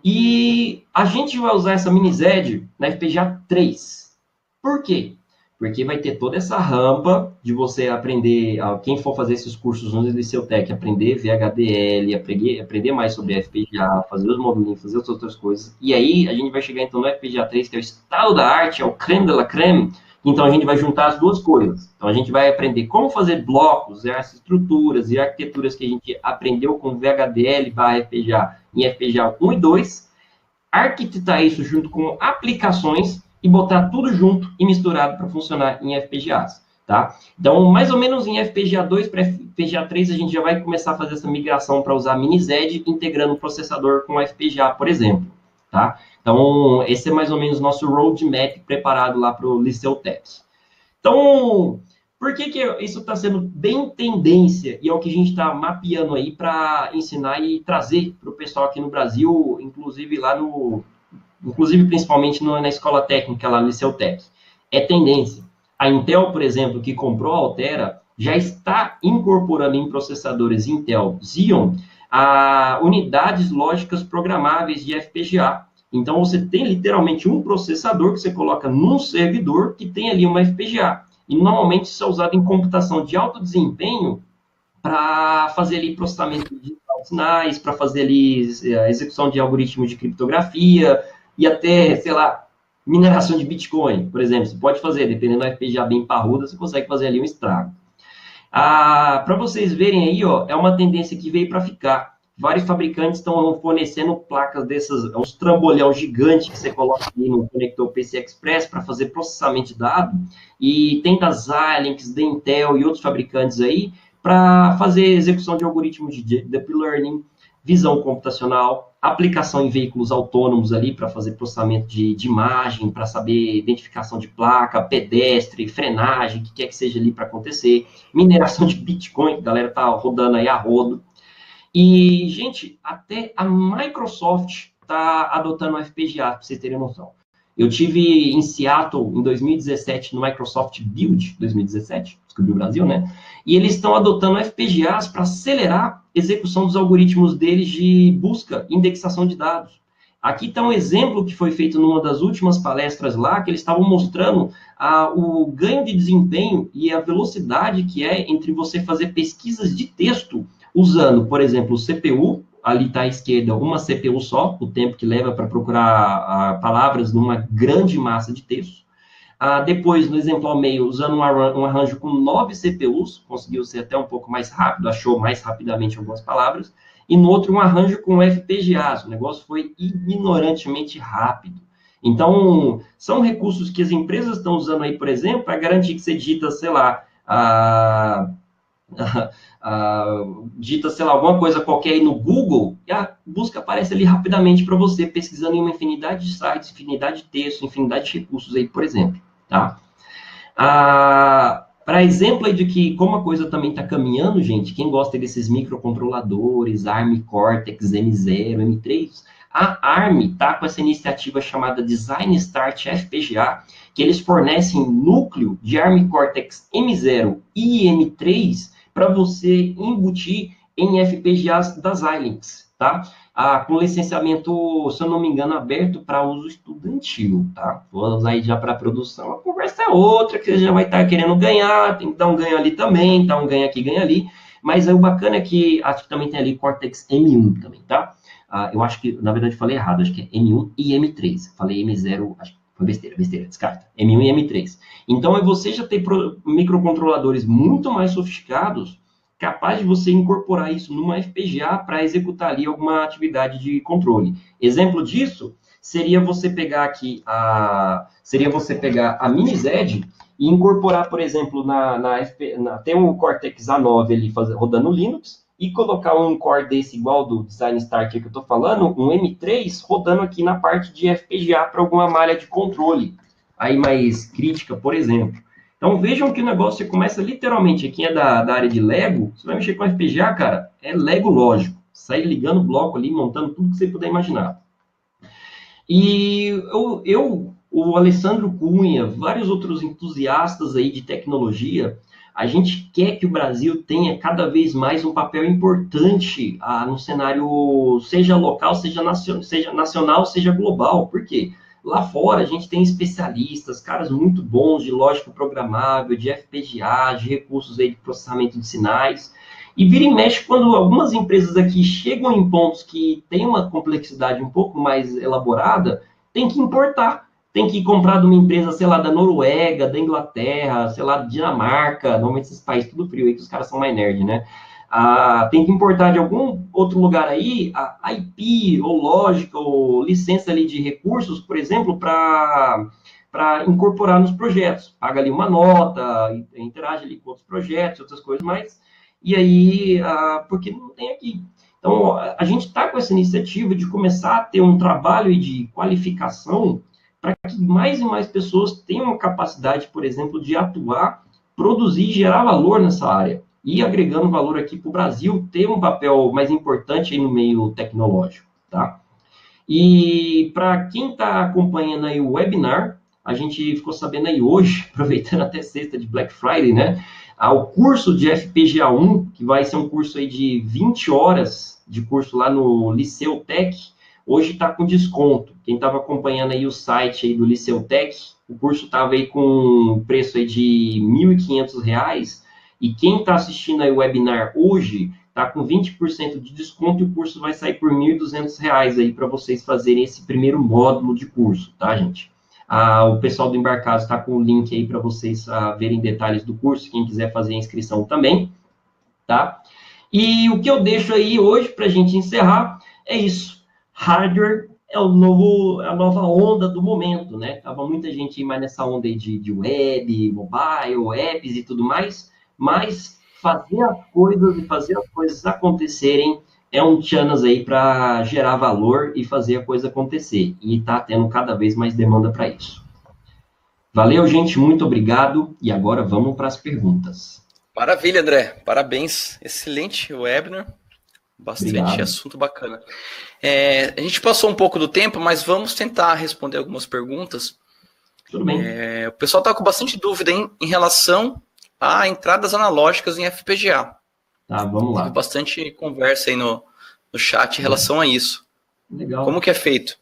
E a gente vai usar essa mini ZED na FPGA 3. Por quê? Porque vai ter toda essa rampa de você aprender, quem for fazer esses cursos no Liceutec, aprender VHDL, aprender mais sobre FPGA, fazer os modulinhos, fazer as outras coisas. E aí a gente vai chegar então no FPGA 3, que é o estado da arte, é o creme de la creme. Então a gente vai juntar as duas coisas. Então a gente vai aprender como fazer blocos, as estruturas e arquiteturas que a gente aprendeu com VHDL/FPGA em FPGA 1 e 2, arquitetar isso junto com aplicações e botar tudo junto e misturado para funcionar em FPGAs, tá? Então, mais ou menos em FPGA 2 para FPGA 3, a gente já vai começar a fazer essa migração para usar mini ZED, integrando o processador com FPGA, por exemplo, tá? Então, esse é mais ou menos o nosso roadmap preparado lá para o Liceutec. Então, por que isso está sendo bem tendência e é o que a gente está mapeando aí para ensinar e trazer para o pessoal aqui no Brasil, inclusive principalmente na escola técnica lá no Liceutec? É tendência. A Intel, por exemplo, que comprou a Altera, já está incorporando em processadores Intel Xeon unidades lógicas programáveis de FPGA. Então, você tem literalmente um processador que você coloca num servidor que tem ali uma FPGA. E, normalmente, isso é usado em computação de alto desempenho para fazer ali processamento de sinais, para fazer ali a execução de algoritmos de criptografia e até, sei lá, Mineração de Bitcoin, por exemplo, você pode fazer, dependendo da FPGA bem parruda, você consegue fazer ali um estrago. Para vocês verem aí, ó, é uma tendência que veio para ficar. Vários fabricantes estão fornecendo placas dessas, uns trambolhão gigante que você coloca ali no conector PCI Express para fazer processamento de dados. E tem da Xilinx, da Intel e outros fabricantes aí para fazer execução de algoritmos de Deep Learning, visão computacional, aplicação em veículos autônomos ali para fazer processamento de imagem, para saber identificação de placa, pedestre, frenagem, o que quer que seja ali para acontecer, mineração de Bitcoin, que a galera tá rodando aí a rodo. E, gente, até a Microsoft está adotando o FPGA, para vocês terem noção. Eu tive em Seattle, em 2017, no Microsoft Build 2017, descobriu o Brasil, né? E eles estão adotando FPGAs para acelerar a execução dos algoritmos deles de busca e indexação de dados. Aqui está um exemplo que foi feito numa das últimas palestras lá, que eles estavam mostrando o ganho de desempenho e a velocidade que é entre você fazer pesquisas de texto usando, por exemplo, o CPU, ali está à esquerda, uma CPU só, o tempo que leva para procurar palavras numa grande massa de texto. Depois, no exemplo ao meio, usando um arranjo com 9 CPUs, conseguiu ser até um pouco mais rápido, achou mais rapidamente algumas palavras. E no outro, um arranjo com FPGAs, o negócio foi ignorantemente rápido. Então, são recursos que as empresas estão usando aí, por exemplo, para garantir que você digita, sei lá, digita, sei lá, alguma coisa qualquer aí no Google, e a busca aparece ali rapidamente para você, pesquisando em uma infinidade de sites, infinidade de textos, infinidade de recursos aí, por exemplo, tá? Para exemplo aí de que como a coisa também está caminhando, gente, quem gosta desses microcontroladores, ARM Cortex, M0, M3, a ARM está com essa iniciativa chamada Design Start FPGA, que eles fornecem núcleo de ARM Cortex M0 e M3 para você embutir em FPGAs das Xilinx, tá? Com licenciamento, se eu não me engano, aberto para uso estudantil, tá? Vamos aí já para a produção. A conversa é outra, que você já vai estar querendo ganhar, tem que dar um ganho ali também, tá? Um ganho aqui, ganho ali. Mas o bacana é que acho que também tem ali Cortex M1 também, tá? Eu acho que, na verdade, falei errado, acho que é M1 e M3. Falei M0, acho que foi besteira, descarta. M1 e M3. Então, você já tem microcontroladores muito mais sofisticados, capaz de você incorporar isso numa FPGA para executar ali alguma atividade de controle. Exemplo disso seria você pegar aqui a MiniZ e incorporar, por exemplo, tem um Cortex A9 ali rodando Linux e colocar um core desse igual do Design Start que eu estou falando, um M3 rodando aqui na parte de FPGA para alguma malha de controle aí mais crítica, por exemplo. Então, vejam que o negócio começa literalmente, quem é da área de Lego, você vai mexer com FPGA, cara, é Lego lógico. Sai ligando o bloco ali, montando tudo que você puder imaginar. E o Alessandro Cunha, vários outros entusiastas aí de tecnologia, a gente quer que o Brasil tenha cada vez mais um papel importante no cenário, seja local, seja nacional, seja global. Por quê? Lá fora a gente tem especialistas, caras muito bons de lógica programável, de FPGA, de recursos aí de processamento de sinais. E vira e mexe quando algumas empresas aqui chegam em pontos que tem uma complexidade um pouco mais elaborada, tem que importar. Tem que comprar de uma empresa, sei lá, da Noruega, da Inglaterra, sei lá, Dinamarca, normalmente esses países tudo frio aí, que os caras são mais nerd, né? Tem que importar de algum outro lugar aí, a IP, ou lógica, ou licença ali de recursos, por exemplo, para incorporar nos projetos. Paga ali uma nota, interage ali com outros projetos, outras coisas mais. E aí, porque não tem aqui. Então, a gente está com essa iniciativa de começar a ter um trabalho de qualificação para que mais e mais pessoas tenham a capacidade, por exemplo, de atuar, produzir e gerar valor nessa área. E agregando valor aqui para o Brasil ter um papel mais importante aí no meio tecnológico, tá? E para quem está acompanhando aí o webinar, a gente ficou sabendo aí hoje, aproveitando até sexta de Black Friday, né? O curso de FPGA 1, que vai ser um curso aí de 20 horas de curso lá no Liceu Tech, hoje está com desconto. Quem estava acompanhando aí o site aí do Liceu Tech, o curso estava aí com um preço aí de R$ 1.500, e quem está assistindo aí o webinar hoje está com 20% de desconto e o curso vai sair por R$ 1.200 aí para vocês fazerem esse primeiro módulo de curso, tá, gente? O pessoal do Embarcados está com o link aí para vocês verem detalhes do curso, quem quiser fazer a inscrição também, tá? E o que eu deixo aí hoje para a gente encerrar é isso. Hardware é a nova onda do momento, né? Tava muita gente mais nessa onda aí de web, mobile, apps e tudo mais, mas fazer as coisas acontecerem é um chance aí para gerar valor e fazer a coisa acontecer. E tá tendo cada vez mais demanda para isso. Valeu, gente, muito obrigado. E agora vamos para as perguntas. Maravilha, André. Parabéns. Excelente webinar. Bastante Obrigado. assunto bacana. A gente passou um pouco do tempo, mas vamos tentar responder algumas perguntas. Tudo bem. O pessoal está com bastante dúvida em relação a entradas analógicas em FPGA. Tá, vamos lá. Teve bastante conversa aí no chat em relação a isso. Legal. Como que é feito?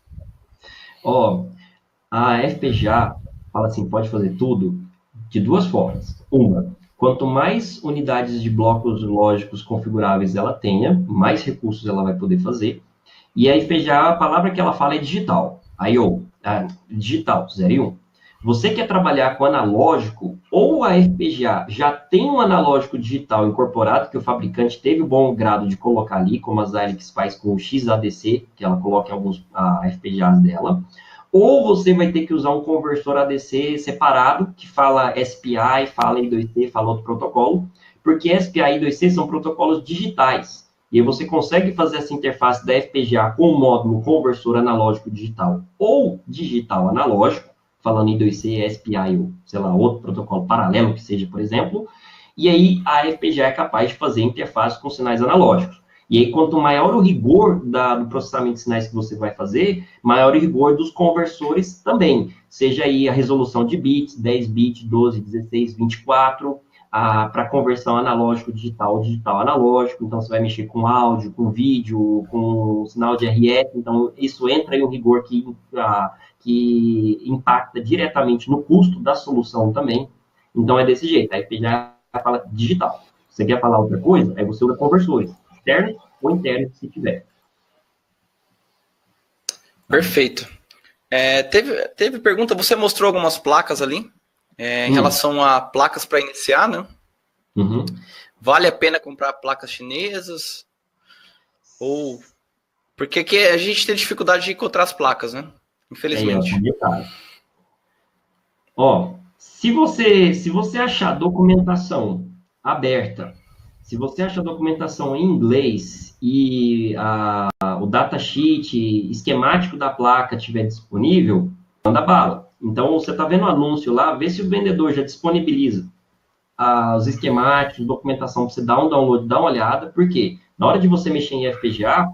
A FPGA fala assim, pode fazer tudo de duas formas. Uma, quanto mais unidades de blocos lógicos configuráveis ela tenha, mais recursos ela vai poder fazer. E a FPGA, a palavra que ela fala é digital. I/O, digital, 0 e 1. Você quer trabalhar com analógico, ou a FPGA já tem um analógico digital incorporado, que o fabricante teve o bom grado de colocar ali, como a Xilinx faz com o XADC, que ela coloca em alguns FPGAs dela, ou você vai ter que usar um conversor ADC separado, que fala SPI, fala I2C, fala outro protocolo, porque SPI e I2C são protocolos digitais. E aí você consegue fazer essa interface da FPGA com o módulo conversor analógico digital ou digital analógico, falando I2C, SPI ou, sei lá, outro protocolo paralelo que seja, por exemplo, e aí a FPGA é capaz de fazer interface com sinais analógicos. E aí, quanto maior o rigor do processamento de sinais que você vai fazer, maior o rigor dos conversores também. Seja aí a resolução de bits, 10 bits, 12, 16, 24, para conversão analógico digital, digital analógico. Então, você vai mexer com áudio, com vídeo, com sinal de RF. Então, isso entra em um rigor que impacta diretamente no custo da solução também. Então, é desse jeito. A FPGA fala digital. Você quer falar outra coisa? Aí você usa conversores, externos ou internos, se tiver. Perfeito. Teve pergunta, você mostrou algumas placas ali, em relação a placas para iniciar, né? Uhum. Vale a pena comprar placas chinesas? Ou... Porque aqui a gente tem dificuldade de encontrar as placas, né? Infelizmente. Se você achar documentação aberta, se você achar documentação em inglês e o datasheet esquemático da placa estiver disponível, manda bala. Então, você está vendo o anúncio lá, vê se o vendedor já disponibiliza os esquemáticos, documentação para você dar um download, dar uma olhada, porque na hora de você mexer em FPGA,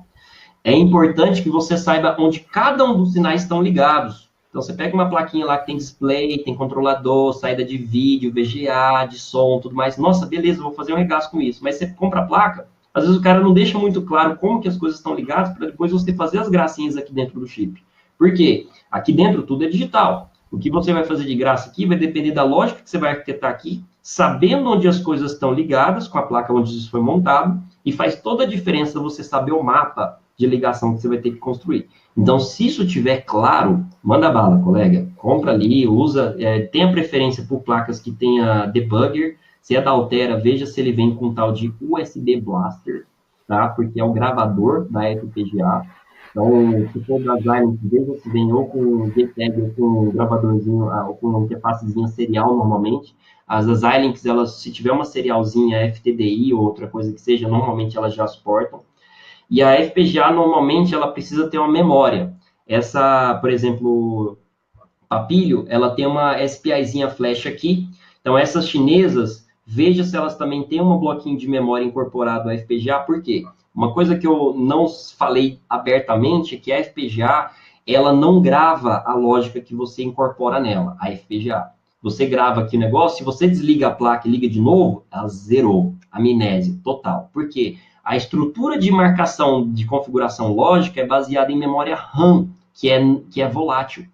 é importante que você saiba onde cada um dos sinais estão ligados. Então, você pega uma plaquinha lá que tem display, tem controlador, saída de vídeo, VGA, de som, tudo mais. Nossa, beleza, vou fazer um regaço com isso. Mas você compra a placa, às vezes o cara não deixa muito claro como que as coisas estão ligadas para depois você fazer as gracinhas aqui dentro do chip. Por quê? Aqui dentro tudo é digital. O que você vai fazer de graça aqui vai depender da lógica que você vai arquitetar aqui, sabendo onde as coisas estão ligadas, com a placa onde isso foi montado, e faz toda a diferença você saber o mapa de ligação que você vai ter que construir. Então, se isso estiver claro, manda bala, colega. Compra ali, usa, tenha preferência por placas que tenha debugger. Se é da Altera, veja se ele vem com um tal de USB Blaster, tá? Porque é o gravador da FPGA. Então, se for da Xilinx, veja se vem ou com JTAG, ou com um gravadorzinho, ou com uma interfacezinha serial, normalmente. As Xilinx, elas, se tiver uma serialzinha FTDI ou outra coisa que seja, normalmente elas já suportam. E a FPGA, normalmente, ela precisa ter uma memória. Essa, por exemplo, Papilho, ela tem uma SPIzinha flash aqui. Então, essas chinesas, veja se elas também têm um bloquinho de memória incorporado ao FPGA. Por quê? Uma coisa que eu não falei abertamente é que a FPGA, ela não grava a lógica que você incorpora nela, a FPGA. Você grava aqui o negócio, se você desliga a placa e liga de novo, ela zerou, amnésia total. Por quê? A estrutura de marcação de configuração lógica é baseada em memória RAM, que é volátil.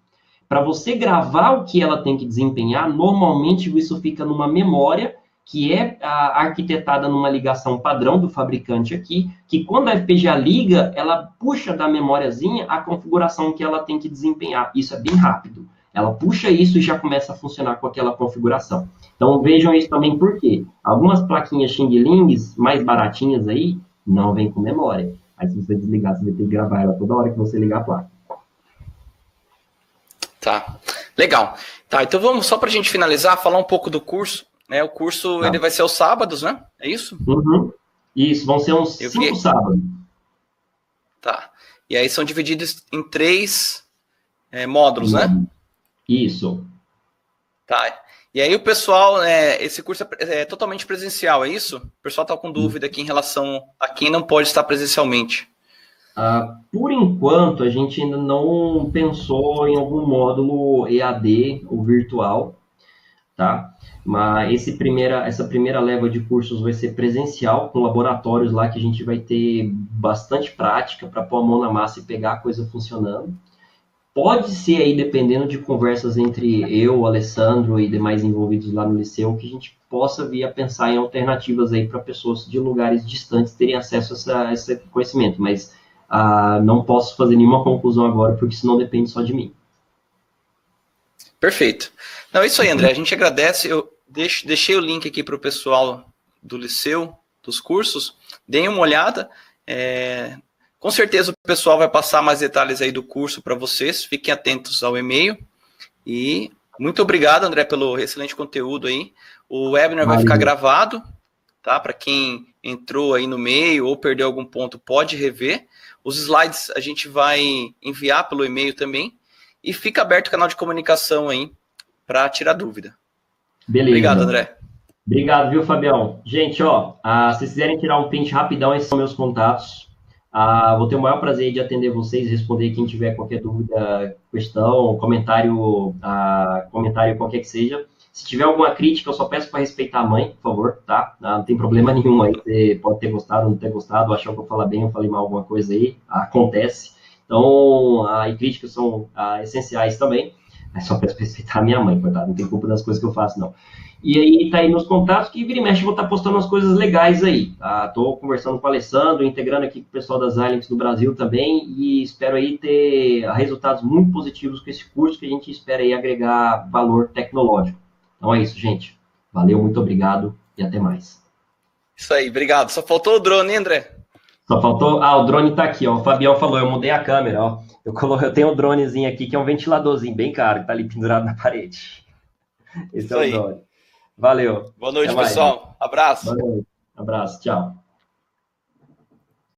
Para você gravar o que ela tem que desempenhar, normalmente isso fica numa memória que é arquitetada numa ligação padrão do fabricante aqui, que quando a FPGA liga, ela puxa da memóriazinha a configuração que ela tem que desempenhar. Isso é bem rápido. ela puxa isso e já começa a funcionar com aquela configuração. Então vejam isso também porque algumas plaquinhas Xing Lings mais baratinhas aí não vem com memória. Aí se você desligar, você vai ter que gravar ela toda hora que você ligar a placa. Tá, legal. Tá, então vamos só para a gente finalizar, falar um pouco do curso. Né? O curso ele vai ser aos sábados, né? É isso? Uhum. Isso, vão ser uns 5 sábados. Tá. E aí são divididos em 3 módulos, né? Isso. Tá. E aí o pessoal, esse curso é totalmente presencial, é isso? O pessoal está com dúvida aqui em relação a quem não pode estar presencialmente. Por enquanto, a gente ainda não pensou em algum módulo EAD ou virtual, tá? Mas essa primeira leva de cursos vai ser presencial, com laboratórios lá que a gente vai ter bastante prática para pôr a mão na massa e pegar a coisa funcionando. Pode ser aí, dependendo de conversas entre eu, o Alessandro e demais envolvidos lá no liceu, que a gente possa vir a pensar em alternativas aí para pessoas de lugares distantes terem acesso a esse conhecimento, mas não posso fazer nenhuma conclusão agora, porque isso não depende só de mim. Perfeito. Não, é isso aí, André. A gente agradece. Eu deixei o link aqui para o pessoal do liceu, dos cursos. Deem uma olhada. Com certeza o pessoal vai passar mais detalhes aí do curso para vocês. Fiquem atentos ao e-mail. E muito obrigado, André, pelo excelente conteúdo aí. O webinar vai ficar gravado, tá? Para quem entrou aí no meio ou perdeu algum ponto, pode rever. Os slides a gente vai enviar pelo e-mail também. E fica aberto o canal de comunicação aí para tirar dúvida. Beleza. Obrigado, André. Obrigado, viu, Fabião? Gente, se vocês quiserem tirar um print rapidão, esses são meus contatos. Vou ter o maior prazer de atender vocês, responder quem tiver qualquer dúvida, questão, comentário, qualquer que seja. Se tiver alguma crítica, eu só peço para respeitar a mãe, por favor, tá? Não tem problema nenhum aí, você pode ter gostado, não ter gostado, achar que eu falar bem, eu falei mal alguma coisa aí, acontece. Então, e críticas são essenciais também. Mas só peço para respeitar a minha mãe, coitado, não tem culpa das coisas que eu faço, não. E aí tá aí nos contatos, que vira e mexe, eu vou estar postando umas coisas legais aí. Tô conversando com o Alessandro, integrando aqui com o pessoal das Xilinx do Brasil também, e espero aí ter resultados muito positivos com esse curso, que a gente espera aí agregar valor tecnológico. Então é isso, gente. Valeu, muito obrigado e até mais. Isso aí, obrigado. Só faltou o drone, hein, André? Só faltou... o drone tá aqui, ó. O Fabião falou, eu mudei a câmera, ó. Eu tenho um dronezinho aqui, que é um ventiladorzinho bem caro, que tá ali pendurado na parede. Esse isso é o aí. drone. Valeu. Boa noite, pessoal. Abraço. Boa noite. Abraço. Tchau.